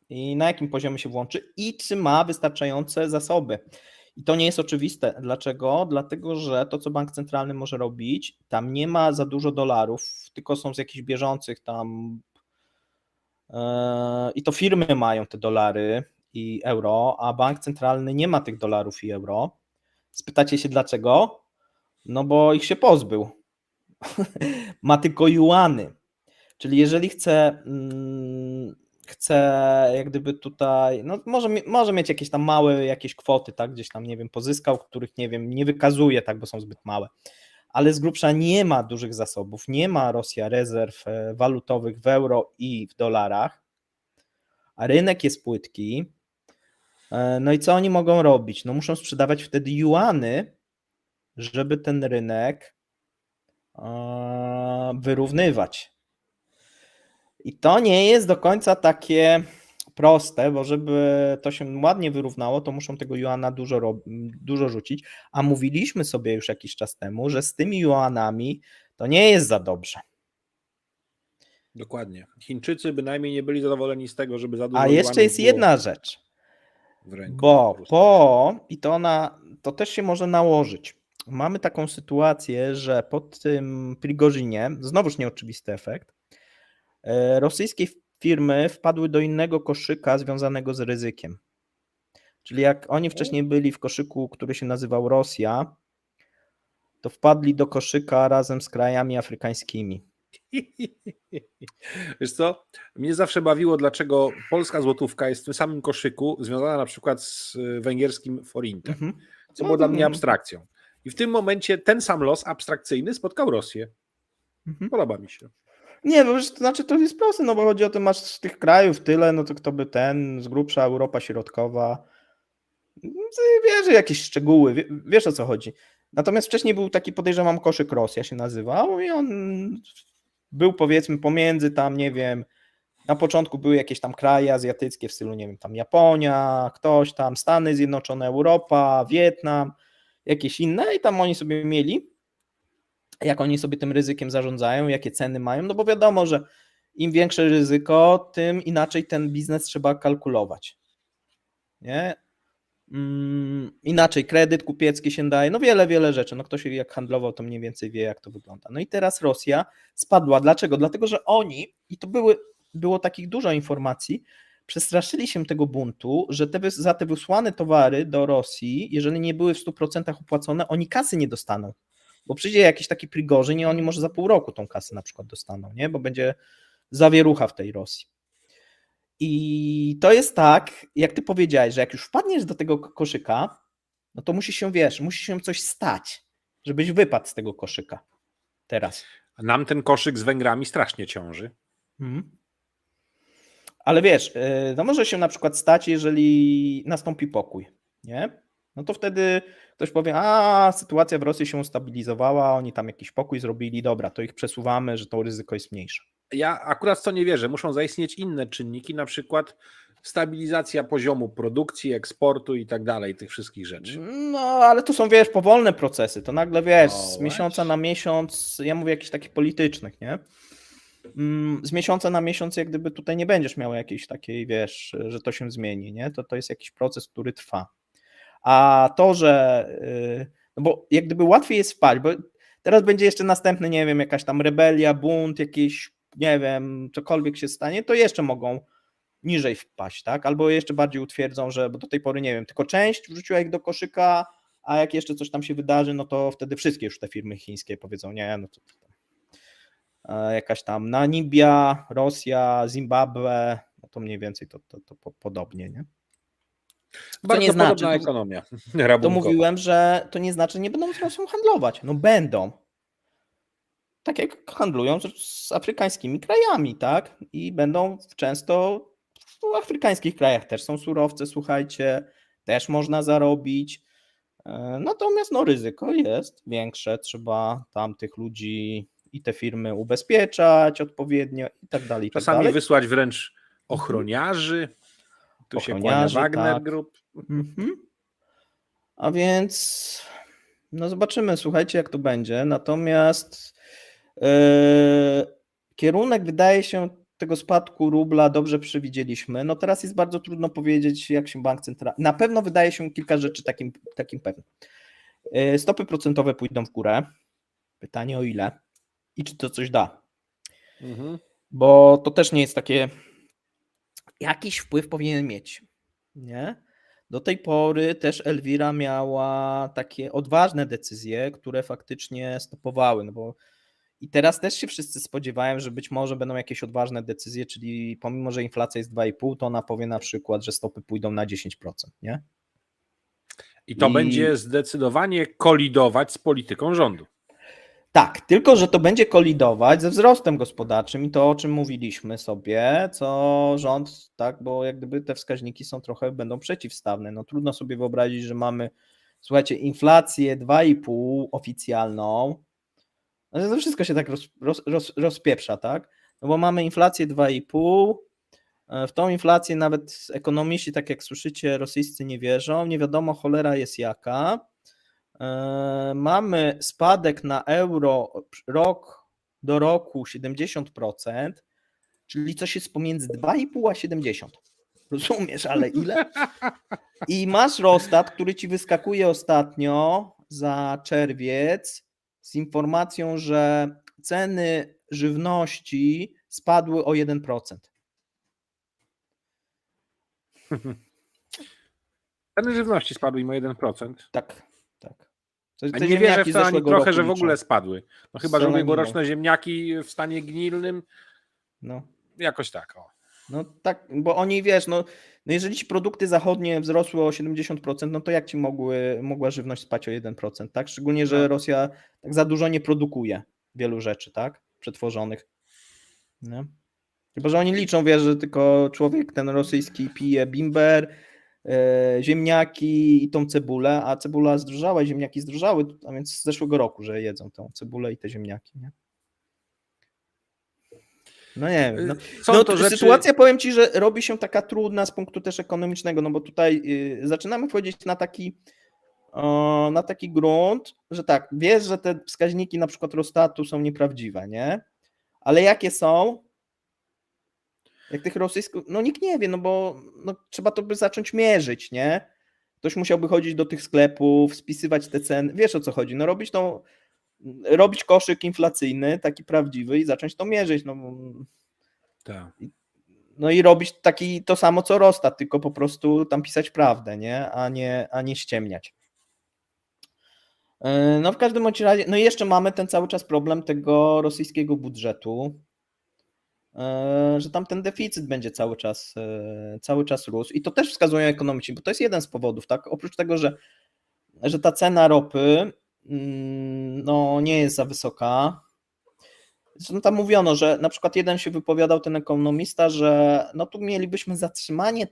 A: i na jakim poziomie się włączy i czy ma wystarczające zasoby. I to nie jest oczywiste. Dlaczego? Dlatego, że to, co bank centralny może robić, tam nie ma za dużo dolarów, tylko są z jakichś bieżących tam i to firmy mają te dolary i euro, a bank centralny nie ma tych dolarów i euro. Spytacie się dlaczego? No bo ich się pozbył. Ma tylko juany. Czyli jeżeli chce jak gdyby tutaj, no może mieć jakieś tam małe jakieś kwoty, tak, gdzieś tam, nie wiem, pozyskał, których, nie wiem, nie wykazuje, tak, bo są zbyt małe, ale z grubsza nie ma dużych zasobów, nie ma Rosja rezerw walutowych w euro i w dolarach, a rynek jest płytki, no i co oni mogą robić? No muszą sprzedawać wtedy juany, żeby ten rynek wyrównywać. I to nie jest do końca takie proste, bo żeby to się ładnie wyrównało, to muszą tego juana dużo rzucić, a mówiliśmy sobie już jakiś czas temu, że z tymi juanami to nie jest za dobrze.
B: Dokładnie. Chińczycy bynajmniej nie byli zadowoleni z tego, żeby za dużo
A: A jeszcze jest jedna rzecz,
B: w ręku.
A: bo i to też się może nałożyć. Mamy taką sytuację, że po tym Prigorzinie, znowuż nieoczywisty efekt, rosyjskie firmy wpadły do innego koszyka związanego z ryzykiem. Czyli jak oni wcześniej byli w koszyku, który się nazywał Rosja, to wpadli do koszyka razem z krajami afrykańskimi.
B: Wiesz co, mnie zawsze bawiło, dlaczego polska złotówka jest w tym samym koszyku związana na przykład z węgierskim forintem, co było dla mnie abstrakcją. I w tym momencie ten sam los abstrakcyjny spotkał Rosję. Podoba mi się.
A: Nie, bo to znaczy to jest proste, no bo chodzi o to, masz z tych krajów tyle, no to kto by z grubsza Europa Środkowa, wiesz jakieś szczegóły, wiesz o co chodzi. Natomiast wcześniej był taki, podejrzewam, koszyk Rosja się nazywał i on był powiedzmy pomiędzy tam, nie wiem, na początku były jakieś tam kraje azjatyckie w stylu, nie wiem, tam Japonia, ktoś tam, Stany Zjednoczone, Europa, Wietnam, jakieś inne i tam oni sobie mieli, jak oni sobie tym ryzykiem zarządzają, jakie ceny mają, no bo wiadomo, że im większe ryzyko, tym inaczej ten biznes trzeba kalkulować. Nie? Inaczej kredyt kupiecki się daje, no wiele rzeczy. No ktoś jak handlował, to mniej więcej wie, jak to wygląda. No i teraz Rosja spadła. Dlaczego? Dlatego, że oni, i to było takich dużo informacji, przestraszyli się tego buntu, że za te wysłane towary do Rosji, jeżeli nie były w 100% opłacone, oni kasy nie dostaną. Bo przyjdzie jakiś taki Prigorzyn i oni może za pół roku tą kasę na przykład dostaną, nie? Bo będzie zawierucha w tej Rosji. I to jest tak, jak ty powiedziałeś, że jak już wpadniesz do tego koszyka, no to musi się coś stać, żebyś wypadł z tego koszyka teraz.
B: A nam ten koszyk z Węgrami strasznie ciąży.
A: Ale wiesz, no może się na przykład stać, jeżeli nastąpi pokój, nie? No to wtedy ktoś powie, sytuacja w Rosji się ustabilizowała, oni tam jakiś pokój zrobili, dobra, to ich przesuwamy, że to ryzyko jest mniejsze.
B: Ja akurat w to nie wierzę. Muszą zaistnieć inne czynniki, na przykład stabilizacja poziomu produkcji, eksportu i tak dalej, tych wszystkich rzeczy.
A: No, ale to są, wiesz, powolne procesy. To nagle, z miesiąca na miesiąc, ja mówię jakichś takich politycznych, nie? Z miesiąca na miesiąc, jak gdyby tutaj nie będziesz miał jakiejś takiej, wiesz, że to się zmieni, nie? To jest jakiś proces, który trwa. A to, że, no bo jak gdyby łatwiej jest wpaść, bo teraz będzie jeszcze następny, nie wiem, jakaś tam rebelia, bunt, jakieś, nie wiem, cokolwiek się stanie, to jeszcze mogą niżej wpaść, tak? Albo jeszcze bardziej utwierdzą, że, bo do tej pory, nie wiem, tylko część wrzuciła ich do koszyka, a jak jeszcze coś tam się wydarzy, no to wtedy wszystkie już te firmy chińskie powiedzą, nie, no to jakaś tam Namibia, Rosja, Zimbabwe, no to mniej więcej to podobnie, nie?
B: To nie znaczy, ekonomia rabunkowa.
A: To mówiłem, że to nie znaczy, że nie będą z Rosją handlować. No będą. Tak jak handlują z afrykańskimi krajami, tak? I będą często w afrykańskich krajach też są surowce, słuchajcie, też można zarobić. Natomiast no, ryzyko jest większe, trzeba tam tych ludzi i te firmy ubezpieczać odpowiednio i tak dalej.
B: Czasami wysłać wręcz ochroniarzy. Tu się kłania Wagner Group.
A: A więc no zobaczymy, słuchajcie, jak to będzie. Natomiast kierunek, wydaje się, tego spadku rubla dobrze przewidzieliśmy. No teraz jest bardzo trudno powiedzieć, jak się bank centralny... Na pewno wydaje się kilka rzeczy takim pewnym. Stopy procentowe pójdą w górę. Pytanie o ile i czy to coś da. Bo to też nie jest takie... Jakiś wpływ powinien mieć, nie? Do tej pory też Elwira miała takie odważne decyzje, które faktycznie stopowały, no bo i teraz też się wszyscy spodziewają, że być może będą jakieś odważne decyzje, czyli pomimo, że inflacja jest 2,5, to ona powie na przykład, że stopy pójdą na 10%, nie?
B: I to będzie zdecydowanie kolidować z polityką rządu. Tak,
A: tylko że to będzie kolidować ze wzrostem gospodarczym i to, o czym mówiliśmy sobie, co rząd, tak, bo jak gdyby te wskaźniki są będą przeciwstawne. No trudno sobie wyobrazić, że mamy, słuchajcie, inflację 2,5 oficjalną, no to wszystko się tak rozpieprza, tak? No bo mamy inflację 2,5, w tą inflację nawet ekonomiści, tak jak słyszycie, rosyjscy nie wierzą, nie wiadomo cholera jest jaka. Mamy spadek na euro rok do roku 70%, czyli coś jest pomiędzy 2,5 a 70. Rozumiesz, ale ile? I masz Rostat, który ci wyskakuje ostatnio za czerwiec z informacją, że ceny żywności spadły o 1%.
B: Ceny żywności spadły im o 1%.
A: Tak.
B: A nie wierzę w to ani trochę, że w
A: liczą.
B: ogóle spadły. No chyba, że
A: Wcale nie
B: ubiegłoroczne ziemniaki w stanie gnilnym,
A: No.
B: jakoś tak. O.
A: No tak, bo oni, wiesz, no jeżeli ci produkty zachodnie wzrosły o 70%, no to jak ci mogła żywność spać o 1%, tak? Szczególnie, że
B: No.
A: Rosja tak za dużo nie produkuje wielu rzeczy, tak? Przetworzonych. Nie? Chyba, że oni liczą, wiesz, że tylko człowiek ten rosyjski pije bimber, ziemniaki i tą cebulę, a cebula zdrożała i ziemniaki zdrożały, a więc z zeszłego roku, że jedzą tą cebulę i te ziemniaki, nie? No nie wiem.
B: Są to rzeczy...
A: Sytuacja, powiem ci, że robi się taka trudna z punktu też ekonomicznego, no bo tutaj zaczynamy wchodzić na taki grunt, że tak, wiesz, że te wskaźniki na przykład Rostatu są nieprawdziwe, nie? Ale jakie są? Jak tych rosyjskich, no nikt nie wie, no bo trzeba to by zacząć mierzyć, nie? Ktoś musiałby chodzić do tych sklepów, spisywać te ceny, wiesz o co chodzi, no robić koszyk inflacyjny, taki prawdziwy i zacząć to mierzyć,
B: Tak.
A: No i robić to samo co Rostat, tylko po prostu tam pisać prawdę, nie? A nie ściemniać. No w każdym bądź razie, no i jeszcze mamy ten cały czas problem tego rosyjskiego budżetu, że tam ten deficyt będzie cały czas rósł i to też wskazują ekonomiści, bo to jest jeden z powodów, tak? Oprócz tego, że ta cena ropy no nie jest za wysoka. Zresztą tam mówiono, że na przykład jeden się wypowiadał, ten ekonomista, że no tu mielibyśmy zatrzymanie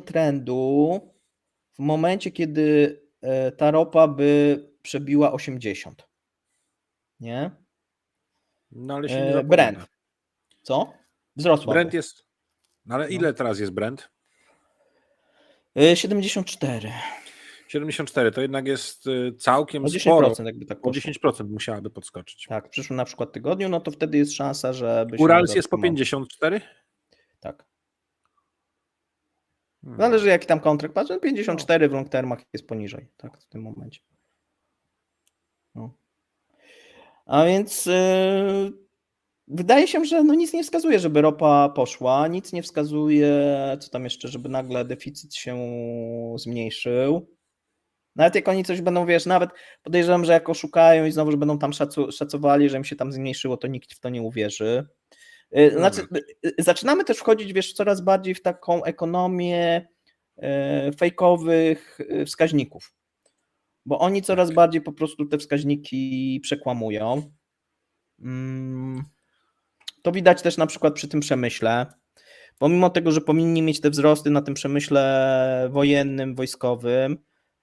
A: trendu, w momencie, kiedy ta ropa by przebiła 80. Nie?
B: No ale się nie zapowiada.
A: Brent. Co? Wzrosła.
B: Brent jest... No ale ile teraz jest Brent?
A: 74.
B: 74, to jednak jest całkiem
A: O 10%
B: sporo.
A: jakby tak
B: O
A: poszło.
B: 10% musiałaby podskoczyć.
A: Tak, w przyszłym na przykład tygodniu, no to wtedy jest szansa, że by się
B: Urals jest po
A: zatrzymał.
B: 54?
A: Tak. Zależy jaki tam kontrakt patrzę, 54 w long termach jest poniżej, tak, w tym momencie. No. A więc wydaje się, że no nic nie wskazuje, żeby ropa poszła, nic nie wskazuje, co tam jeszcze, żeby nagle deficyt się zmniejszył. Nawet jak oni coś będą, wiesz, nawet podejrzewam, że jak oszukają i znowu, że będą tam szacowali, że im się tam zmniejszyło, to nikt w to nie uwierzy. Znaczy, zaczynamy też wchodzić, wiesz, coraz bardziej w taką ekonomię fejkowych wskaźników, bo oni coraz bardziej po prostu te wskaźniki przekłamują. To widać też na przykład przy tym przemyśle. Pomimo tego, że powinni mieć te wzrosty na tym przemyśle wojennym, wojskowym,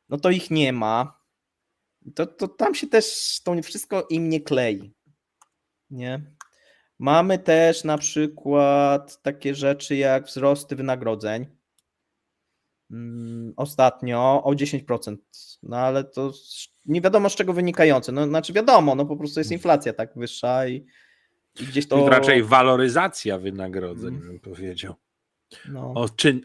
A: no to ich nie ma. To tam się też to wszystko im nie klei. Nie? Mamy też na przykład takie rzeczy jak wzrosty wynagrodzeń. Ostatnio o 10%. No ale to nie wiadomo z czego wynikające. No znaczy wiadomo, no po prostu jest inflacja tak wyższa i gdzieś to...
B: Raczej waloryzacja wynagrodzeń, bym powiedział.
A: No.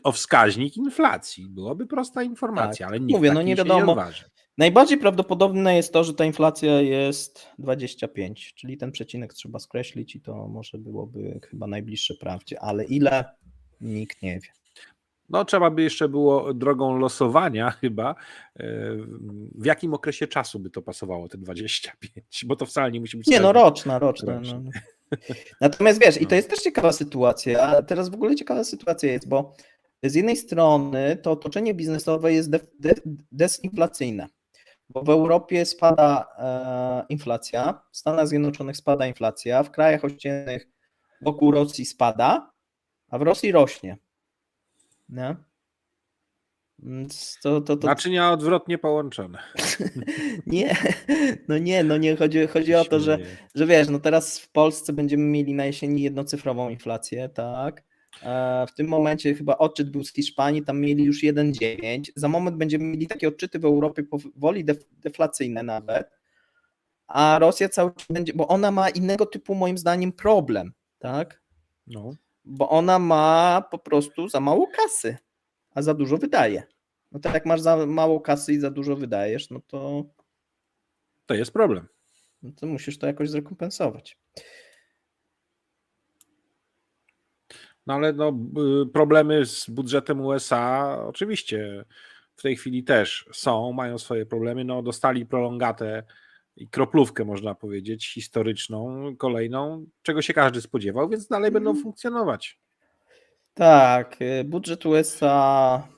B: O wskaźnik inflacji. Byłaby prosta informacja,
A: Tak.
B: ale nikt
A: Mówię, no
B: takim
A: nie
B: się
A: wiadomo.
B: nie odważy.
A: Najbardziej prawdopodobne jest to, że ta inflacja jest 25, czyli ten przecinek trzeba skreślić i to może byłoby chyba najbliższe prawdzie, ale ile? Nikt nie wie.
B: No trzeba by jeszcze było drogą losowania chyba, w jakim okresie czasu by to pasowało, te 25, bo to wcale nie musi być...
A: Nie, no roczna.
B: roczna.
A: No. Natomiast wiesz, i to jest też ciekawa sytuacja, teraz w ogóle ciekawa sytuacja jest, bo z jednej strony to otoczenie biznesowe jest dezinflacyjne, bo w Europie spada inflacja, w Stanach Zjednoczonych spada inflacja, w krajach ościennych wokół Rosji spada, a w Rosji rośnie. Nie? Więc to...
B: Naczynia odwrotnie połączone.
A: Nie, chodzi o to, że wiesz, no teraz w Polsce będziemy mieli na jesieni jednocyfrową inflację, tak? W tym momencie chyba odczyt był z Hiszpanii, tam mieli już 1,9. Za moment będziemy mieli takie odczyty w Europie powoli deflacyjne nawet, a Rosja cały czas będzie, bo ona ma innego typu moim zdaniem problem, tak?
B: No.
A: Bo ona ma po prostu za mało kasy, a za dużo wydaje. No tak jak masz za mało kasy i za dużo wydajesz, no to...
B: To jest problem.
A: No to musisz to jakoś zrekompensować.
B: No ale problemy z budżetem USA oczywiście w tej chwili też są, mają swoje problemy. No, dostali prolongatę i kroplówkę, można powiedzieć, historyczną, kolejną, czego się każdy spodziewał, więc dalej będą funkcjonować.
A: Tak, budżet USA,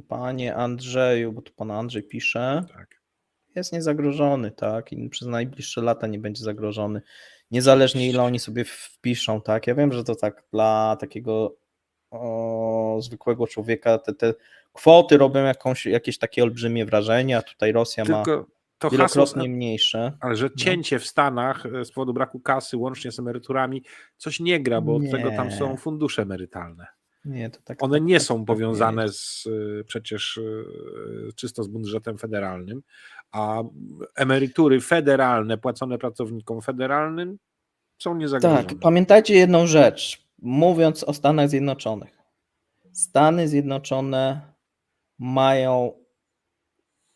A: panie Andrzeju, bo tu pan Andrzej pisze,
B: Tak.
A: jest niezagrożony, tak? I przez najbliższe lata nie będzie zagrożony. Niezależnie ile oni sobie wpiszą, tak? Ja wiem, że to tak dla takiego zwykłego człowieka te kwoty robią jakieś takie olbrzymie wrażenie, a tutaj Rosja ma
B: Tylko to hasło,
A: wielokrotnie mniejsze.
B: ale że cięcie w Stanach z powodu braku kasy, łącznie z emeryturami, coś nie gra, bo od tego tam są fundusze emerytalne.
A: Nie, to tak.
B: One nie
A: tak
B: są powiązane
A: nie
B: przecież czysto z budżetem federalnym, a emerytury federalne płacone pracownikom federalnym są niezagrożone.
A: Tak, pamiętajcie jedną rzecz, mówiąc o Stanach Zjednoczonych. Stany Zjednoczone mają,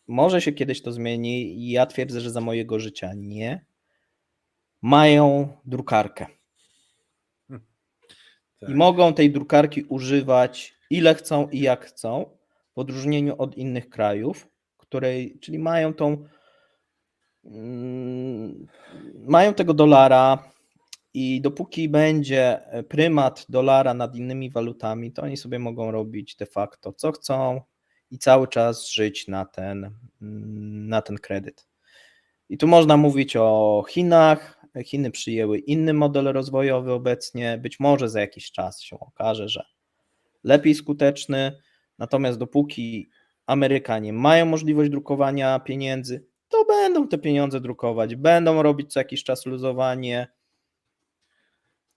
A: może się kiedyś to zmieni, i ja twierdzę, że za mojego życia nie, mają drukarkę.
B: Tak.
A: I mogą tej drukarki używać ile chcą i jak chcą, w odróżnieniu od innych krajów, czyli mają tego dolara i dopóki będzie prymat dolara nad innymi walutami, to oni sobie mogą robić de facto co chcą i cały czas żyć na ten kredyt. I tu można mówić o Chinach. Chiny przyjęły inny model rozwojowy obecnie, być może za jakiś czas się okaże, że lepiej skuteczny, natomiast dopóki Amerykanie mają możliwość drukowania pieniędzy, to będą te pieniądze drukować, będą robić co jakiś czas luzowanie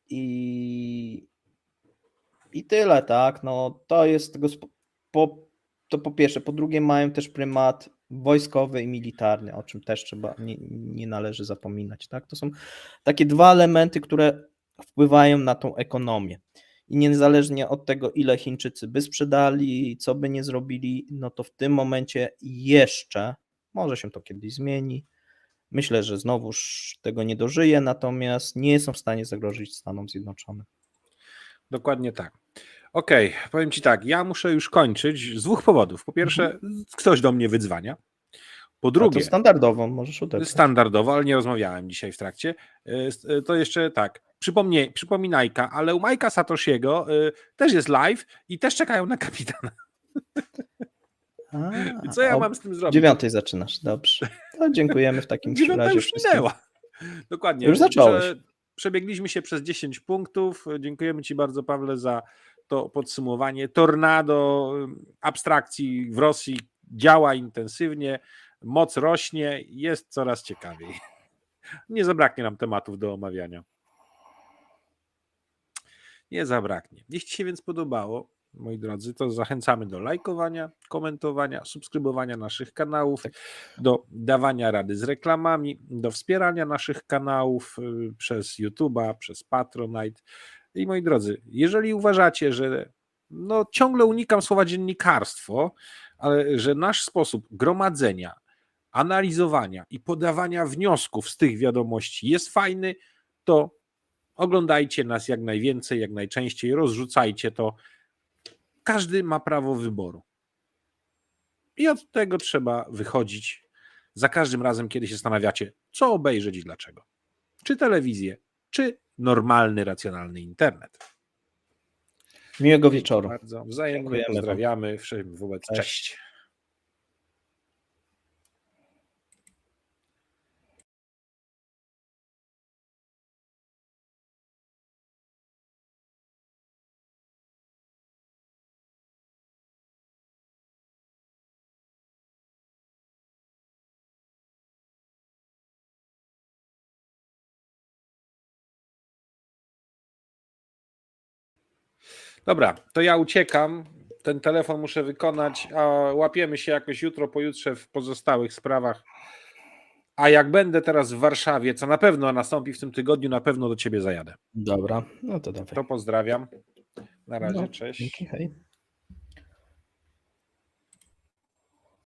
A: i tyle, tak, no to jest tego, to po pierwsze, po drugie mają też prymat wojskowy i militarny, o czym też nie należy zapominać, tak, to są takie dwa elementy, które wpływają na tą ekonomię. I niezależnie od tego, ile Chińczycy by sprzedali, co by nie zrobili, no to w tym momencie jeszcze, może się to kiedyś zmieni, myślę, że znowuż tego nie dożyje, natomiast nie są w stanie zagrozić Stanom Zjednoczonym.
B: Dokładnie tak. Okej, powiem Ci tak, ja muszę już kończyć z dwóch powodów. Po pierwsze, ktoś do mnie wydzwania. Po drugie,
A: to standardowo możesz odebrać.
B: Standardowo, ale nie rozmawiałem dzisiaj w trakcie. To jeszcze tak, przypominajka, ale u Majka Satoshiego też jest live i też czekają na kapitana. I co ja mam z tym zrobić?
A: 9:00 zaczynasz, dobrze. To dziękujemy w takim razie
B: już minęła. Dokładnie.
A: Już zacząłeś.
B: Przebiegliśmy się przez 10 punktów. Dziękujemy Ci bardzo, Pawle, za to podsumowanie. Tornado abstrakcji w Rosji działa intensywnie, moc rośnie, jest coraz ciekawiej. Nie zabraknie nam tematów do omawiania. Nie zabraknie. Jeśli Ci się więc podobało, moi drodzy, to zachęcamy do lajkowania, komentowania, subskrybowania naszych kanałów, do dawania rady z reklamami, do wspierania naszych kanałów przez YouTube'a, przez Patronite. I moi drodzy, jeżeli uważacie, że ciągle unikam słowa dziennikarstwo, ale że nasz sposób gromadzenia, analizowania i podawania wniosków z tych wiadomości jest fajny, to oglądajcie nas jak najwięcej, jak najczęściej, rozrzucajcie to. Każdy ma prawo wyboru. I od tego trzeba wychodzić za każdym razem, kiedy się zastanawiacie, co obejrzeć i dlaczego. Czy telewizję, czy normalny, racjonalny internet.
A: Miłego wieczoru.
B: Bardzo wzajemnie pozdrawiamy. Wszyscy wobec. Cześć. Dobra, to ja uciekam. Ten telefon muszę wykonać, a łapiemy się jakoś jutro, pojutrze w pozostałych sprawach. A jak będę teraz w Warszawie, co na pewno nastąpi w tym tygodniu, na pewno do Ciebie zajadę.
A: Dobra, no to dawaj.
B: To pozdrawiam. Na razie, cześć.
A: Dzięki, hej.